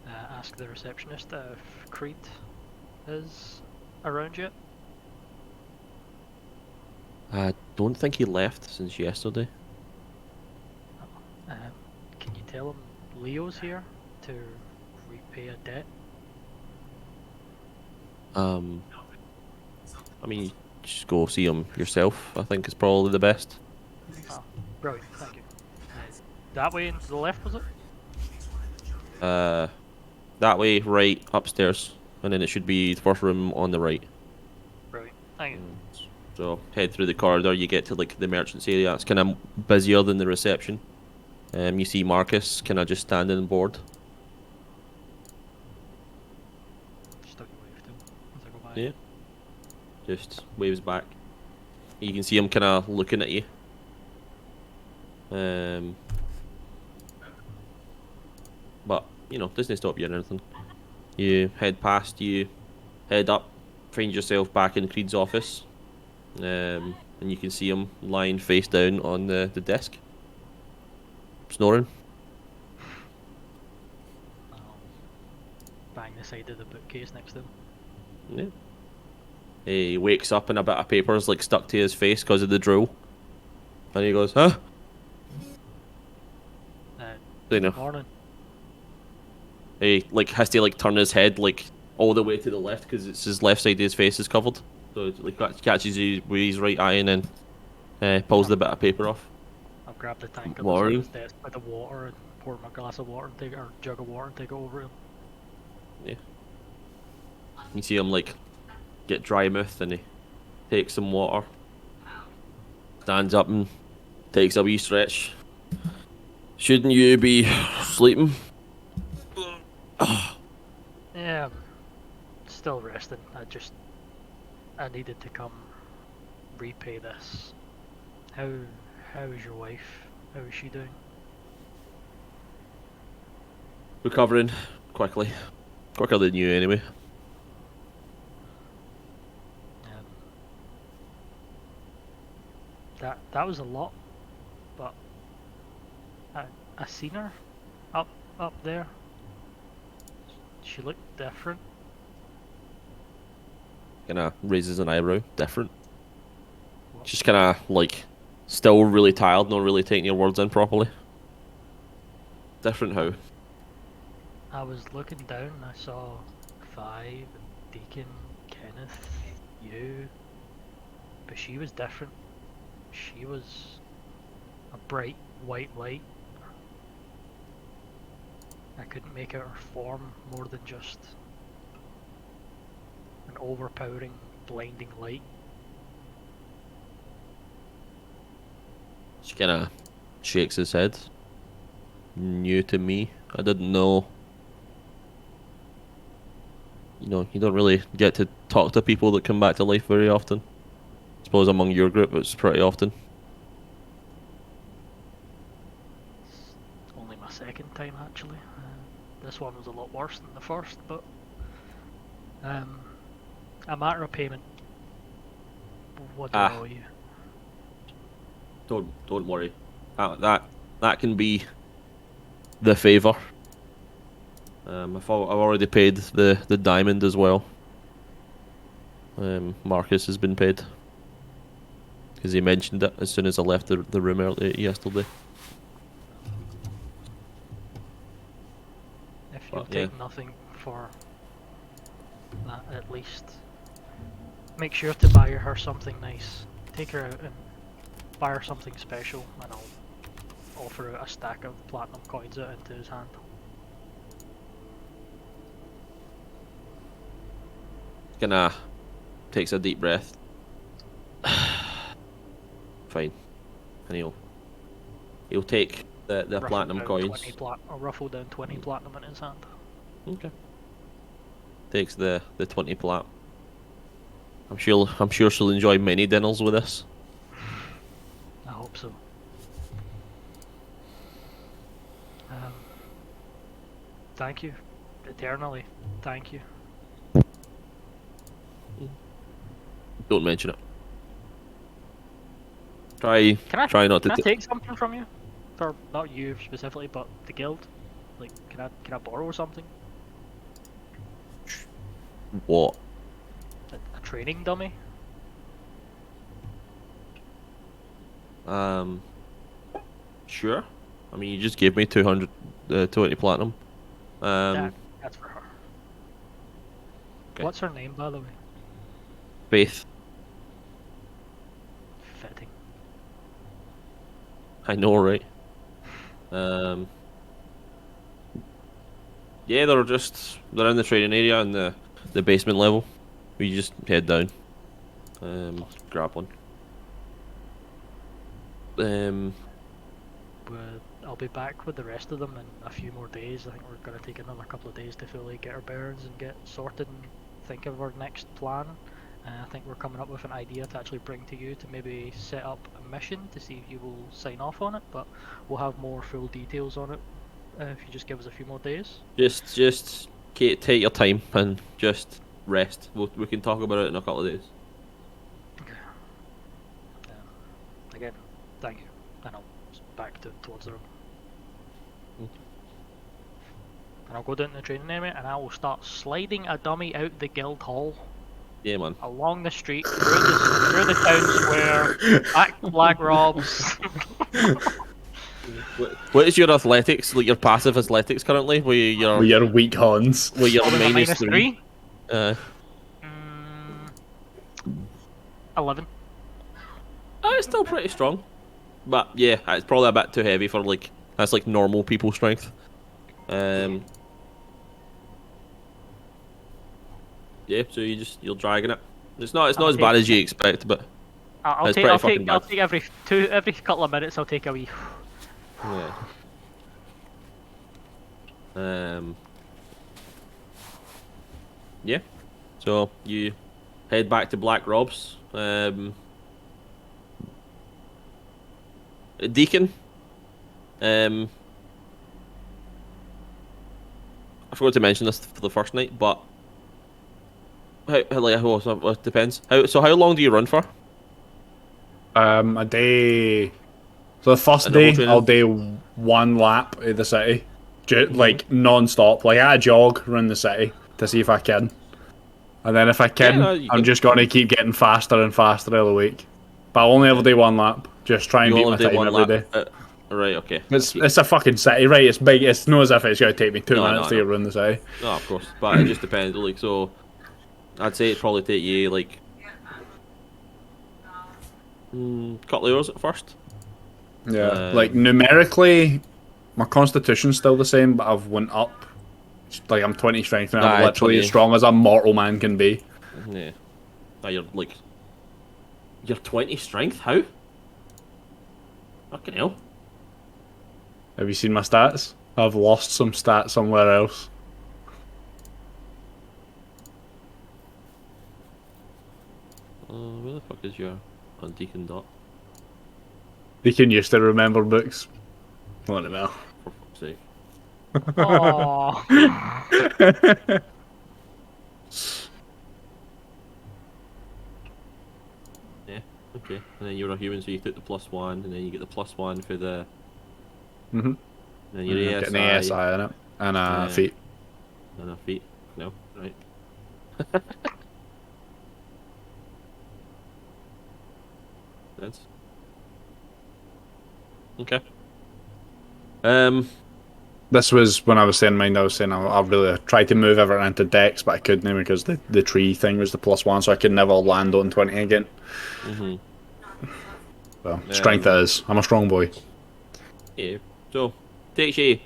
Speaker 5: Ask the receptionist if Creed is around yet.
Speaker 3: I don't think he left since yesterday.
Speaker 5: Can you tell him Leo's here to repay a debt?
Speaker 3: I mean, just go see him yourself. I think is probably the best.
Speaker 5: Oh, brilliant, thank you. That way and to the left, was it?
Speaker 3: That way, right upstairs, and then it should be the first room on the right.
Speaker 5: Brilliant, thank you.
Speaker 3: So head through the corridor. You get to like the merchants area. It's kind of busier than the reception. You see Marcus kind of just standing on board.
Speaker 5: Just don't wave to him as I go by.
Speaker 3: Yeah. Just waves back. You can see him kind of looking at you. But you know, doesn't stop you or anything. You head past. You head up. Find yourself back in Creed's office. And you can see him lying face down on the desk, snoring.
Speaker 5: I'll bang the side of the bookcase next to him.
Speaker 3: Yeah. He wakes up and a bit of paper's like stuck to his face because of the drill. And he goes, huh?
Speaker 5: Uh,
Speaker 3: You know,
Speaker 5: morning.
Speaker 3: he like has to like turn his head like all the way to the left because it's his left side of his face is covered. So it like catches you with his right eye and then pulls the bit of paper off.
Speaker 5: I'll grab the tank on
Speaker 3: Morning.
Speaker 5: his desk with the water and pour him a glass of water and take or jug of water and take it over him.
Speaker 3: You see him like get dry mouthed and he takes some water, stands up and takes a wee stretch. Shouldn't you be sleeping?
Speaker 5: Yeah, I'm still resting. I needed to come repay this. How is your wife? How is she doing?
Speaker 3: Recovering quickly, quicker than you anyway.
Speaker 5: Um, that was a lot, but I seen her up there. She looked different.
Speaker 3: Kinda raises an eyebrow. Different.
Speaker 5: What-
Speaker 3: Just kinda like still really tired, not really taking your words in properly. Different how?
Speaker 5: I was looking down and I saw Five, Deacon, Kenneth, you, but she was different. She was a bright white light. I couldn't make out her form more than just an overpowering, blinding light.
Speaker 3: Just kinda shakes his head. New to me. I didn't know. You know, you don't really get to talk to people that come back to life very often. Suppose among your group it's pretty often.
Speaker 5: It's only my second time actually. This one was a lot worse than the first, but a matter of payment. What do I owe you?
Speaker 3: Don't worry. That can be the favour. I've already paid the diamond as well. Marcus has been paid because he mentioned it as soon as I left the room early yesterday.
Speaker 5: If you'll
Speaker 3: But, yeah.
Speaker 5: take nothing for that, at least make sure to buy her something nice. Take her out and buy her something special, and I'll offer a stack of platinum coins out into his hand.
Speaker 3: Gonna takes a deep breath. Fine, and he'll take the
Speaker 5: Ruffle
Speaker 3: platinum
Speaker 5: down
Speaker 3: coins.
Speaker 5: 20 I'll ruffle down 20 platinum in his hand.
Speaker 3: Okay. Takes the 20 plat. I'm sure she'll enjoy many dinners with this.
Speaker 5: I hope so. Thank you. Eternally. Thank you.
Speaker 3: Don't mention it. Try not to.
Speaker 5: Can I take something from you? For not you specifically, but the guild? Like, can I borrow something?
Speaker 3: What?
Speaker 5: A training dummy?
Speaker 3: Sure. I mean, you just gave me 220 platinum.
Speaker 5: That's for her.
Speaker 3: Okay.
Speaker 5: What's her name, by the way?
Speaker 3: Faith.
Speaker 5: Fitting.
Speaker 3: I know, right? Yeah, they're in the training area in the basement level. We just head down. Grab one.
Speaker 5: I'll be back with the rest of them in a few more days. I think we're going to take another couple of days to fully get our bearings and get sorted and think of our next plan. I think we're coming up with an idea to actually bring to you to maybe set up a mission to see if you will sign off on it, but we'll have more full details on it if you just give us a few more days.
Speaker 3: Just take your time and just rest. We can talk about it in a couple of days.
Speaker 5: Okay. Again, thank you. And I'll back towards the room. And I'll go down to the training area and I will start sliding a dummy out the guild hall
Speaker 3: Yeah, man.
Speaker 5: along the street, through the town square, back to Black Rob's.
Speaker 3: What is your athletics, like your passive athletics currently? Where you're,
Speaker 4: With your weak horns.
Speaker 3: where you're
Speaker 5: Oh, with a
Speaker 3: minus
Speaker 5: minus
Speaker 3: 3?
Speaker 5: 3?
Speaker 3: Uh,
Speaker 5: 11.
Speaker 3: it's still pretty strong. But yeah, it's probably a bit too heavy for like, that's like normal people strength. Yeah, so you're dragging it. It's not as bad as you expect, but
Speaker 5: I'll
Speaker 3: It's
Speaker 5: take
Speaker 3: pretty
Speaker 5: I'll
Speaker 3: fucking
Speaker 5: take
Speaker 3: bad.
Speaker 5: I'll take every couple of minutes I'll take a wee.
Speaker 3: yeah. Yeah. So you head back to Black Rob's. Deacon. I forgot to mention this for the first night, but it depends. How long do you run for?
Speaker 4: A day. So the first
Speaker 3: And the whole
Speaker 4: day,
Speaker 3: training?
Speaker 4: I'll do 1 lap of the city, like non-stop. Like I jog around the city to see if I can, and then if I can,
Speaker 3: Yeah, no, you
Speaker 4: I'm
Speaker 3: can.
Speaker 4: just gonna keep getting faster and faster all the week. But I'll only ever do 1 lap. Just try and
Speaker 3: You
Speaker 4: beat my
Speaker 3: only do
Speaker 4: time
Speaker 3: one
Speaker 4: every
Speaker 3: lap.
Speaker 4: day.
Speaker 3: Right. Okay.
Speaker 4: It's a fucking city, right? It's big. It's not as if it's gonna take me 2
Speaker 3: No,
Speaker 4: minutes to
Speaker 3: no.
Speaker 4: get around the city.
Speaker 3: No, of course, but it just depends. Like, so I'd say it'd probably take you like couple of hours at first.
Speaker 4: Yeah, like numerically, my constitution's still the same, but I've went up. Like I'm 20 strength and I'm
Speaker 3: Aye,
Speaker 4: literally
Speaker 3: 20.
Speaker 4: as strong as a mortal man can be.
Speaker 3: Yeah. Now you're 20 strength. How? Fucking hell.
Speaker 4: Have you seen my stats? I've lost some stats somewhere else.
Speaker 3: Where the fuck is your on Deacon Dot?
Speaker 4: Deacon used to remember books. What the hell?
Speaker 3: For fuck's sake.
Speaker 5: Oh.
Speaker 3: Yeah. Okay. And then you're a human, so you took the +1, and then you get the +1 for the.
Speaker 4: Mhm.
Speaker 3: And then your
Speaker 4: Getting the
Speaker 3: ASI,
Speaker 4: ASI in it and
Speaker 3: Yeah.
Speaker 4: feet.
Speaker 3: and a feet. No, right. That's okay.
Speaker 4: This was when I was saying mine. I was saying I really tried to move everything into Dex, but I couldn't because the tree thing was the +1, so I could never land on 20 again.
Speaker 3: Mm-hmm.
Speaker 4: So strength it is. I'm a strong boy.
Speaker 3: Yeah. So takes you.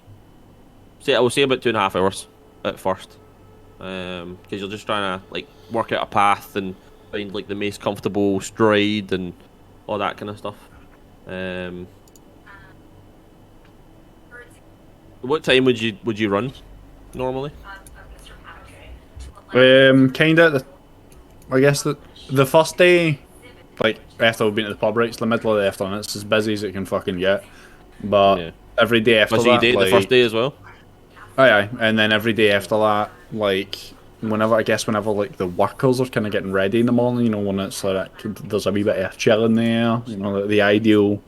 Speaker 3: Say I will say about 2.5 hours at first, because you're just trying to like work out a path and find like the most comfortable stride and all that kind of stuff. What time would you run normally?
Speaker 4: Kinda. I guess the first day, like after we've been to the pub, right, it's the middle of the afternoon. It's as busy as it can fucking get. But
Speaker 3: Yeah.
Speaker 4: every day after
Speaker 3: Was you
Speaker 4: that,
Speaker 3: date
Speaker 4: like,
Speaker 3: the first day as well?
Speaker 4: aye, and then every day after that, like whenever like the workers are kind of getting ready in the morning, you know, when it's like there's a wee bit of chill in there, you know, the ideal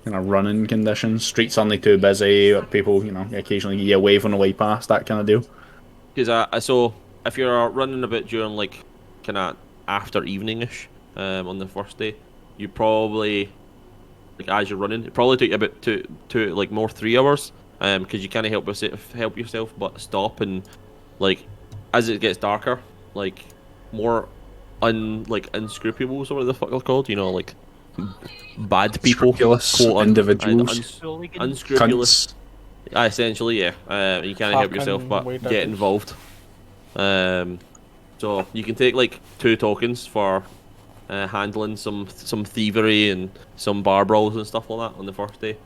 Speaker 4: kind of running conditions. Streets aren't too busy, but people, you know, occasionally you wave on the way past, that kind of deal.
Speaker 3: Because so if you're running about during like kind of after evening-ish on the first day, you probably like as you're running, it probably take you about two like more 3 hours because you can't help yourself but stop and like as it gets darker, like more unscrupulous or whatever the fuck they're called, you know, like bad people,
Speaker 4: Scrupulous
Speaker 3: quote,
Speaker 4: individuals.
Speaker 5: Hooligans.
Speaker 3: unscrupulous.
Speaker 4: Cunts.
Speaker 3: Essentially, yeah. You can't help yourself but
Speaker 1: Fucking
Speaker 3: get
Speaker 1: weirdos.
Speaker 3: involved. So you can take like 2 tokens for handling some thievery and some bar brawls and stuff like that on the first day.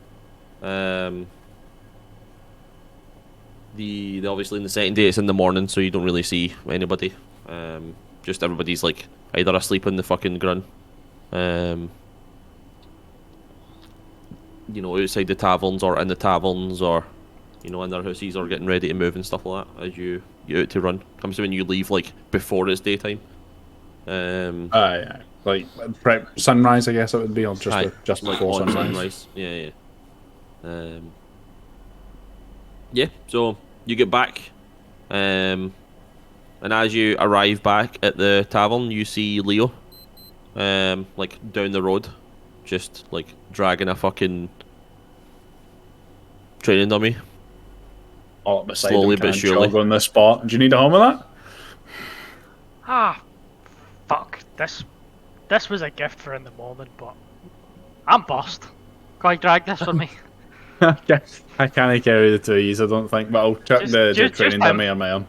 Speaker 3: The obviously in the second day it's in the morning, so you don't really see anybody. Just everybody's like either asleep in the fucking grun. You know, outside the taverns or in the taverns or, you know, in their houses or getting ready to move and stuff like that as you get out to run. Comes when you leave like before it's daytime.
Speaker 4: Aye. Like sunrise, I guess it would be, or just
Speaker 3: Aye,
Speaker 4: just
Speaker 3: like
Speaker 4: before
Speaker 3: on
Speaker 4: sunrise.
Speaker 3: Yeah. Yeah, so you get back. And as you arrive back at the tavern, you see Leo, like down the road, just like dragging a fucking training dummy.
Speaker 4: All up beside
Speaker 3: Slowly
Speaker 4: him,
Speaker 3: but
Speaker 4: can
Speaker 3: surely.
Speaker 4: jog on the spot. Do you need a home with that?
Speaker 5: Ah, fuck. This was a gift for in the moment, but I'm bossed. Go drag this for me.
Speaker 4: I can't carry the two of yous, I don't think, but I'll chuck the
Speaker 5: just
Speaker 4: training
Speaker 5: him.
Speaker 4: dummy on my arm.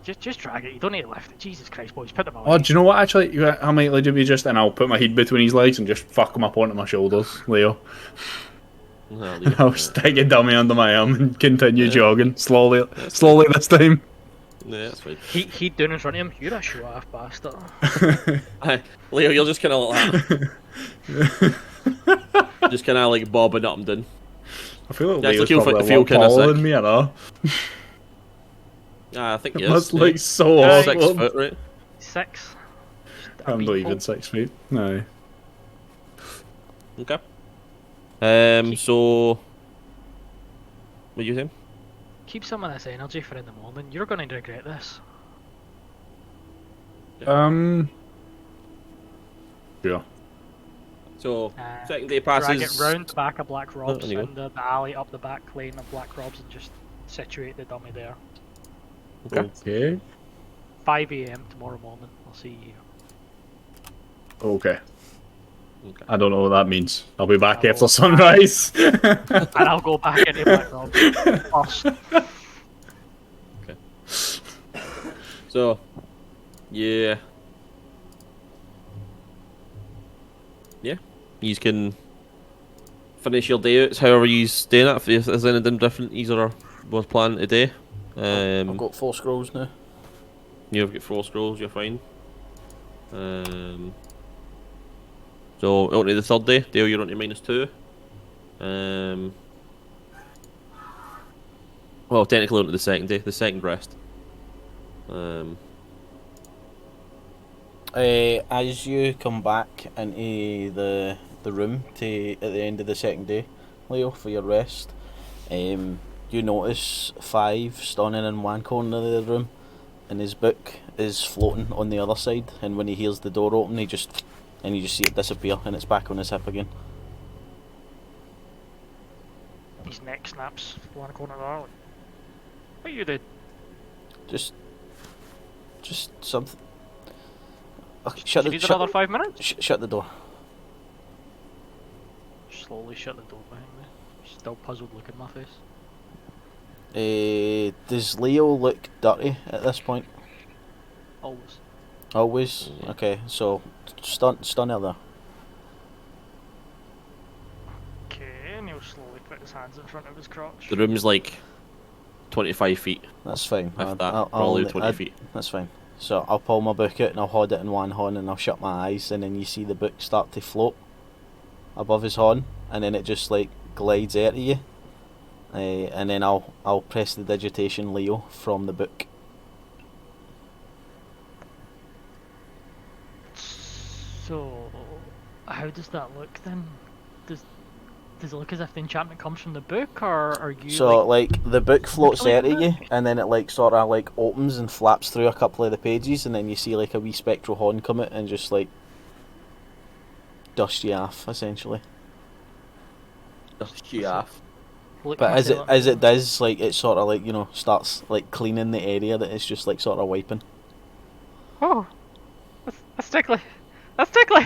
Speaker 5: Just drag it. You don't need to lift it. Jesus Christ, boys, put them away.
Speaker 4: Oh, do you know what, actually? I might legitimately just, and I'll put my head between his legs and just fuck him up onto my shoulders, Leo.
Speaker 3: Ah,
Speaker 4: And I'll stick a dummy under my arm and continue
Speaker 3: Yeah.
Speaker 4: jogging, slowly this time.
Speaker 3: Yeah, that's fine.
Speaker 5: He'd down in front of him. You're a show off bastard.
Speaker 3: Aye, Leo, you're just kind of like that. Just kind of like bobbing up and down.
Speaker 4: I feel like
Speaker 3: Yeah,
Speaker 4: Leo's
Speaker 3: it's like
Speaker 4: probably
Speaker 3: feel
Speaker 4: a lot
Speaker 3: kinda
Speaker 4: taller
Speaker 3: sick.
Speaker 4: than me, I know.
Speaker 3: Ah, I think he
Speaker 4: That's
Speaker 3: is.
Speaker 4: like so
Speaker 5: Yeah.
Speaker 3: 6
Speaker 4: awkward.
Speaker 3: foot, right?
Speaker 5: 6.
Speaker 4: I'm believing 6 feet. No.
Speaker 3: Okay. So what you saying?
Speaker 5: Keep some of this energy for in the moment. You're going to regret this.
Speaker 4: Yeah.
Speaker 3: So
Speaker 5: Uh,
Speaker 3: second day
Speaker 5: Drag
Speaker 3: passes.
Speaker 5: it round the back of Black Robs
Speaker 3: there you go.
Speaker 5: and the alley up the back lane of Black Robs and just situate the dummy there.
Speaker 4: Okay.
Speaker 5: 5 AM tomorrow morning. I'll see you.
Speaker 4: Okay.
Speaker 3: Okay.
Speaker 4: I don't know what that means. I'll be back
Speaker 5: Oh,
Speaker 4: after sunrise.
Speaker 5: And I'll go back into Black Robs first.
Speaker 3: So yeah. Yeah. You can finish your day out however you doing it. If there's anything different you was planning today.
Speaker 1: I've got 4 scrolls now.
Speaker 3: You've got 4 scrolls, you're fine. So on to the third day, Dale, you're on to -2. Well, technically on to the second day, the second rest.
Speaker 1: As you come back into the room at the end of the second day, Leo, for your rest, you notice 5 standing in one corner of the room, and his book is floating on the other side. And when he hears the door open, you just see it disappear, and it's back on his hip again.
Speaker 5: His neck snaps one corner of the alley. What you did?
Speaker 1: Just something. Okay, shut
Speaker 5: You
Speaker 1: the
Speaker 5: need another 5 minutes?
Speaker 1: shut the door.
Speaker 5: Slowly shut the door behind me. Still puzzled look in my face.
Speaker 1: Does Leo look dirty at this point?
Speaker 5: Always.
Speaker 1: Always? Okay, so stun her there.
Speaker 5: Okay, and he'll slowly put his hands in front of his crotch.
Speaker 3: The room's like 25 feet,
Speaker 1: That's fine.
Speaker 3: if that. Probably 20 feet.
Speaker 1: That's fine. So I'll pull my book out and I'll hold it in one hand and I'll shut my eyes, and then you see the book start to float above his horn, and then it just like glides out of you. And then I'll press the digitation Leo from the book.
Speaker 5: So, how does that look then? Does it look as if the enchantment comes from the book, or are you
Speaker 1: So like the book floats out
Speaker 5: literally
Speaker 1: of you, and then it like sort of like opens and flaps through a couple of the pages, and then you see like a wee spectral horn come out and just like dust you off essentially.
Speaker 3: Dust you off.
Speaker 5: look
Speaker 1: But as
Speaker 5: myself-
Speaker 1: it does, like it sort of like starts like cleaning the area that it's just like sort of wiping.
Speaker 5: Oh, that's tickly. That's tickly.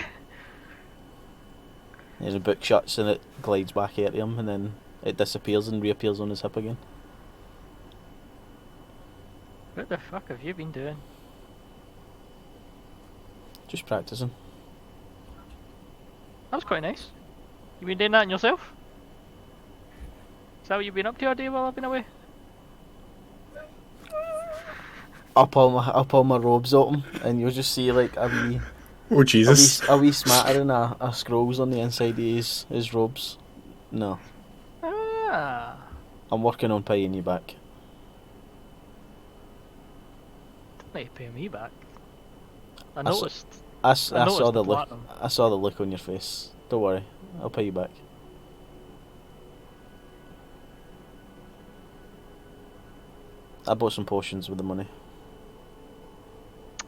Speaker 1: There's a book shuts and it glides back at him, and then it disappears and reappears on his hip again.
Speaker 5: What the fuck have you been doing?
Speaker 1: Just practicing.
Speaker 5: That was quite nice. You been doing that on yourself? Is that what you've been up to all day while I've been away?
Speaker 1: I'll pull my robes open, and you'll just see like a wee
Speaker 4: Oh Jesus!
Speaker 1: a wee smattering of scrolls on the inside of his robes. No,
Speaker 5: Ah,
Speaker 1: I'm working on paying you back.
Speaker 5: don't need to pay me back. I
Speaker 1: I s-
Speaker 5: noticed.
Speaker 1: I
Speaker 5: I
Speaker 1: saw
Speaker 5: noticed
Speaker 1: the
Speaker 5: the
Speaker 1: look.
Speaker 5: platinum.
Speaker 1: I saw the look on your face. Don't worry, I'll pay you back. I bought some potions with the money.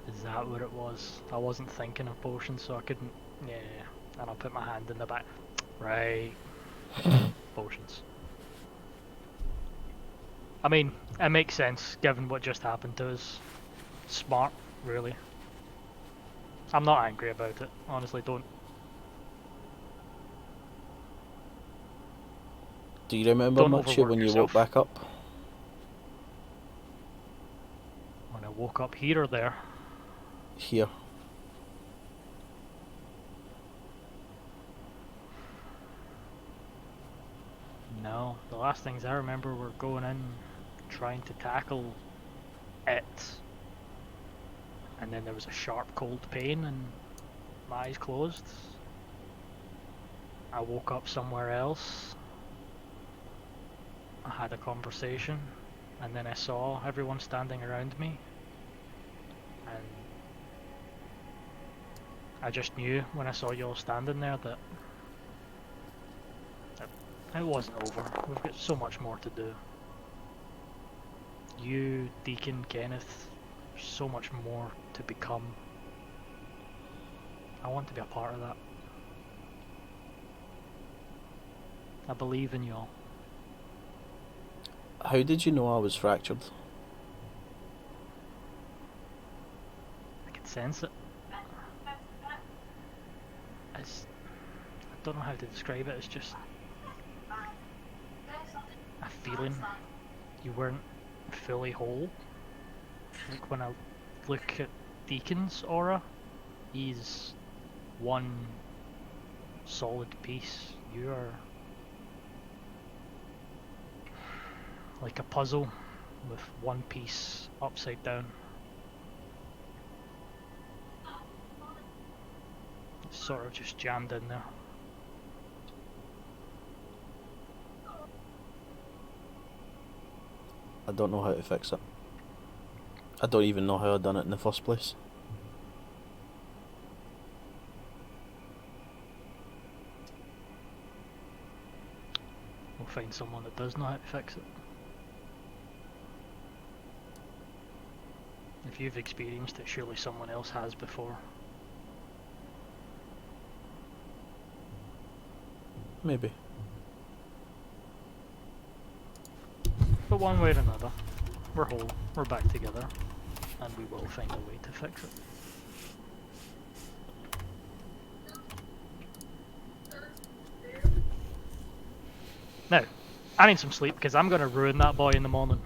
Speaker 5: Is that what it was? I wasn't thinking of potions, so I couldn't. Yeah, and I'll put my hand in the back. Right. Potions. I mean, it makes sense given what just happened to us. Smart, really. I'm not angry about it, honestly, don't.
Speaker 1: Do you remember
Speaker 5: Don't
Speaker 1: much
Speaker 5: overwork
Speaker 1: when you
Speaker 5: yourself.
Speaker 1: woke back up?
Speaker 5: When I woke up here or there.
Speaker 1: Here.
Speaker 5: No, the last things I remember were going in, trying to tackle it, and then there was a sharp cold pain and my eyes closed. I woke up somewhere else. I had a conversation, and then I saw everyone standing around me, and I just knew when I saw you all standing there that it wasn't over. We've got so much more to do. You, Deacon, Kenneth, so much more to become. I want to be a part of that. I believe in you all.
Speaker 1: How did you know I was fractured?
Speaker 5: I can sense it. I don't know how to describe it, it's just a feeling you weren't fully whole. Like when I look at Deacon's aura, he's one solid piece. You are like a puzzle with one piece upside down. It's sort of just jammed in there.
Speaker 1: I don't know how to fix it. I don't even know how I done it in the first place.
Speaker 5: We'll find someone that does know how to fix it. If you've experienced it, surely someone else has before.
Speaker 1: Maybe.
Speaker 5: But one way or another, we're whole, we're back together, and we will find a way to fix it. Now, I need some sleep because I'm going to ruin that boy in the morning.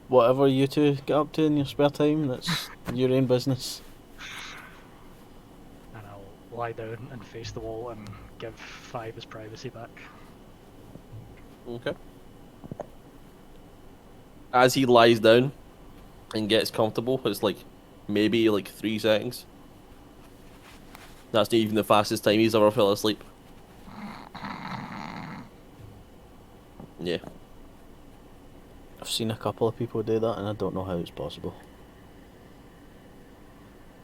Speaker 1: Whatever you two get up to in your spare time, that's your own business.
Speaker 5: And I'll lie down and face the wall and give Five his privacy back.
Speaker 3: Okay. As he lies down and gets comfortable, it's like maybe like 3 seconds. That's not even the fastest time he's ever fell asleep. Yeah.
Speaker 1: I've seen a couple of people do that and I don't know how it's possible.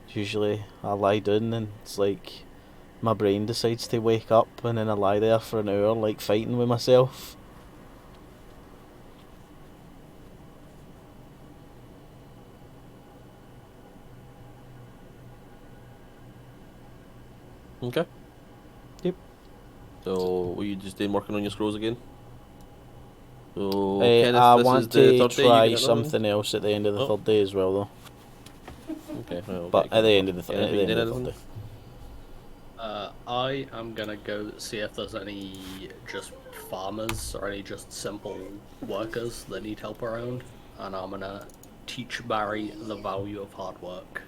Speaker 1: Usually I lie down and it's like my brain decides to wake up and then I lie there for an hour like fighting with myself.
Speaker 3: Okay.
Speaker 1: Yep.
Speaker 3: So, were you just doing working on your scrolls again? So,
Speaker 1: I
Speaker 3: Kenneth, this
Speaker 1: want
Speaker 3: is the
Speaker 1: to
Speaker 3: third day, you
Speaker 1: try
Speaker 3: get another one?
Speaker 1: something else at the end of the
Speaker 3: Oh.
Speaker 1: third day as well though.
Speaker 3: Okay, well,
Speaker 1: But at the end of the,
Speaker 3: Yeah,
Speaker 1: at the
Speaker 3: you
Speaker 1: end
Speaker 3: did
Speaker 1: of the third
Speaker 3: anything?
Speaker 1: day.
Speaker 2: I am gonna go see if there's any just farmers or any just simple workers that need help around, and I'm gonna teach Barry the value of hard work,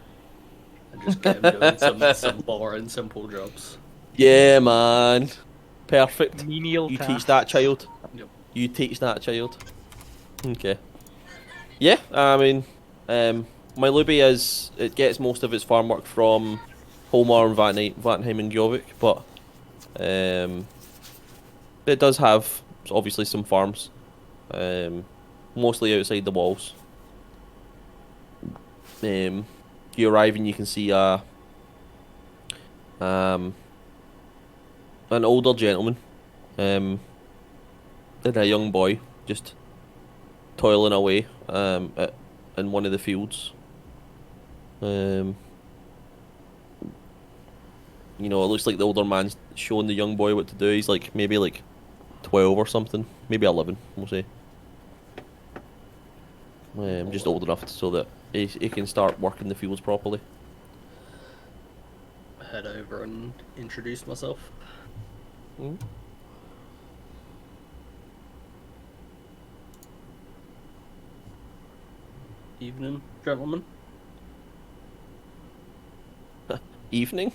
Speaker 2: and just get him doing some boring, simple jobs.
Speaker 3: Yeah, man. Perfect.
Speaker 5: Menial
Speaker 3: You
Speaker 5: tasks.
Speaker 3: teach that child.
Speaker 2: Yep.
Speaker 3: You teach that child. Okay. Yeah, I mean, my Luby is, it gets most of its farm work from Holmar and Vattenheim and Gjovik, but it does have obviously some farms, mostly outside the walls. You arrive and you can see an older gentleman, and a young boy just toiling away in one of the fields. You know, it looks like the older man's showing the young boy what to do. He's like maybe like 12 or something, maybe 11, we'll say. Just old enough so that he can start working the fields properly.
Speaker 2: Head over and introduce myself.
Speaker 3: Mm.
Speaker 2: Evening, gentlemen.
Speaker 3: Evening?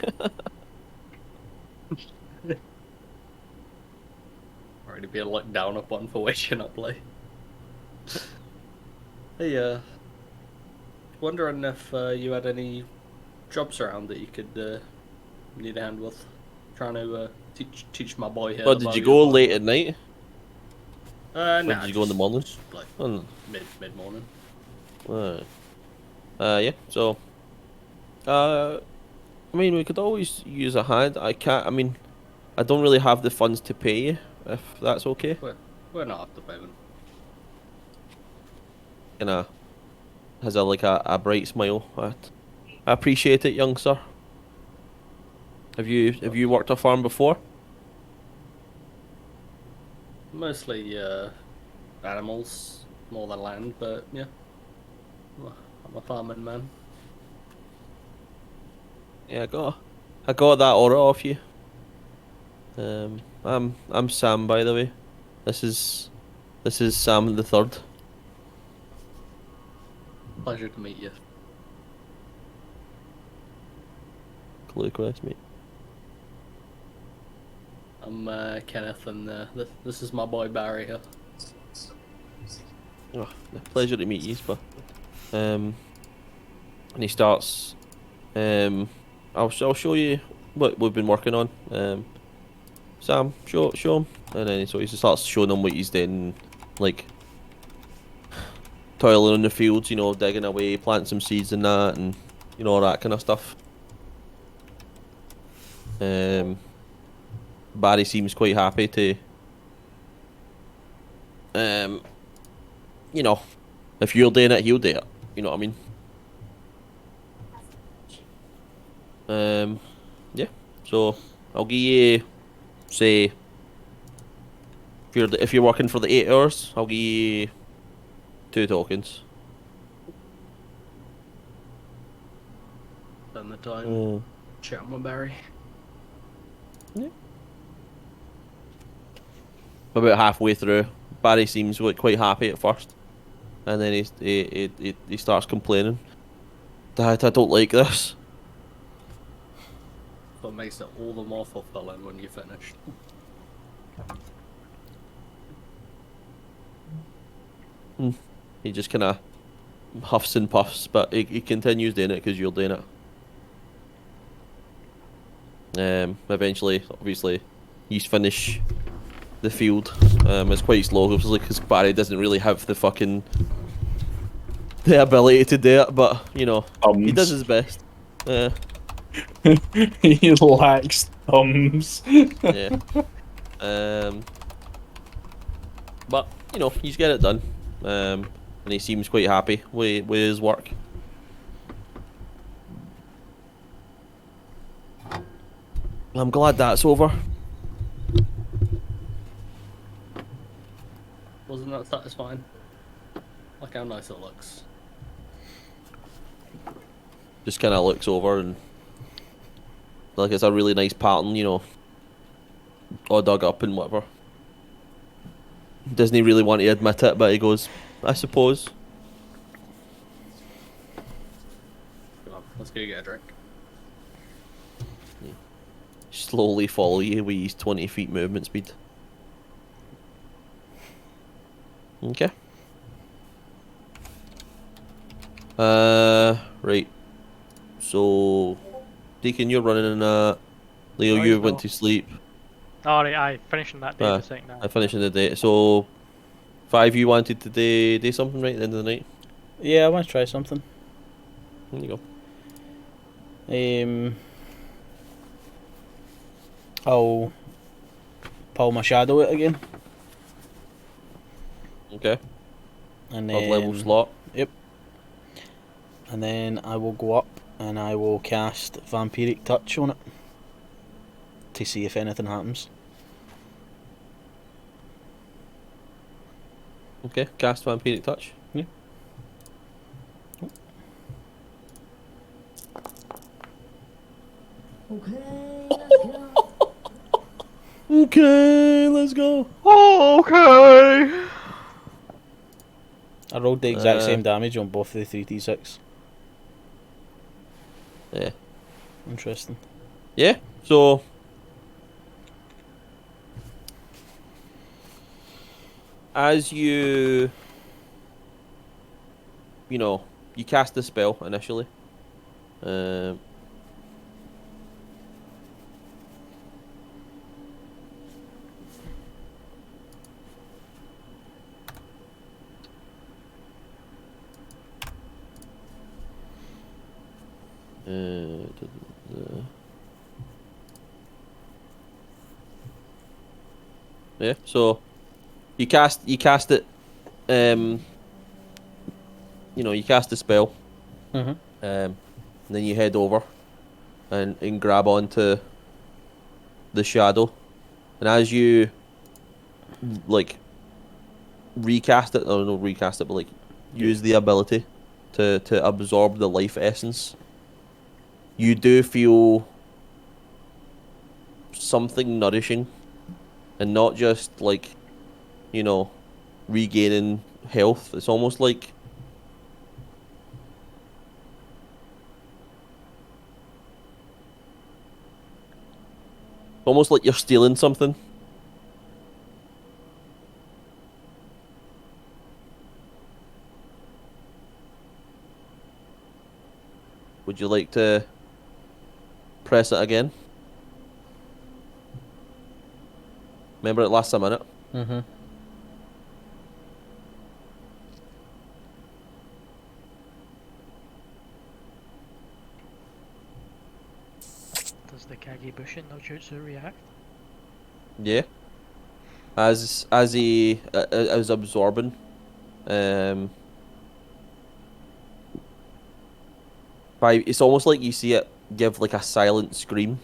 Speaker 2: Already being looked down upon for waking up late. Hey, wondering if you had any jobs around that you could need a hand with. Trying to teach my boy here.
Speaker 3: But did you go late at night?
Speaker 2: Nah,
Speaker 3: did you go in the morning?
Speaker 2: just, like
Speaker 3: Oh,
Speaker 2: mid morning.
Speaker 3: yeah. So, I mean, we could always use a hand. I can't. I mean, I don't really have the funds to pay you, if that's okay.
Speaker 2: We're not up to payment.
Speaker 3: Kinda has a bright smile. I appreciate it, young sir. Have you worked a farm before?
Speaker 2: Mostly animals more than land, but yeah, I'm a farming man.
Speaker 3: Yeah, I got that aura off you. I'm Sam, by the way. This is Sam the Third.
Speaker 2: Pleasure to meet you.
Speaker 3: Clue quest, mate.
Speaker 2: I'm Kenneth, and this is my boy Barry here.
Speaker 3: Oh, pleasure to meet you, but and he starts. I'll show you what we've been working on. Sam, show him, and then so he starts showing him what he's doing, like toiling in the fields, you know, digging away, planting some seeds and that, and you know all that kind of stuff. Barry seems quite happy to, you know, if you're doing it, he'll do it. You know what I mean? Yeah. So I'll give you, say, if you're working for the 8 hours, I'll give you 2 tokens.
Speaker 2: Spend the time
Speaker 3: Uh,
Speaker 2: chatting with Barry.
Speaker 3: yeah. About halfway through, Barry seems quite happy at first, and then he starts complaining. Dad, I don't like this.
Speaker 2: What makes it all the more fulfilling when you're finished.
Speaker 3: He just kind of huffs and puffs, but he continues doing it because you're doing it. Eventually, obviously, you finish the field. It's quite slow, obviously, because Barry doesn't really have the ability to do it, but you know, he does his best.
Speaker 4: He lacks thumbs.
Speaker 3: Yeah. But you know, he's get it done. And he seems quite happy with his work. I'm glad that's over.
Speaker 2: Wasn't that satisfying? Look how nice it looks.
Speaker 3: Just kind of looks over and like it's a really nice pattern, you know, all dug up and whatever. Doesn't he really want to admit it, but he goes, I suppose.
Speaker 2: Come on, let's go get a drink.
Speaker 3: Slowly follow you with his 20 feet movement speed. Okay. Right. So, Deacon, you're running in that. Leo, you went to sleep.
Speaker 5: Alright, I finishing that day the second now.
Speaker 3: I finished in the day. So, 5, you wanted to do something right at the end of the night?
Speaker 1: Yeah, I want to try something.
Speaker 3: There you go.
Speaker 1: I'll pull my shadow out again.
Speaker 3: Okay.
Speaker 1: And
Speaker 3: third
Speaker 1: then
Speaker 3: level slot.
Speaker 1: And then I will go up and I will cast Vampiric Touch on it to see if anything happens.
Speaker 3: Okay, cast Vampiric Touch.
Speaker 1: Yeah. Okay, let's go.
Speaker 5: Okay.
Speaker 1: I rolled the exact
Speaker 3: Uh,
Speaker 1: same damage on both of the 3d6.
Speaker 3: Yeah.
Speaker 1: Interesting.
Speaker 3: Yeah, so as you cast the spell initially. Um yeah, so you cast it, you cast the spell,
Speaker 1: Mm-hmm.
Speaker 3: and then you head over and grab onto the shadow, and as you like recast it, or no recast it, but like use the ability to absorb the life essence, you do feel something nourishing, and not just like, regaining health. It's almost like you're stealing something. Would you like to press it again? Remember, it lasts a minute.
Speaker 1: Mm-hmm.
Speaker 5: Does the Kagebushin no Jutsu react?
Speaker 3: Yeah. As he as absorbing, um, it's almost like you see it give like a silent scream.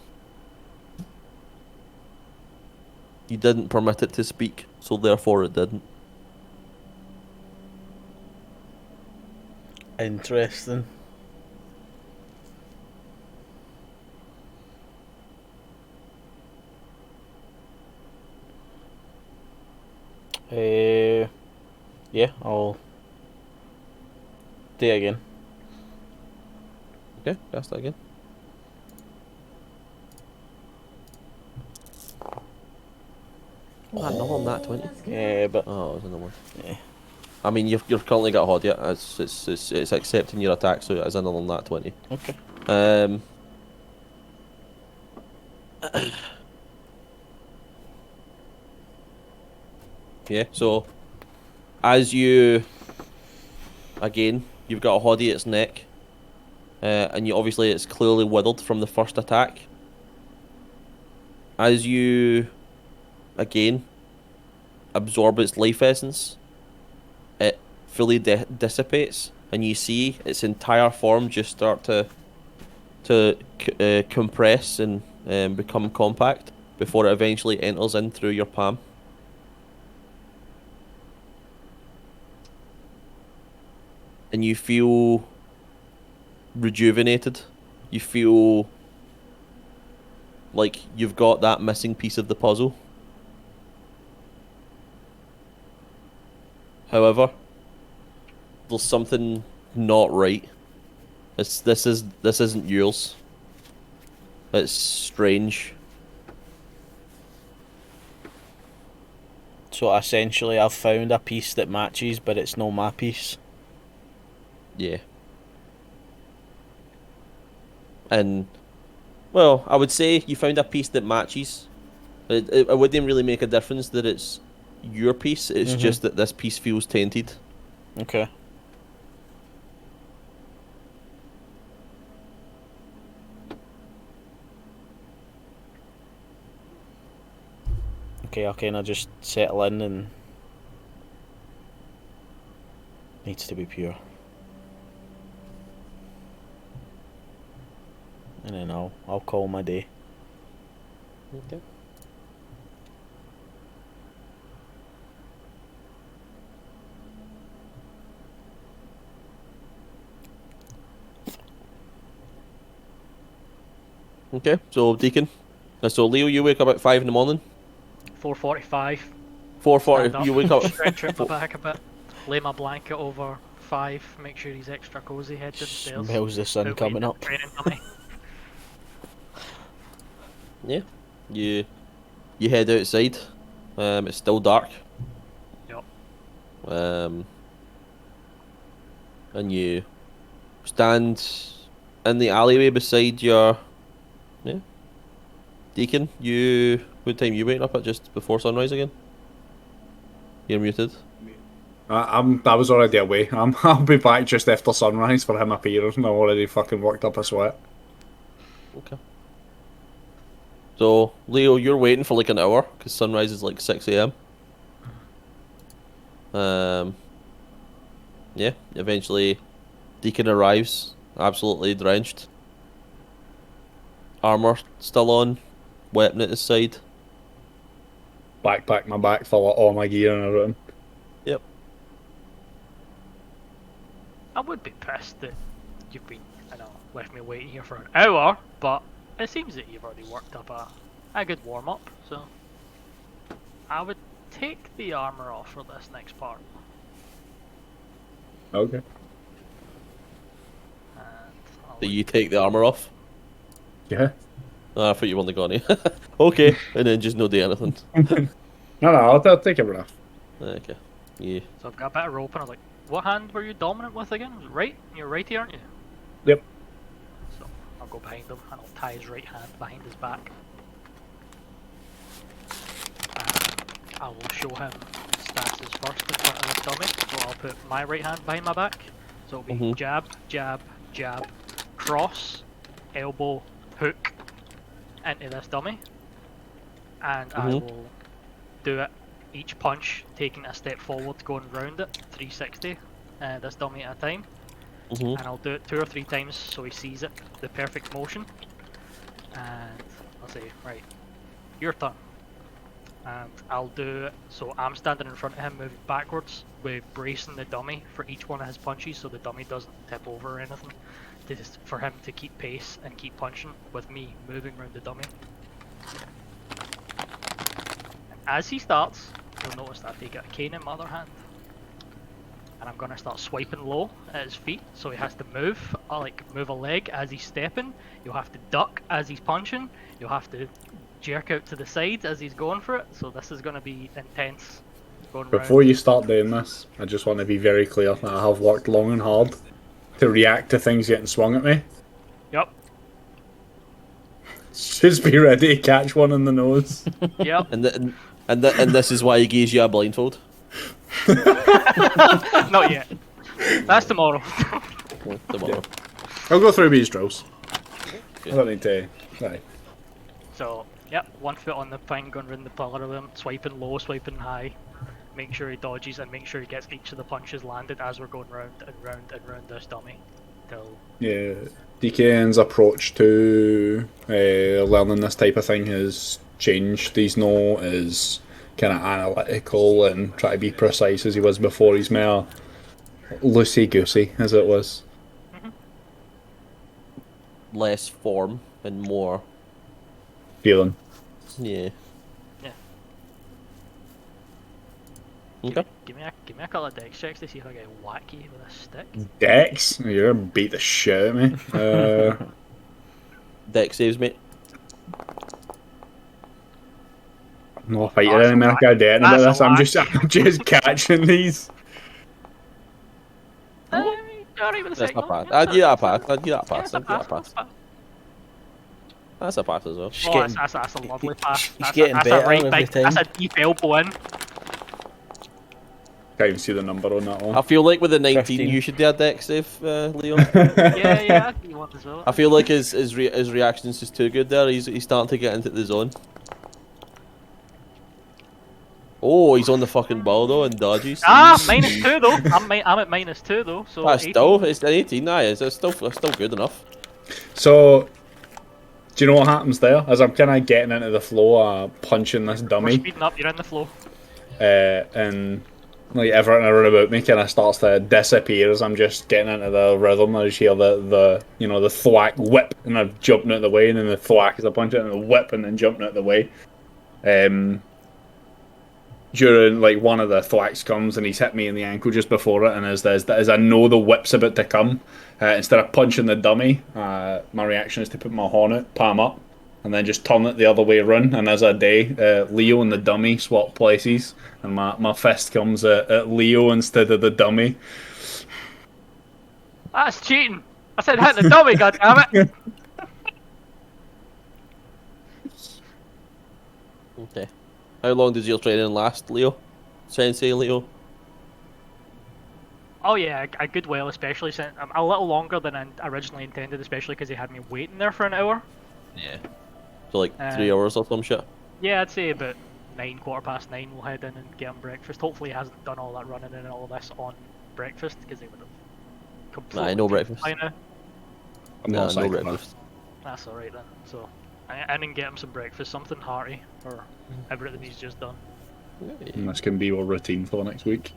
Speaker 3: You didn't permit it to speak, so therefore it didn't.
Speaker 1: Interesting. Yeah, I'll do it again.
Speaker 3: Okay, cast that again. Oh, another on that 20.
Speaker 1: Yeah, but
Speaker 3: Oh, it was another one.
Speaker 1: Yeah.
Speaker 3: I mean, you've currently got Hod yet. It's accepting your attack, so it is another on that 20.
Speaker 1: okay.
Speaker 3: Um. Yeah, so as you you've got a Hoddy at its neck, and obviously it's clearly withered from the first attack. As you again absorb its life essence, it fully dissipates, and you see its entire form just start to compress and become compact before it eventually enters in through your palm. And you feel rejuvenated. You feel like you've got that missing piece of the puzzle. However, there's something not right. This isn't yours. It's strange.
Speaker 1: So essentially, I've found a piece that matches, but it's no my piece.
Speaker 3: Yeah. And, well, I would say you found a piece that matches. It wouldn't really make a difference that it's your piece. It's just that this piece feels tainted.
Speaker 1: Okay. Okay, I'll kind of just settle in and Needs to be pure. And then I'll call my day.
Speaker 3: Okay. Okay, so Deacon. So Leo, you wake up at 5 in the morning.
Speaker 5: 4:45.
Speaker 3: 4:40. You wake up.
Speaker 5: Stretch out my back a bit. Lay my blanket over 5. Make sure he's extra cozy. Head downstairs.
Speaker 1: Smells the sun
Speaker 5: Out
Speaker 1: coming
Speaker 5: waiting
Speaker 1: up.
Speaker 5: at the training dummy.
Speaker 3: Yeah. You head outside. It's still dark.
Speaker 5: Yup.
Speaker 3: And you stand in the alleyway beside your Deacon. What time you waking up at? Just before sunrise again? You're muted.
Speaker 4: I was already away. I'll be back just after sunrise for him appearing. I'm already fucking worked up a sweat.
Speaker 3: Okay. So Leo, you're waiting for like an hour because sunrise is like 6 a.m. Yeah. Eventually, Deacon arrives, absolutely drenched. Armor still on, weapon at his side.
Speaker 4: Backpack my back full of all my gear and everything.
Speaker 3: Yep.
Speaker 5: I would be pissed that you've been, left me waiting here for an hour, but it seems that you've already worked up a good warm up, so I would take the armor off for this next part.
Speaker 4: Okay.
Speaker 5: And I'll
Speaker 3: So you take the armor off.
Speaker 4: Yeah.
Speaker 3: Oh, I thought you wanted gone. Okay, and then just no do anything.
Speaker 4: No, I'll take it off.
Speaker 3: Okay. Yeah.
Speaker 5: So I've got a bit of rope, and I was like, "What hand were you dominant with again? Was it right? You're righty, aren't you?"
Speaker 4: Yep.
Speaker 5: So I'll go behind him, and I'll tie his right hand behind his back. I will show him stances first in front of this dummy. So I'll put my right hand behind my back. So it'll be jab, jab, jab, cross, elbow, hook into this dummy. And I will do it each punch, taking a step forward, going round it, 360, this dummy at a time. And I'll do it 2 or 3 times so he sees it, the perfect motion. And I'll say, right, your turn. And I'll do it so I'm standing in front of him, moving backwards, with bracing the dummy for each one of his punches so the dummy doesn't tip over or anything. Just for him to keep pace and keep punching with me moving around the dummy. As he starts, you'll notice that I take a cane in my other hand. And I'm gonna start swiping low at his feet, so he has to move, move a leg as he's stepping. You'll have to duck as he's punching. You'll have to jerk out to the side as he's going for it. So this is gonna be intense.
Speaker 4: Before you start doing this, I just want to be very clear that I have worked long and hard to react to things getting swung at me.
Speaker 5: Yep.
Speaker 4: Just be ready to catch one in the nose.
Speaker 5: Yep.
Speaker 3: And this is why he gives you a blindfold.
Speaker 5: Not yet. That's tomorrow.
Speaker 3: Tomorrow.
Speaker 4: I'll go through these drills.
Speaker 3: Okay.
Speaker 4: I don't need to. Aye.
Speaker 5: So, yep, 1 foot on the pine, going round the pillar of him, swiping low, swiping high. Make sure he dodges and make sure he gets each of the punches landed as we're going round and round and round this dummy. Till
Speaker 4: Yeah, Deacon's approach to learning this type of thing has changed. He's not as kind of analytical and try to be precise as he was before. He's more loosey-goosey as it was.
Speaker 3: Less form and more.
Speaker 4: Feeling.
Speaker 3: Yeah.
Speaker 5: Yeah.
Speaker 3: Okay.
Speaker 5: Give me a couple of dex checks to see if I get wacky with a stick.
Speaker 4: Dex? You're gonna beat the shit out of me.
Speaker 3: Dex saves, mate.
Speaker 4: I'm not fighting
Speaker 5: That's a
Speaker 4: anymore.
Speaker 5: lie.
Speaker 4: Goddamn about
Speaker 5: That's
Speaker 4: this.
Speaker 5: a
Speaker 4: I'm just catching these.
Speaker 5: Alright with a
Speaker 3: That's
Speaker 5: stick,
Speaker 3: not
Speaker 5: no?
Speaker 3: bad. I'd give that a pass. I'd give that a
Speaker 5: Yeah,
Speaker 3: pass.
Speaker 5: it's a
Speaker 3: I'd give that a
Speaker 5: pass,
Speaker 3: pass. That's a pass as well.
Speaker 1: He's
Speaker 5: Oh,
Speaker 1: getting,
Speaker 5: that's a lovely pass. That's
Speaker 1: getting
Speaker 5: that's
Speaker 1: better
Speaker 5: a right
Speaker 1: every
Speaker 5: big,
Speaker 1: time.
Speaker 5: that's a deep elbow in.
Speaker 4: Can't even see the number on that
Speaker 3: I
Speaker 4: one.
Speaker 3: feel like with the 19,
Speaker 1: 15.
Speaker 3: you should do a Dex save, Leon.
Speaker 5: Yeah, I'd do one as well.
Speaker 3: I feel like his reactions is too good there. He's starting to get into the zone. Oh, he's on the fucking ball though and dodges.
Speaker 5: Ah, -2 though. I'm at -2 though. So
Speaker 3: That's
Speaker 5: 18.
Speaker 3: still, it's an 18, that is. It's still good enough.
Speaker 4: So, do you know what happens there? As I'm kind of getting into the flow, punching this
Speaker 5: We're
Speaker 4: dummy,
Speaker 5: speeding up. You're in the flow.
Speaker 4: and like everything around about me kind of starts to disappear as I'm just getting into the rhythm. I just hear the the thwack whip, and I'm jumping out of the way, and then the thwack as I punch it, and the whip, and then jumping out of the way. During like one of the thwacks comes and he's hit me in the ankle just before it, and as I know the whip's about to come, instead of punching the dummy, my reaction is to put my horn out, palm up, and then just turn it the other way around. And as I do, Leo and the dummy swap places, and my fist comes at Leo instead of the dummy.
Speaker 5: That's cheating. I said hit the dummy. God damn it.
Speaker 3: Okay. How long does your training last, Leo? Sensei Leo?
Speaker 5: Oh yeah, a good while, especially since a little longer than I originally intended, especially because he had me waiting there for an hour.
Speaker 3: Yeah. So like 3 hours or some shit?
Speaker 5: Yeah, I'd say about 9, 9:15. We'll head in and get him breakfast. Hopefully he hasn't done all that running and all this on breakfast, because they would have completely...
Speaker 3: no breakfast.
Speaker 5: by now.
Speaker 4: I'm
Speaker 3: Nah,
Speaker 4: not
Speaker 3: no
Speaker 4: psychopath.
Speaker 3: breakfast.
Speaker 5: That's alright then. So, I didn't get him some breakfast, something hearty, or everything he's just done.
Speaker 4: And this can be our routine for the next week.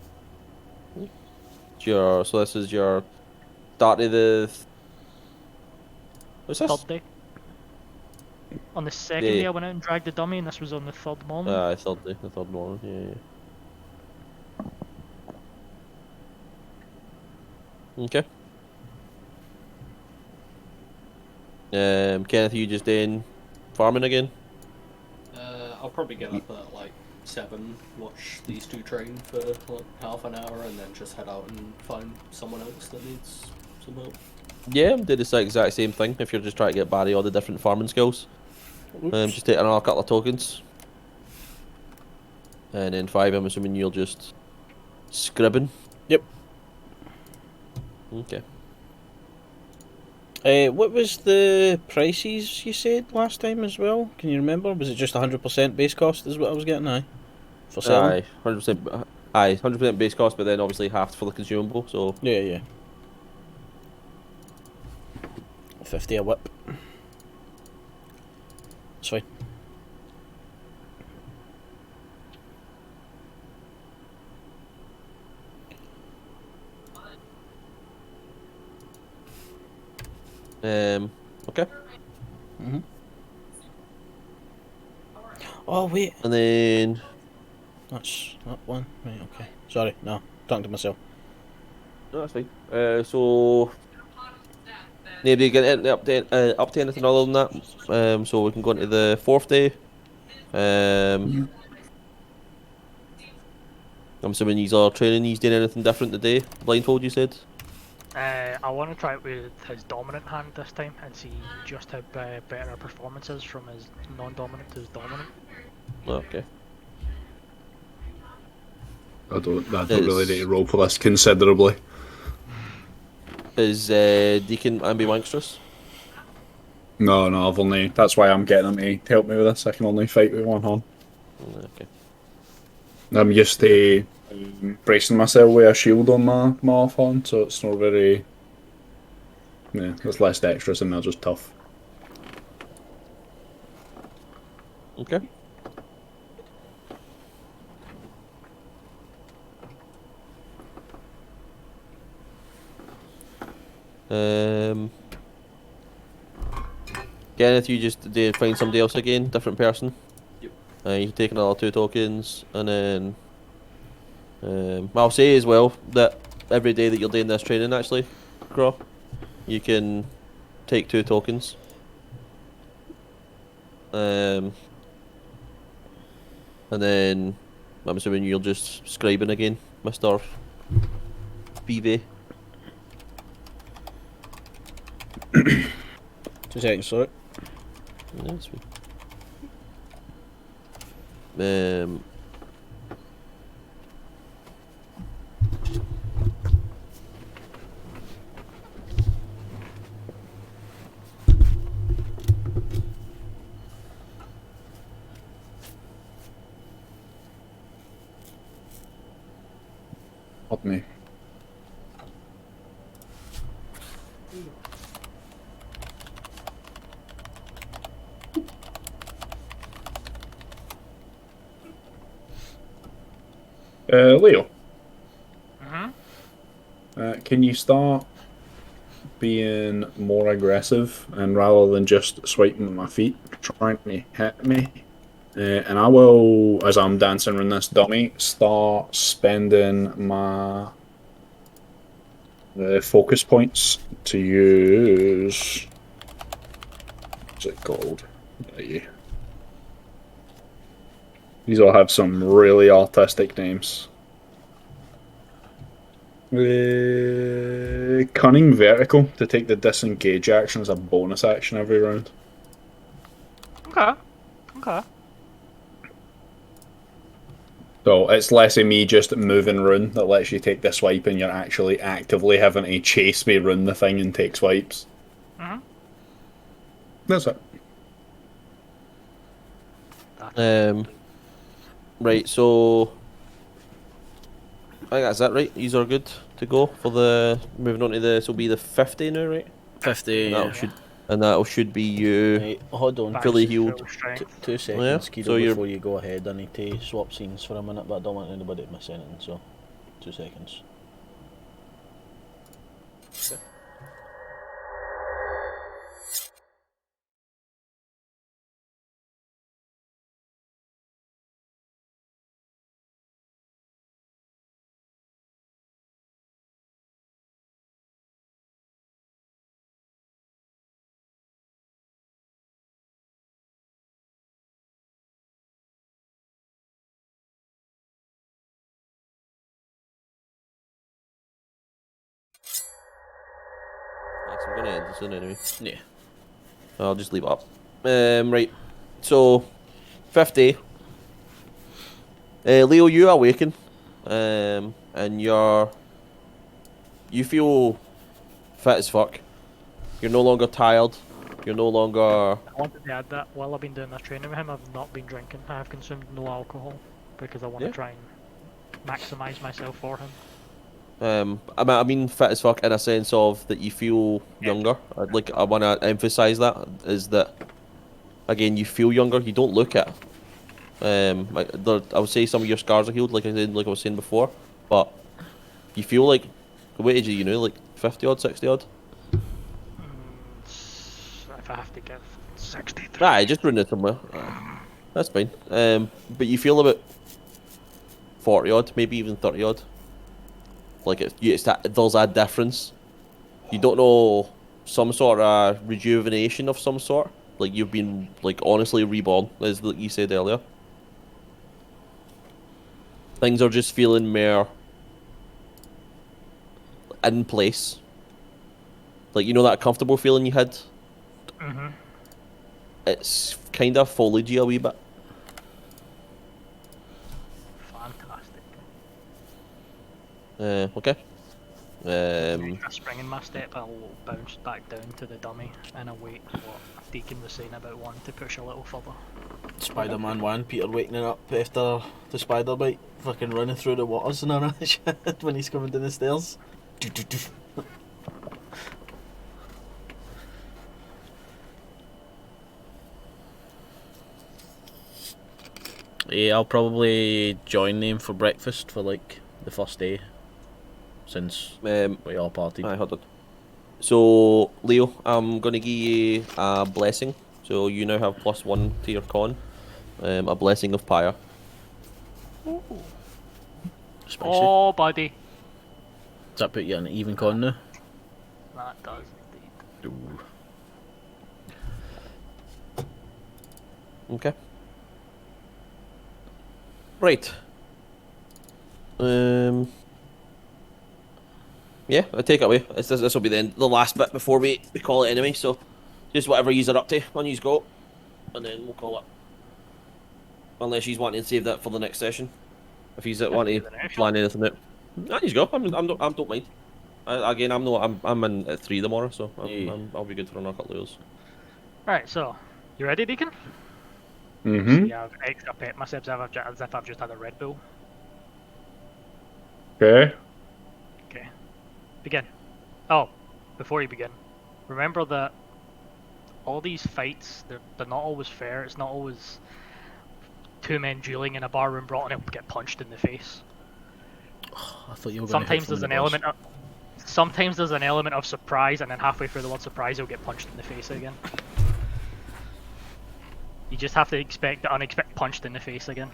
Speaker 3: So this is your start of the... What's this?
Speaker 5: Third day. On the second
Speaker 3: Yeah.
Speaker 5: day I went out and dragged the dummy, and this was on the third morning.
Speaker 3: The third morning, yeah. Okay. Kenneth, you just in farming again?
Speaker 2: I'll probably get up at like 7, watch these two train for like half an hour, and then just head out and find someone else that needs some help.
Speaker 3: Yeah, did the exact same thing if you're just trying to get Barry all the different farming skills. Just take another couple of tokens. And then 5, I'm assuming you'll just scribbing.
Speaker 1: Yep.
Speaker 3: Okay.
Speaker 1: What was the prices you said last time as well? Can you remember? Was it just 100% base cost is what I was getting, for selling?
Speaker 3: Aye, 100%. Aye, 100% base cost, but then obviously half for the consumable. So
Speaker 1: Yeah. 50 a whip. It's fine.
Speaker 3: okay.
Speaker 1: Oh wait,
Speaker 3: And then
Speaker 1: that's that one. Right, okay. Sorry, no, talking to myself.
Speaker 3: no, that's fine. So maybe get into up to anything other than that. So we can go into the 4th day. I'm assuming these are training. He's doing anything different today? Blindfold, you said.
Speaker 5: I want to try it with his dominant hand this time and see just how better our performance is from his non-dominant to his dominant.
Speaker 3: Okay.
Speaker 4: I don't really need to roll for this considerably.
Speaker 3: Is Deacon ambidextrous?
Speaker 4: No, I've only. That's why I'm getting him to help me with this. I can only fight with one hand.
Speaker 3: Okay.
Speaker 4: I'm used to bracing myself with a shield on my off hand, so it's not very. Yeah, it's less dexterous and they're just tough.
Speaker 3: Okay. Kenneth, you just did find somebody else again, different person.
Speaker 2: Yep.
Speaker 3: You take another 2 tokens, and then I'll say as well that every day that you're doing this training, actually, Crow, you can take 2 tokens. And then I'm assuming you're just scribing again, Mr. BV.
Speaker 1: 2 seconds, sorry.
Speaker 3: Yeah, that's fine.
Speaker 4: Pardon me. Leo, can you start being more aggressive and rather than just swiping with my feet, trying to hit me? And I will, as I'm dancing around this dummy, start spending my focus points to use. What's it called? Yeah. These all have some really artistic names. Cunning Vertical to take the disengage action as a bonus action every round.
Speaker 5: Okay. Okay.
Speaker 4: So it's less of me just moving rune that lets you take the swipe and you're actually actively having to chase me rune the thing and take swipes. That's it.
Speaker 3: Right, so I think that's it, right? These are good to go for the moving on to this will be the 50 now, right?
Speaker 1: 50.
Speaker 3: And that should be you.
Speaker 1: Right, hold on.
Speaker 3: Fully
Speaker 5: Back to
Speaker 3: healed.
Speaker 5: full strength.
Speaker 1: 2 seconds,
Speaker 3: Yeah,
Speaker 1: Kido,
Speaker 3: so you're-
Speaker 1: before you go ahead. I need to swap scenes for a minute, but I don't want anybody to miss anything, so 2 seconds.
Speaker 3: Right, so I'm gonna end this soon anyway.
Speaker 1: Yeah.
Speaker 3: I'll just leave it up. Right. So 50. Leo, you awaken. And you feel fit as fuck. You're no longer tired. You're no longer
Speaker 5: I wanted to add that while I've been doing this training with him, I've not been drinking. I have consumed no alcohol because I want
Speaker 3: Yeah.
Speaker 5: to try and maximise myself for him.
Speaker 3: I mean fit as fuck in a sense of that you feel younger. Like I want to emphasize that is that again you feel younger. You don't look it. I would say some of your scars are healed, like I was saying before, but you feel like what age are you now? Like 50 odd, 60 odd.
Speaker 5: If I have to give 63.
Speaker 3: Right, just run it somewhere. That's fine. But you feel about 40 odd, maybe even 30 odd. Like there's a difference. You don't know some sort of rejuvenation of some sort. Like you've been like honestly reborn, as you said earlier. Things are just feeling more in place. Like you know that comfortable feeling you had. It's kind of foliagey a wee bit.
Speaker 5: Fantastic.
Speaker 3: Okay.
Speaker 5: A spring in my step, I'll bounce back down to the dummy and await what Deacon was saying about wanting to push a little further.
Speaker 1: Spider-Man 1, Peter waking up after the spider bite, fucking running through the waters and all that shit when he's coming down the stairs. Yeah, I'll probably join them for breakfast for like the first day, since we all partied.
Speaker 3: I heard it. So, Leo, I'm gonna give you a blessing. So you now have +1 to your con. A blessing of pyre.
Speaker 1: Spicy.
Speaker 5: Oh, buddy.
Speaker 1: Does that put you in an even con now?
Speaker 5: That does indeed.
Speaker 3: Okay. Right. Yeah, I'll take it away. This will be the last bit before we call it anyway. So, just whatever yous are up to, on yous go, and then we'll call it. Unless yous want to save that for the next session. If yous want to plan anything out, yous go. I don't mind. I'm in at 3 tomorrow, so I'll be good for another couple of hours.
Speaker 5: Right, so, you ready, Deacon?
Speaker 4: Mm-hmm.
Speaker 5: Yeah, I've extra pet myself as if I've just had a Red Bull.
Speaker 4: Okay.
Speaker 5: Begin. Oh, before you begin, remember that all these fights, they're not always fair. It's not always two men dueling in a barroom brought and get punched in the face.
Speaker 1: I thought you were going to
Speaker 5: Sometimes there's an element of surprise, and then halfway through the one surprise, he'll get punched in the face again. You just have to expect the unexpected punched in the face again.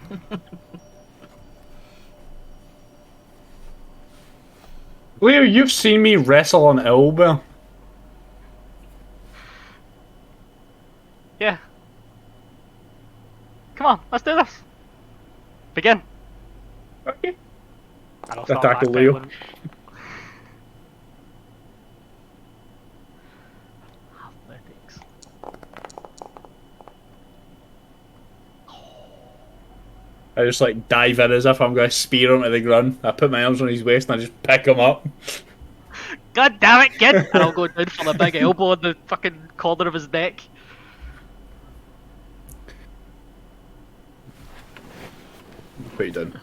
Speaker 4: Leo, you've seen me wrestle on elbow.
Speaker 5: Yeah. Come on, let's do this. Begin.
Speaker 4: Okay.
Speaker 5: And I'll start
Speaker 4: Attack Leo.
Speaker 5: backpedaling. Athletics.
Speaker 4: I just like dive in as if I'm going to spear him to the ground. I put my arms on his waist and I just pick him up.
Speaker 5: God damn it, kid! And I'll go down for the big elbow in the fucking corner of his neck.
Speaker 4: Put you down.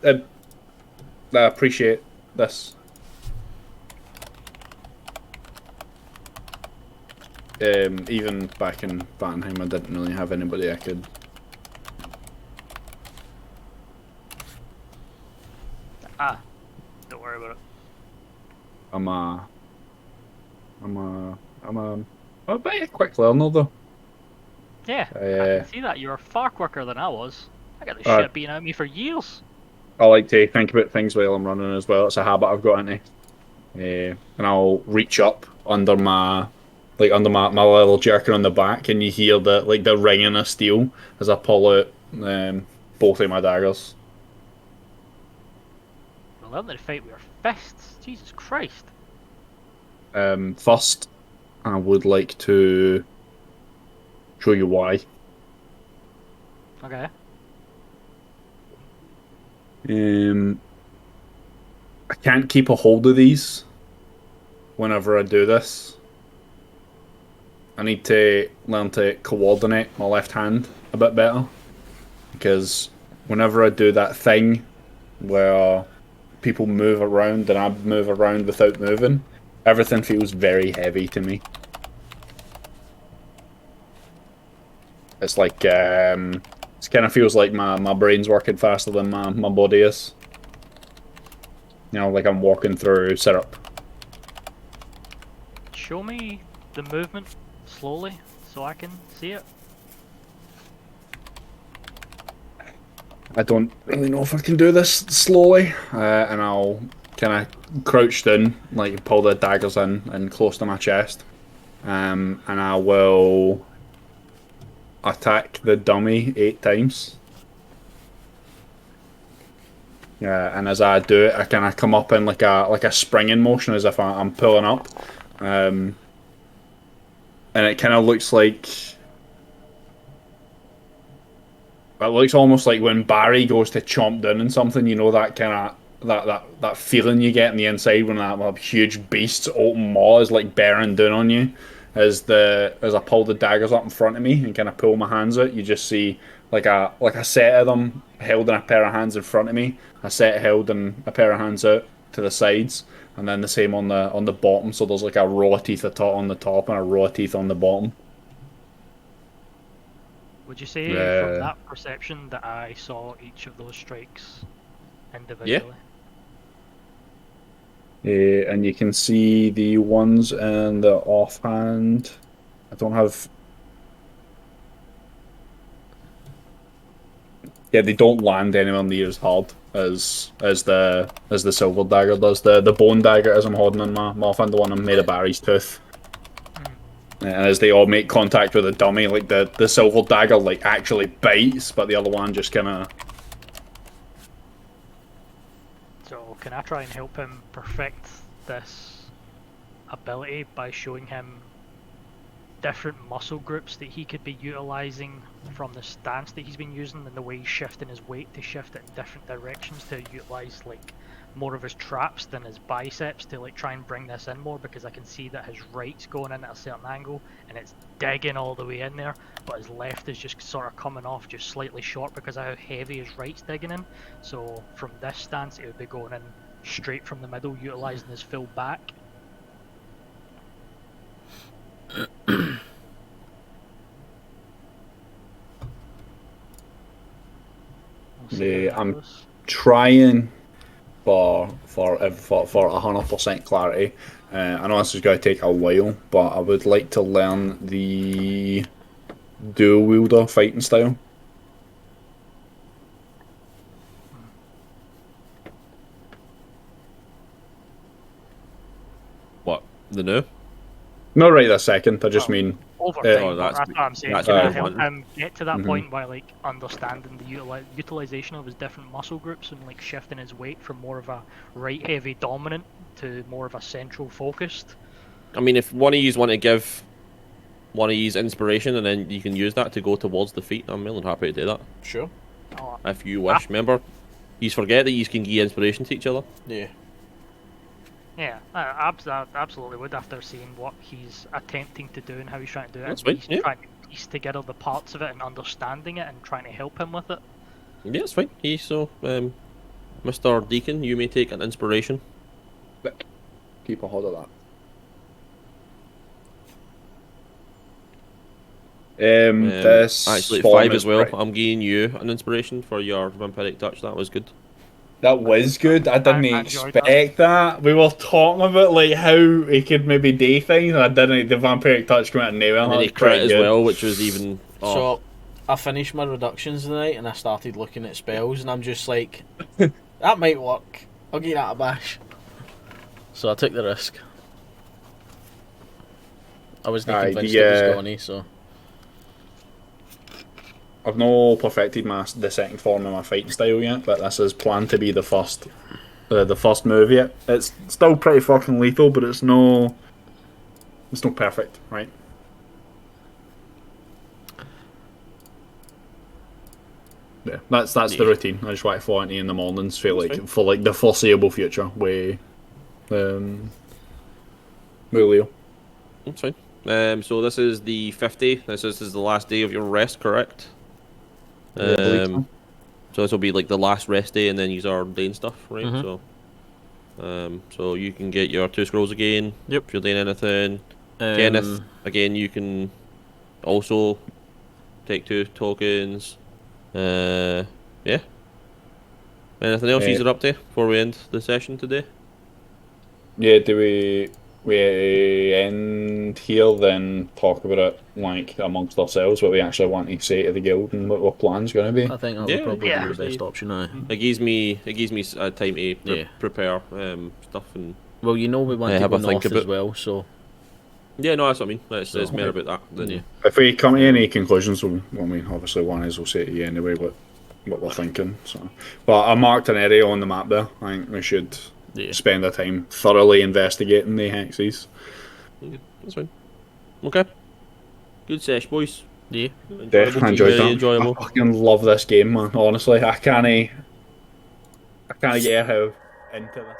Speaker 4: I appreciate this. Even back in Vattenheim, I didn't really have anybody I could.
Speaker 5: Don't worry about it.
Speaker 4: I'm a bit of a quick learner though.
Speaker 5: Yeah, I can see that. You're far quicker than I was. I got the shit beaten out of me for years.
Speaker 4: I like to think about things while I'm running as well. It's a habit I've got into. And I'll reach up under my little jerkin on the back, and you hear the ringing of steel as I pull out both of my daggers.
Speaker 5: We're learning to fight with your fists. Jesus Christ.
Speaker 4: First, I would like to show you why.
Speaker 5: Okay.
Speaker 4: I can't keep a hold of these whenever I do this. I need to learn to coordinate my left hand a bit better, because whenever I do that thing where people move around and I move around without moving, everything feels very heavy to me. It's like it kind of feels like my brain's working faster than my body is. You know, like I'm walking through syrup.
Speaker 5: Show me the movement slowly so I can see it.
Speaker 4: I don't really know if I can do this slowly, and I'll kind of crouch down, like pull the daggers in and close to my chest, and I will attack the dummy 8 times. And as I do it, I kind of come up in like a springing motion, as if I'm pulling up, and it kind of looks like. It looks almost like when Barry goes to chomp down on something, you know, that kind of that feeling you get on the inside when that huge beast's open maw is like bearing down on you. As I pull the daggers up in front of me and kind of pull my hands out, you just see like a set of them held in a pair of hands in front of me, a set held in a pair of hands out to the sides, and then the same on the bottom. So there's like a row of teeth on the top and a row of teeth on the bottom.
Speaker 5: Would you say from that perception that I saw each of those strikes individually?
Speaker 4: Yeah. And you can see the ones in the offhand. I don't have. Yeah, they don't land anywhere near as hard as the silver dagger does. The bone dagger, as I'm holding in my offhand, the one I'm made of Barry's tooth. And as they all make contact with the dummy, like the silver dagger like actually bites, but the other one just kind of.
Speaker 5: So can I try and help him perfect this ability by showing him different muscle groups that he could be utilizing from the stance that he's been using and the way he's shifting his weight to shift it in different directions to utilize like more of his traps than his biceps to like try and bring this in more, because I can see that his right's going in at a certain angle and it's digging all the way in there, but his left is just sort of coming off just slightly short because of how heavy his right's digging in. So from this stance it would be going in straight from the middle, utilising his full back. We'll see how
Speaker 4: Yeah,
Speaker 5: that
Speaker 4: I'm
Speaker 5: goes.
Speaker 4: trying for 100% clarity. I know this is going to take a while, but I would like to learn the dual wielder fighting style.
Speaker 3: What? The new?
Speaker 4: Not right this second. I just
Speaker 5: Oh.
Speaker 4: mean
Speaker 5: Over
Speaker 4: Yeah.
Speaker 5: time,
Speaker 3: Oh,
Speaker 5: that's,
Speaker 3: that's-
Speaker 5: what I'm saying.
Speaker 3: that's
Speaker 5: Can
Speaker 4: what
Speaker 5: I
Speaker 4: I'm
Speaker 5: help
Speaker 3: wanting.
Speaker 5: him get to that
Speaker 4: Mhm.
Speaker 5: point by like understanding the utilization of his different muscle groups and like shifting his weight from more of a right heavy dominant to more of a central focused?
Speaker 3: I mean, if one of you want to give one of you inspiration, and then you can use that to go towards the feet, I'm more than happy to do that.
Speaker 1: Sure.
Speaker 5: Oh,
Speaker 3: If you wish. Remember, you forget that you can give inspiration to each other.
Speaker 1: Yeah.
Speaker 5: yeah, I absolutely would after seeing what he's attempting to do and how he's trying to do it.
Speaker 3: That's
Speaker 5: and
Speaker 3: fine,
Speaker 5: he's
Speaker 3: yeah.
Speaker 5: trying to piece together the parts of it and understanding it and trying to help him with it.
Speaker 3: Yeah, it's fine. So, Mr. Deacon, you may take an inspiration.
Speaker 4: keep a hold of that. This
Speaker 3: Actually,
Speaker 4: form
Speaker 3: 5
Speaker 4: is
Speaker 3: as well.
Speaker 4: pretty-
Speaker 3: I'm giving you an inspiration for your vampiric touch. That was good.
Speaker 4: That was good. I didn't
Speaker 5: I enjoyed
Speaker 4: expect that. We were talking about like how he could maybe do things. And I didn't. The vampiric touch came out nowhere.
Speaker 3: And then he
Speaker 4: That's pretty
Speaker 3: crit as
Speaker 4: good.
Speaker 3: well, which was even. Oh,
Speaker 1: So I finished my reductions tonight and I started looking at spells and I'm just like, that might work. I'll give that a bash. So I took the risk. I wasn't
Speaker 4: Aye,
Speaker 1: convinced
Speaker 4: the,
Speaker 1: it was gonna, so
Speaker 4: I've not perfected the second form of my fighting style yet, but this is planned to be the first move yet. It's still pretty fucking lethal, but it's no perfect, right? Yeah, that's the routine. I just want to fly into in the mornings for like the foreseeable future with Leo.
Speaker 3: that's fine. So this is the 50. This is the last day of your rest, correct?
Speaker 4: Yeah, I believe so.
Speaker 3: So this will be like the last rest day, and then you are doing stuff, right?
Speaker 1: Mhm.
Speaker 3: So you can get your 2 scrolls again.
Speaker 1: Yep.
Speaker 3: If you're doing anything, Kenneth, again, you can also take 2 tokens. Yeah. Anything else you're up to before we end the session today?
Speaker 4: Yeah, do we end here, then talk about it like amongst ourselves, what we actually want to say to the guild and what our plan's going to be?
Speaker 1: I think that
Speaker 3: Yeah,
Speaker 1: would probably
Speaker 5: yeah.
Speaker 1: be the best option now.
Speaker 3: It gives me time to
Speaker 1: Yeah.
Speaker 3: prepare stuff and
Speaker 1: Well, you know we want to
Speaker 3: have
Speaker 1: go
Speaker 3: a think
Speaker 1: north as
Speaker 3: about-
Speaker 1: well, so
Speaker 3: yeah, no, that's what I mean. It's
Speaker 1: So-
Speaker 3: more about that than
Speaker 1: yeah.
Speaker 4: If we come to any conclusions, I mean, obviously one is we'll say to you anyway what we're thinking. So, but I marked an area on the map there. I think we should
Speaker 1: Yeah.
Speaker 4: spend the time thoroughly investigating the hexes.
Speaker 3: That's fine. Okay. Good sesh, boys.
Speaker 1: Yeah.
Speaker 4: Definitely enjoyed
Speaker 3: Very
Speaker 4: that.
Speaker 3: enjoyable.
Speaker 4: I fucking love this game, man. Honestly, I can't get how into this.